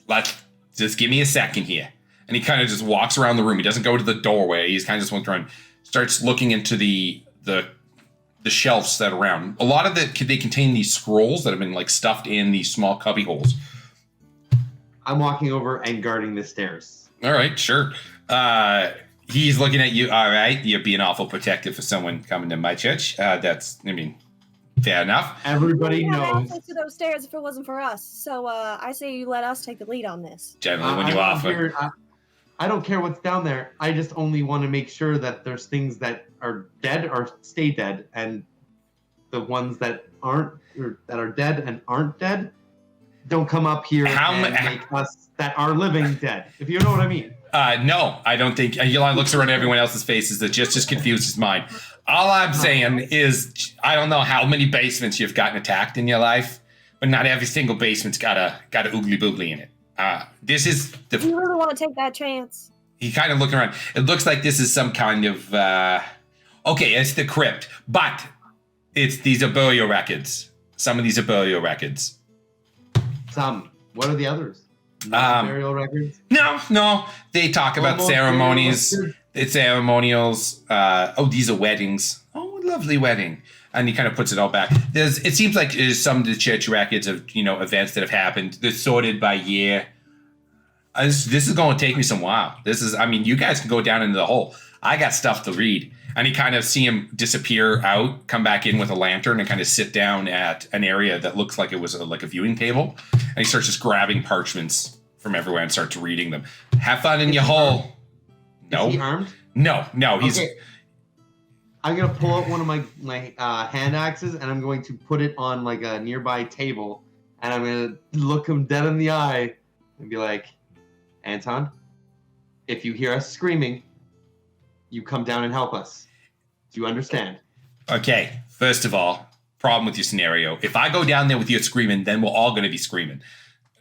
Let's just give me a second here. And he kind of just walks around the room. He doesn't go to the doorway. He's kind of just walking around, starts looking into the shelves that are around. A lot of they contain these scrolls that have been like stuffed in these small cubby holes. I'm walking over and guarding the stairs. All right, sure. He's looking at you. All right, you're being awful protective for someone coming to my church. Fair enough. Everybody We wouldn't have knows. access to those stairs if it wasn't for us. So I say you let us take the lead on this. Generally, when you I'm offer. here- I don't care what's down there. I just only want to make sure that there's things that are dead or stay dead, and the ones that aren't, or that are dead and aren't dead, don't come up here and make us that are living dead. If you know what I mean. No, I don't think. Elon looks around everyone else's faces that just as confused as mine. All I'm saying is, I don't know how many basements you've gotten attacked in your life, but not every single basement's got a oogly boogly in it. This is the. Do you really want to take that chance? He kind of looking around. It looks like this is some kind of. Okay, it's the crypt, but these are burial records. Some of these are burial records. Some. What are the others? Burial records? No. They talk about Almost ceremonies. burial It's ceremonials. These are weddings. Oh, lovely wedding. And he kind of puts it all back. It seems like there's some of the church records of events that have happened. They're sorted by year. This is going to take me some while. You guys can go down into the hole. I got stuff to read. And you kind of see him disappear out, come back in with a lantern, and kind of sit down at an area that looks like it was like a viewing table. And he starts just grabbing parchments from everywhere and starts reading them. Have fun in your hole. No. Is he armed? No. He's. Okay. I'm gonna pull out one of my hand axes and I'm going to put it on like a nearby table, and I'm gonna look him dead in the eye and be like, Anton, if you hear us screaming, you come down and help us. Do you understand? Okay. First of all, problem with your scenario. If I go down there with you screaming, then we're all going to be screaming.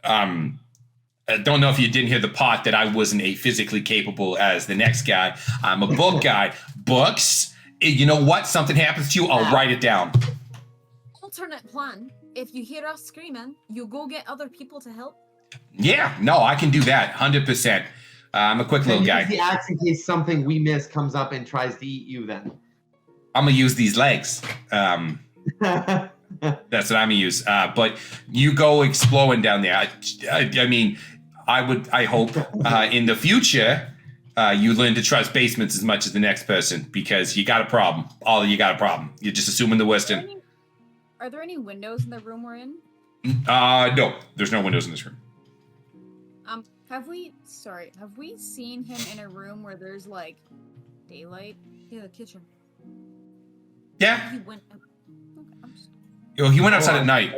I don't know if you didn't hear the part that I wasn't a physically capable as the next guy. I'm a book guy. Books. You know what? Something happens to you, I'll write it down. Alternate plan. If you hear us screaming, you go get other people to help. Yeah. No, I can do that. 100%. I'm a quick little Use guy. the axe in case something we miss comes up and tries to eat you then. I'm going to use these legs. That's what I'm going to use. But you go exploring down there. I hope in the future you learn to trust basements as much as the next person, because you got a problem. You got a problem. You're just assuming the worst. Are there any windows in the room we're in? No, there's no windows in this room. Have we seen him in a room where there's like daylight? Yeah, the kitchen. Yeah. He went. He went outside at night.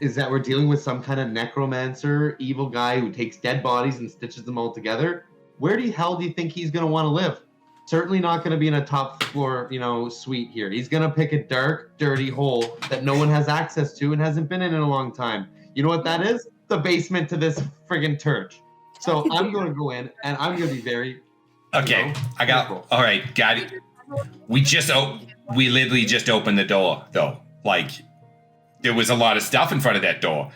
Is that we're dealing with some kind of necromancer, evil guy who takes dead bodies and stitches them all together? Where the hell do you think he's going to want to live? Certainly not going to be in a top floor, suite here. He's going to pick a dark, dirty hole that no one has access to and hasn't been in a long time. You know what that is? The basement to this friggin' church. So I'm going to go in and I'm going to be very... Okay, careful. All right, got it. We literally just opened the door, though. Like, there was a lot of stuff in front of that door.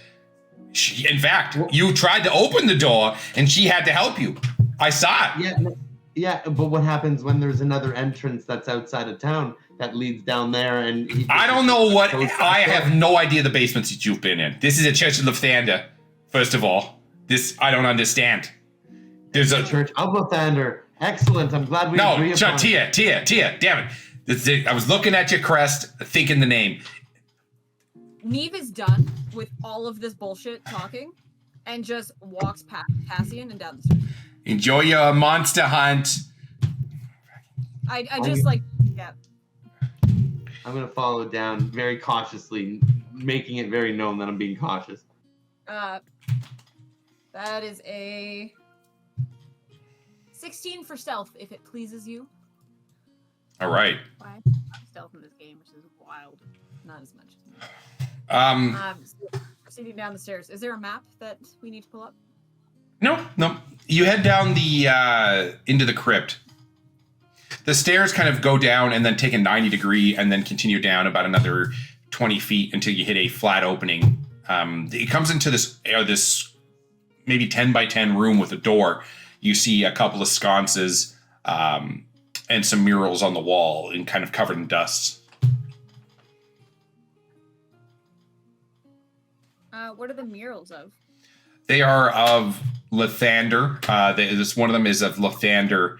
In fact, you tried to open the door and she had to help you. I saw it. Yeah, but what happens when there's another entrance that's outside of town that leads down there? And I don't know what. I have no idea the basements that you've been in. This is a Church of Lathander, first of all. This I don't understand. There's a Church of Lathander. Excellent. I'm glad we agree upon Tia. Damn it. I was looking at your crest, thinking the name. Neve is done with all of this bullshit talking and just walks past Cassian and down the street. Enjoy your monster hunt. I just like, yeah. I'm gonna follow down very cautiously, making it very known that I'm being cautious. That is a 16 for stealth, if it pleases you. All right. Why? Stealth in this game, which is wild. Not as much. Um, Proceeding down the stairs. Is there a map that we need to pull up? No. You head down the into the crypt. The stairs kind of go down and then take a 90-degree and then continue down about another 20 feet until you hit a flat opening. It comes into this maybe 10 by 10 room with a door. You see a couple of sconces and some murals on the wall and kind of covered in dust. What are the murals of? They are of Lathander. One of them is of Lathander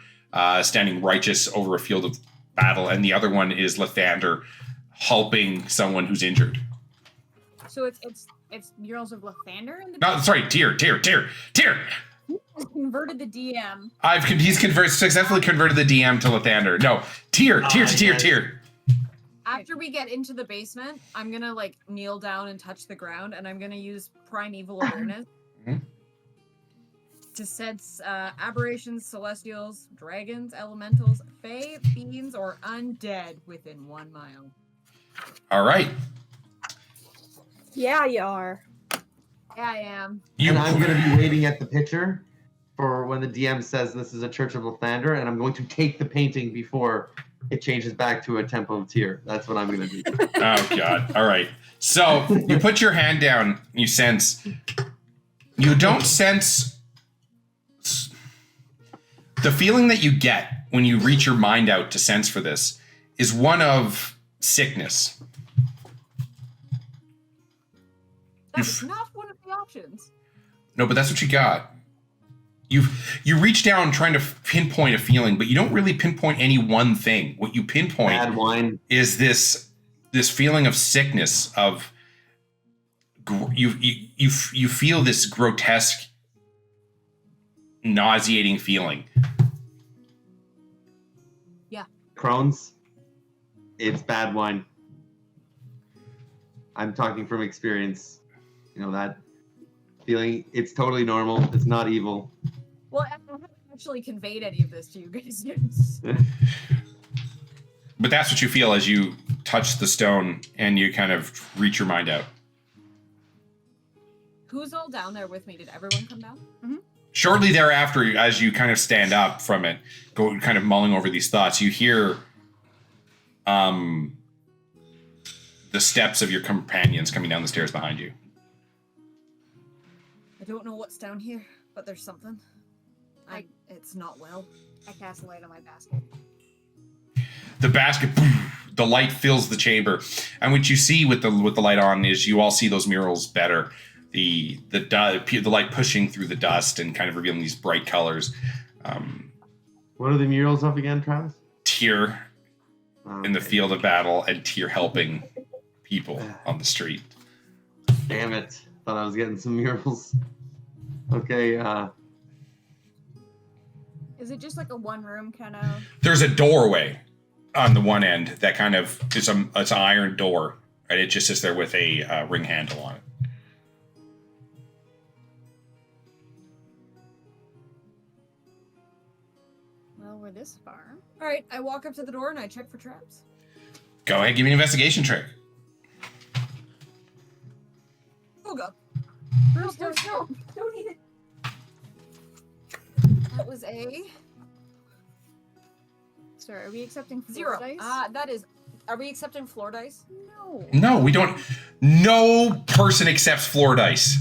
standing righteous over a field of battle, and the other one is Lathander helping someone who's injured. So it's murals of Lathander in the. No, sorry, Tyr. Who has converted the DM? He's successfully converted the DM to Lathander. No, Tyr. After we get into the basement, I'm gonna like kneel down and touch the ground, and I'm gonna use primeval awareness to sense aberrations, celestials, dragons, elementals, fae, fiends, or undead within 1 mile. All right. Yeah, you are. Yeah, I am. And I'm going to be waiting at the picture for when the DM says this is a Church of Lathander, and I'm going to take the painting before it changes back to a Temple of Tyr. That's what I'm going to do. Oh, God. All right. So you put your hand down. You sense. You don't sense. The feeling that you get when you reach your mind out to sense for this is one of sickness. That's not one of the options. No, but that's what you got. You reach down trying to pinpoint a feeling, but you don't really pinpoint any one thing. What you pinpoint Bad wine. is this feeling of sickness. Of you feel this grotesque, nauseating feeling. Yeah. Crohn's. It's bad wine. I'm talking from experience. You know, that feeling, it's totally normal. It's not evil. Well, I haven't actually conveyed any of this to you guys yet. But that's what you feel as you touch the stone and you kind of reach your mind out. Who's all down there with me? Did everyone come down? Mm-hmm. Shortly thereafter, as you kind of stand up from it, go kind of mulling over these thoughts, you hear the steps of your companions coming down the stairs behind you. I don't know what's down here, but there's something. It's not well. I cast light on my basket. The basket, the light fills the chamber, and what you see with the light on is you all see those murals better. The light pushing through the dust and kind of revealing these bright colors. What are the murals of again, Travis? Tyr in the field of battle and Tyr helping people on the street. Damn it. Thought I was getting some murals. Okay, Is it just like a one room kind of? There's a doorway on the one end that kind of it's an iron door, right? It just sits there with a ring handle on it. Well, we're this far. All right, I walk up to the door and I check for traps. Go ahead, give me an investigation trick. Oh god. Bruce, no. Don't eat it. That was a Sorry, are we accepting floor 0. dice? That is. Are we accepting floor dice? No. No, we don't. No person accepts floor dice.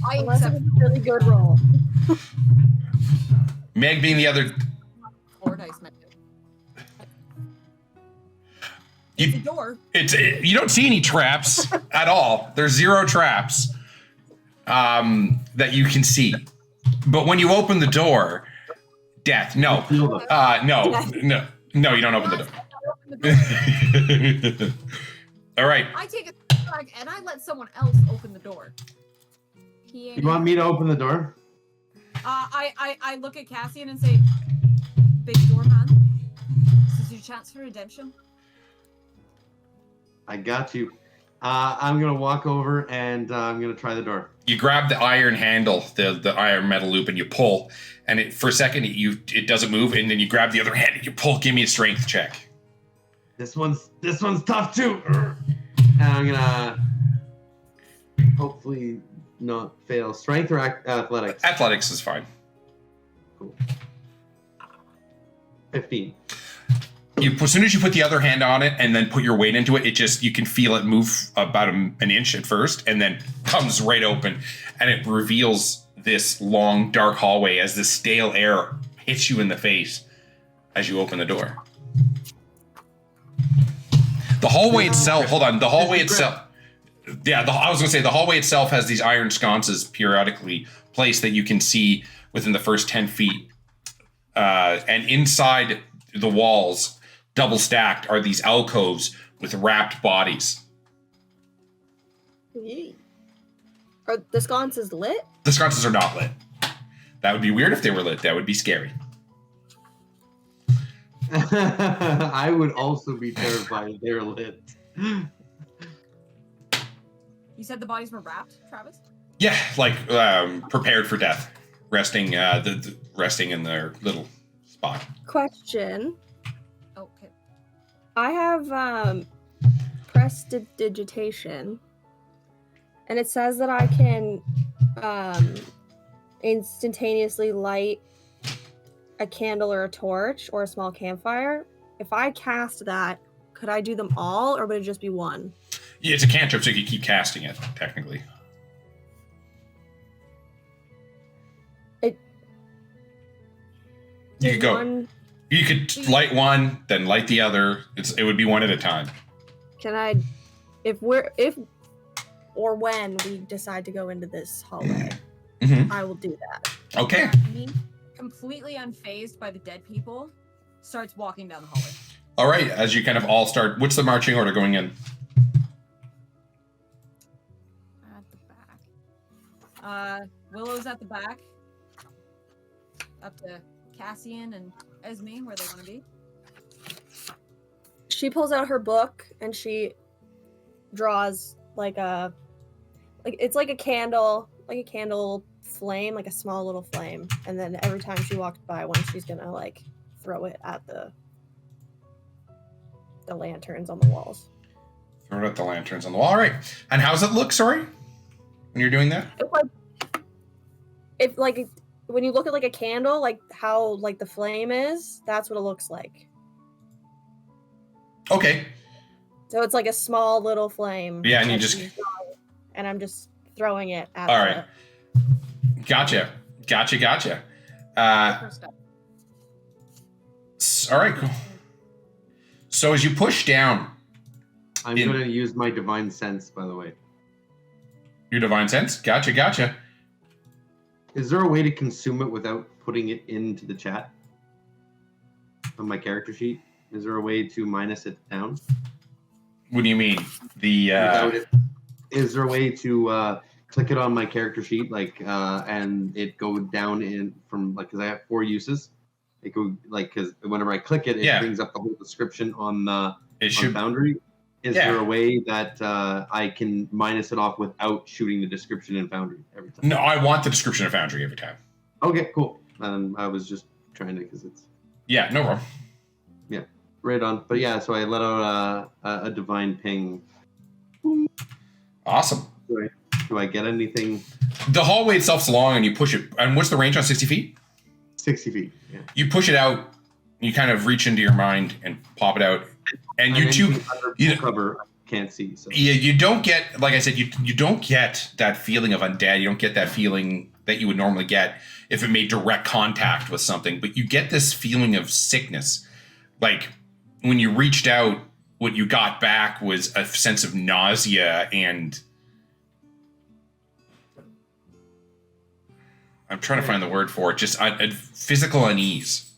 I Unless accept it's a really good roll. Meg being the other. floor dice. It's a door. You don't see any traps at all. There's 0 traps that you can see. But when you open the door, death. No. No, you don't open the door. All right. I take a back and I let someone else open the door. you want me to open the door? I look at Cassian and say, "Big door man, this is your chance for redemption." I got you. I'm gonna walk over and I'm gonna try the door. You grab the iron handle, the iron metal loop, and you pull. And for a second, it doesn't move. And then you grab the other hand and you pull. Give me a strength check. This one's tough too. And I'm gonna hopefully not fail. Strength or athletics? Athletics is fine. Cool. 15. As soon as you put the other hand on it and then put your weight into it, you can feel it move about an inch at first and then comes right open, and it reveals this long, dark hallway as the stale air hits you in the face as you open the door. The hallway itself, hold on, the hallway itself, I was going to say, the hallway itself has these iron sconces periodically placed that you can see within the first 10 feet. And inside the walls, double stacked, are these alcoves with wrapped bodies. Yee. Are the sconces lit? The sconces are not lit. That would be weird if they were lit. That would be scary. I would also be terrified if they're lit. You said the bodies were wrapped, Travis? Yeah, like prepared for death, resting resting in their little spot. Question. Okay. I have prestidigitation, and it says that I can instantaneously light a candle or a torch or a small campfire. If I cast that, could I do them all, or would it just be one? Yeah, it's a cantrip, so you can keep casting it, technically. You could go. You could light one, then light the other. It would be one at a time. Can I, if or when we decide to go into this hallway, I will do that. Okay. Me, completely unfazed by the dead people, starts walking down the hallway. All right, as you kind of all start, what's the marching order going in? At the back. Willow's at the back. Up to Cassian and Esme, where they want to be. She pulls out her book and she draws it's like a candle flame, like a small little flame, and then every time she walks by one, she's gonna like throw it at the lanterns on the walls. Throw it at the lanterns on the wall. All right. And how's it look? Sorry, when you're doing that. When you look at like a candle, like how like the flame is, that's what it looks like. Okay. So it's like a small little flame. Yeah, and you just... And I'm just throwing it at all right. Gotcha. All right, cool. So as you push down... I'm going to use my divine sense, by the way. Your divine sense? Gotcha. Is there a way to consume it without putting it into the chat? On my character sheet? Is there a way to minus it down? What do you mean? Is there a way to click it on my character sheet, and it go down in from because I have 4 uses. It go because whenever I click it, it brings up the whole description on the Foundry. Is there a way that I can minus it off without shooting the description in Foundry every time? No, I want the description of Foundry every time. Okay, cool. I was just trying to because it's. Yeah, no problem. Yeah, right on. But yeah, so I let out a divine ping. Awesome. Do I get anything? The hallway itself's long, and you push it. And what's the range on 60 feet? 60 feet. Yeah. You push it out. You kind of reach into your mind and pop it out, and you cover. I can't see. So. Yeah, you don't get, like I said, you don't get that feeling of undead. You don't get that feeling that you would normally get if it made direct contact with something. But you get this feeling of sickness, like when you reached out. What you got back was a sense of nausea and I'm trying to find the word for it, just a physical unease.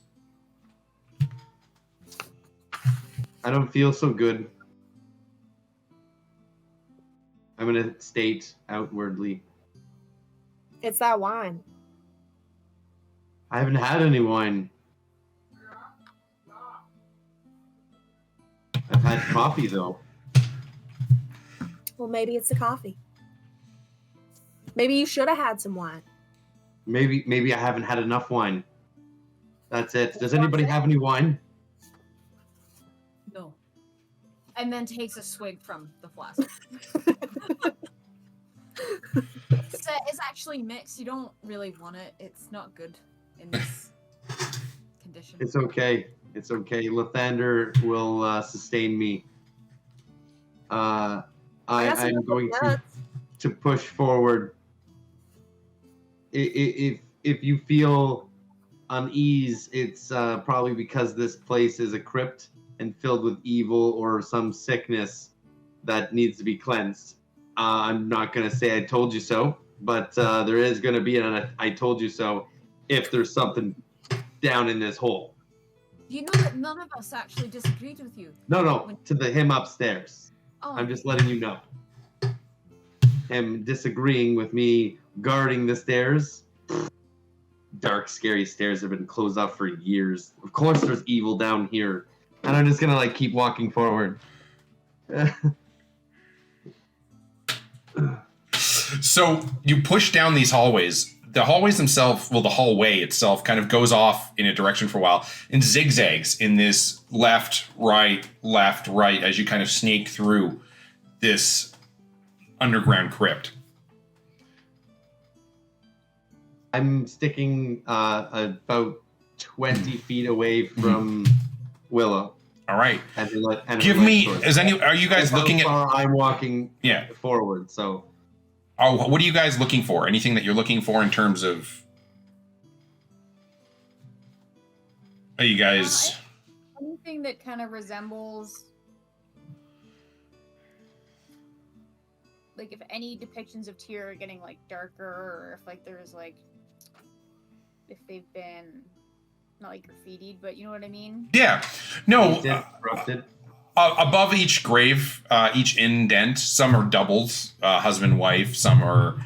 I don't feel so good. I'm going to state outwardly. It's that wine. I haven't had any wine. I've had coffee though. Well, maybe it's the coffee. Maybe you should have had some wine. Maybe I haven't had enough wine. That's it. Does anybody have any wine? No. And then takes a swig from the flask. It's actually mixed. You don't really want it. It's not good in this condition. It's okay. It's okay. Lathander will sustain me. I'm going to push forward. If you feel unease, it's probably because this place is a crypt and filled with evil or some sickness that needs to be cleansed. I'm not going to say I told you so, but there is going to be an I told you so if there's something down in this hole. You know that none of us actually disagreed with you. No, to him upstairs. Oh. I'm just letting you know. Him disagreeing with me guarding the stairs. Dark, scary stairs have been closed off for years. Of course there's evil down here. And I'm just gonna keep walking forward. So you push down these hallways. The hallways themselves, the hallway itself kind of goes off in a direction for a while and zigzags in this left, right, as you kind of snake through this underground crypt. I'm sticking about 20 feet away from Willow. All right. And Give me, are you guys looking at... I'm walking forward, so... Oh, what are you guys looking for? Anything that you're looking for in terms of... Are you guys... Anything that kind of resembles... Like, if any depictions of Tyr are getting, like, darker, or if, like, there's, like... If they've been... Not, like, graffitied, but you know what I mean? Yeah. No. Corrupted. Above each grave, each indent, some are doubles, husband, wife. Some are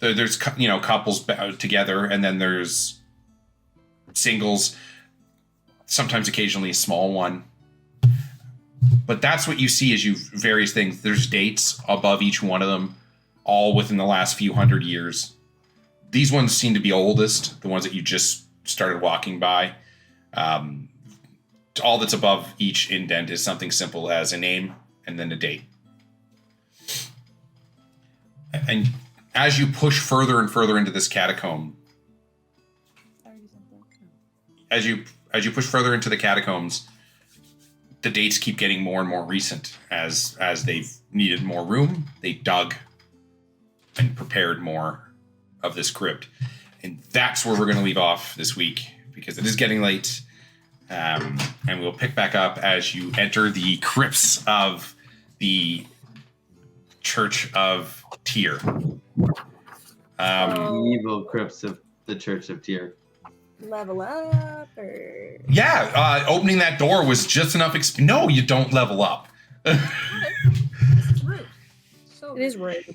there's couples together, and then there's singles. Sometimes, occasionally, a small one. But that's what you see as various things. There's dates above each one of them, all within the last few hundred years. These ones seem to be oldest, the ones that you just started walking by. All that's above each indent is something simple as a name and then a date. And as you push further and further into this catacomb, as you push further into the catacombs, the dates keep getting more and more recent. As they've needed more room, they dug and prepared more of this crypt. And that's where we're going to leave off this week, because it is getting late. And we'll pick back up as you enter the crypts of the Church of Tyr. Evil crypts of the Church of Tyr. Level up, or... Yeah, opening that door was just enough No, you don't level up. This is rude. So It is rude.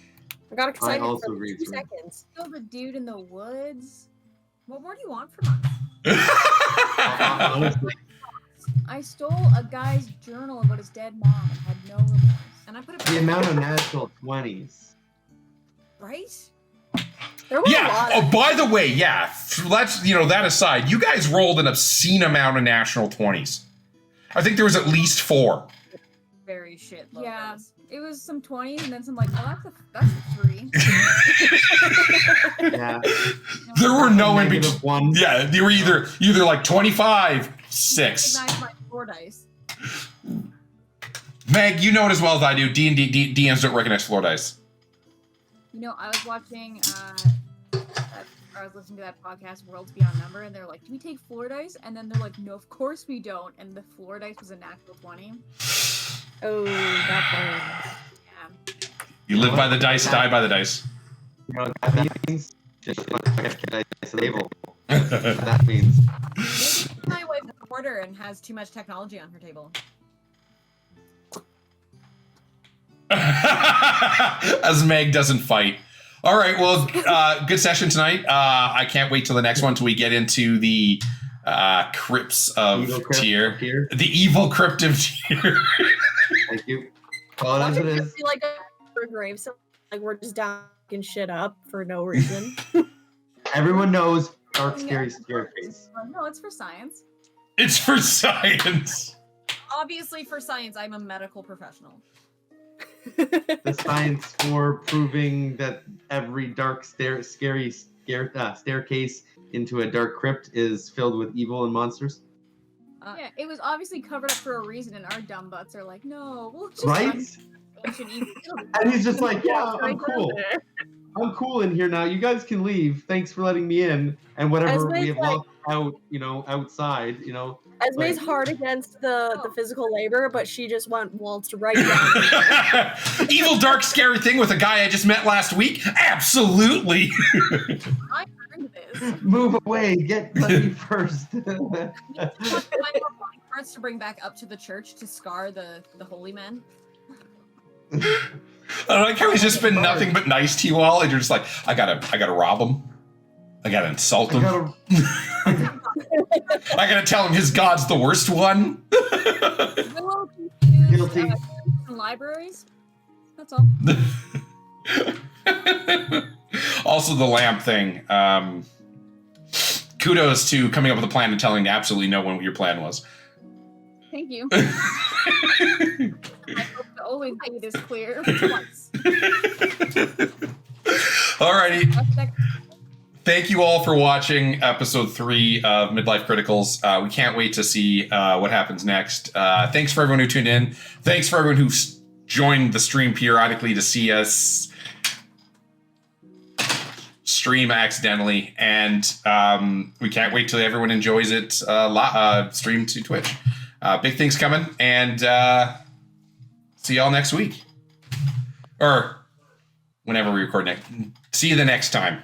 I got excited also for agree 2 it's rude. seconds. Still the dude in the woods. What more do you want from us? Honestly, I stole a guy's journal about his dead mom and had no remorse. And I put it the amount of natural 20s. right? There was a Yeah. lot Oh, of... by the way, yeah. Let's that aside. You guys rolled an obscene amount of natural 20s. I think there was at least 4. Very shit. Yeah, logos. it was some 20s and then some like, well, that's a 3. Yeah. There were no in between. Negative 1. Yeah, they were either like 25, 6. Recognize my 4 dice. Meg, you know it as well as I do. D&D DMs don't recognize floor dice. You know, I was watching, I was listening to that podcast, Worlds Beyond Number, and they're like, do we take floor dice? And then they're like, no, of course we don't. And the floor dice was a natural 20. Oh, that burns. Yeah. You live by the dice, die by the dice. You know what that means? Just like a dice table. That means. My wife is a hoarder and has too much technology on her table. As Meg doesn't fight. All right. Well, good session tonight. I can't wait till the next one till we get into the crypts of Tyr. The evil crypt of Tyr. Thank you. Well, as it is. Like a grave, so like we're just docking shit up for no reason. Everyone knows dark, scary staircase. No, it's for science. It's for science. Obviously, for science, I'm a medical professional. The science for proving that every dark, scary staircase into a dark crypt is filled with evil and monsters. Yeah, it was obviously covered up for a reason, and our dumb butts are like, no, we'll just Right? ancient evil. And he's just like, yeah, I'm cool. I'm cool in here now. You guys can leave. Thanks for letting me in. And whatever we have locked out, outside, Esme's hard against the physical labor, but she just went waltzed right down. Evil, dark, scary thing with a guy I just met last week? Absolutely. I earned this. Move away. Let me first. Parts to bring back up to the church to scar the holy men. I like how he's just been nothing but nice to you all, and you're just like, I gotta rob him. I gotta insult him. I gotta tell him his god's the worst one. Guilty. Libraries. That's all. Also, the lamp thing. Kudos to coming up with a plan and telling absolutely no one what your plan was. Thank you. I hope to always be this clear twice. Alrighty. Thank you all for watching episode 3 of Midlife Criticals. We can't wait to see what happens next. Thanks for everyone who tuned in. Thanks for everyone who joined the stream periodically to see us stream accidentally. And we can't wait till everyone enjoys it stream to Twitch. Big things coming. And see y'all next week. Or whenever we record next. See you the next time.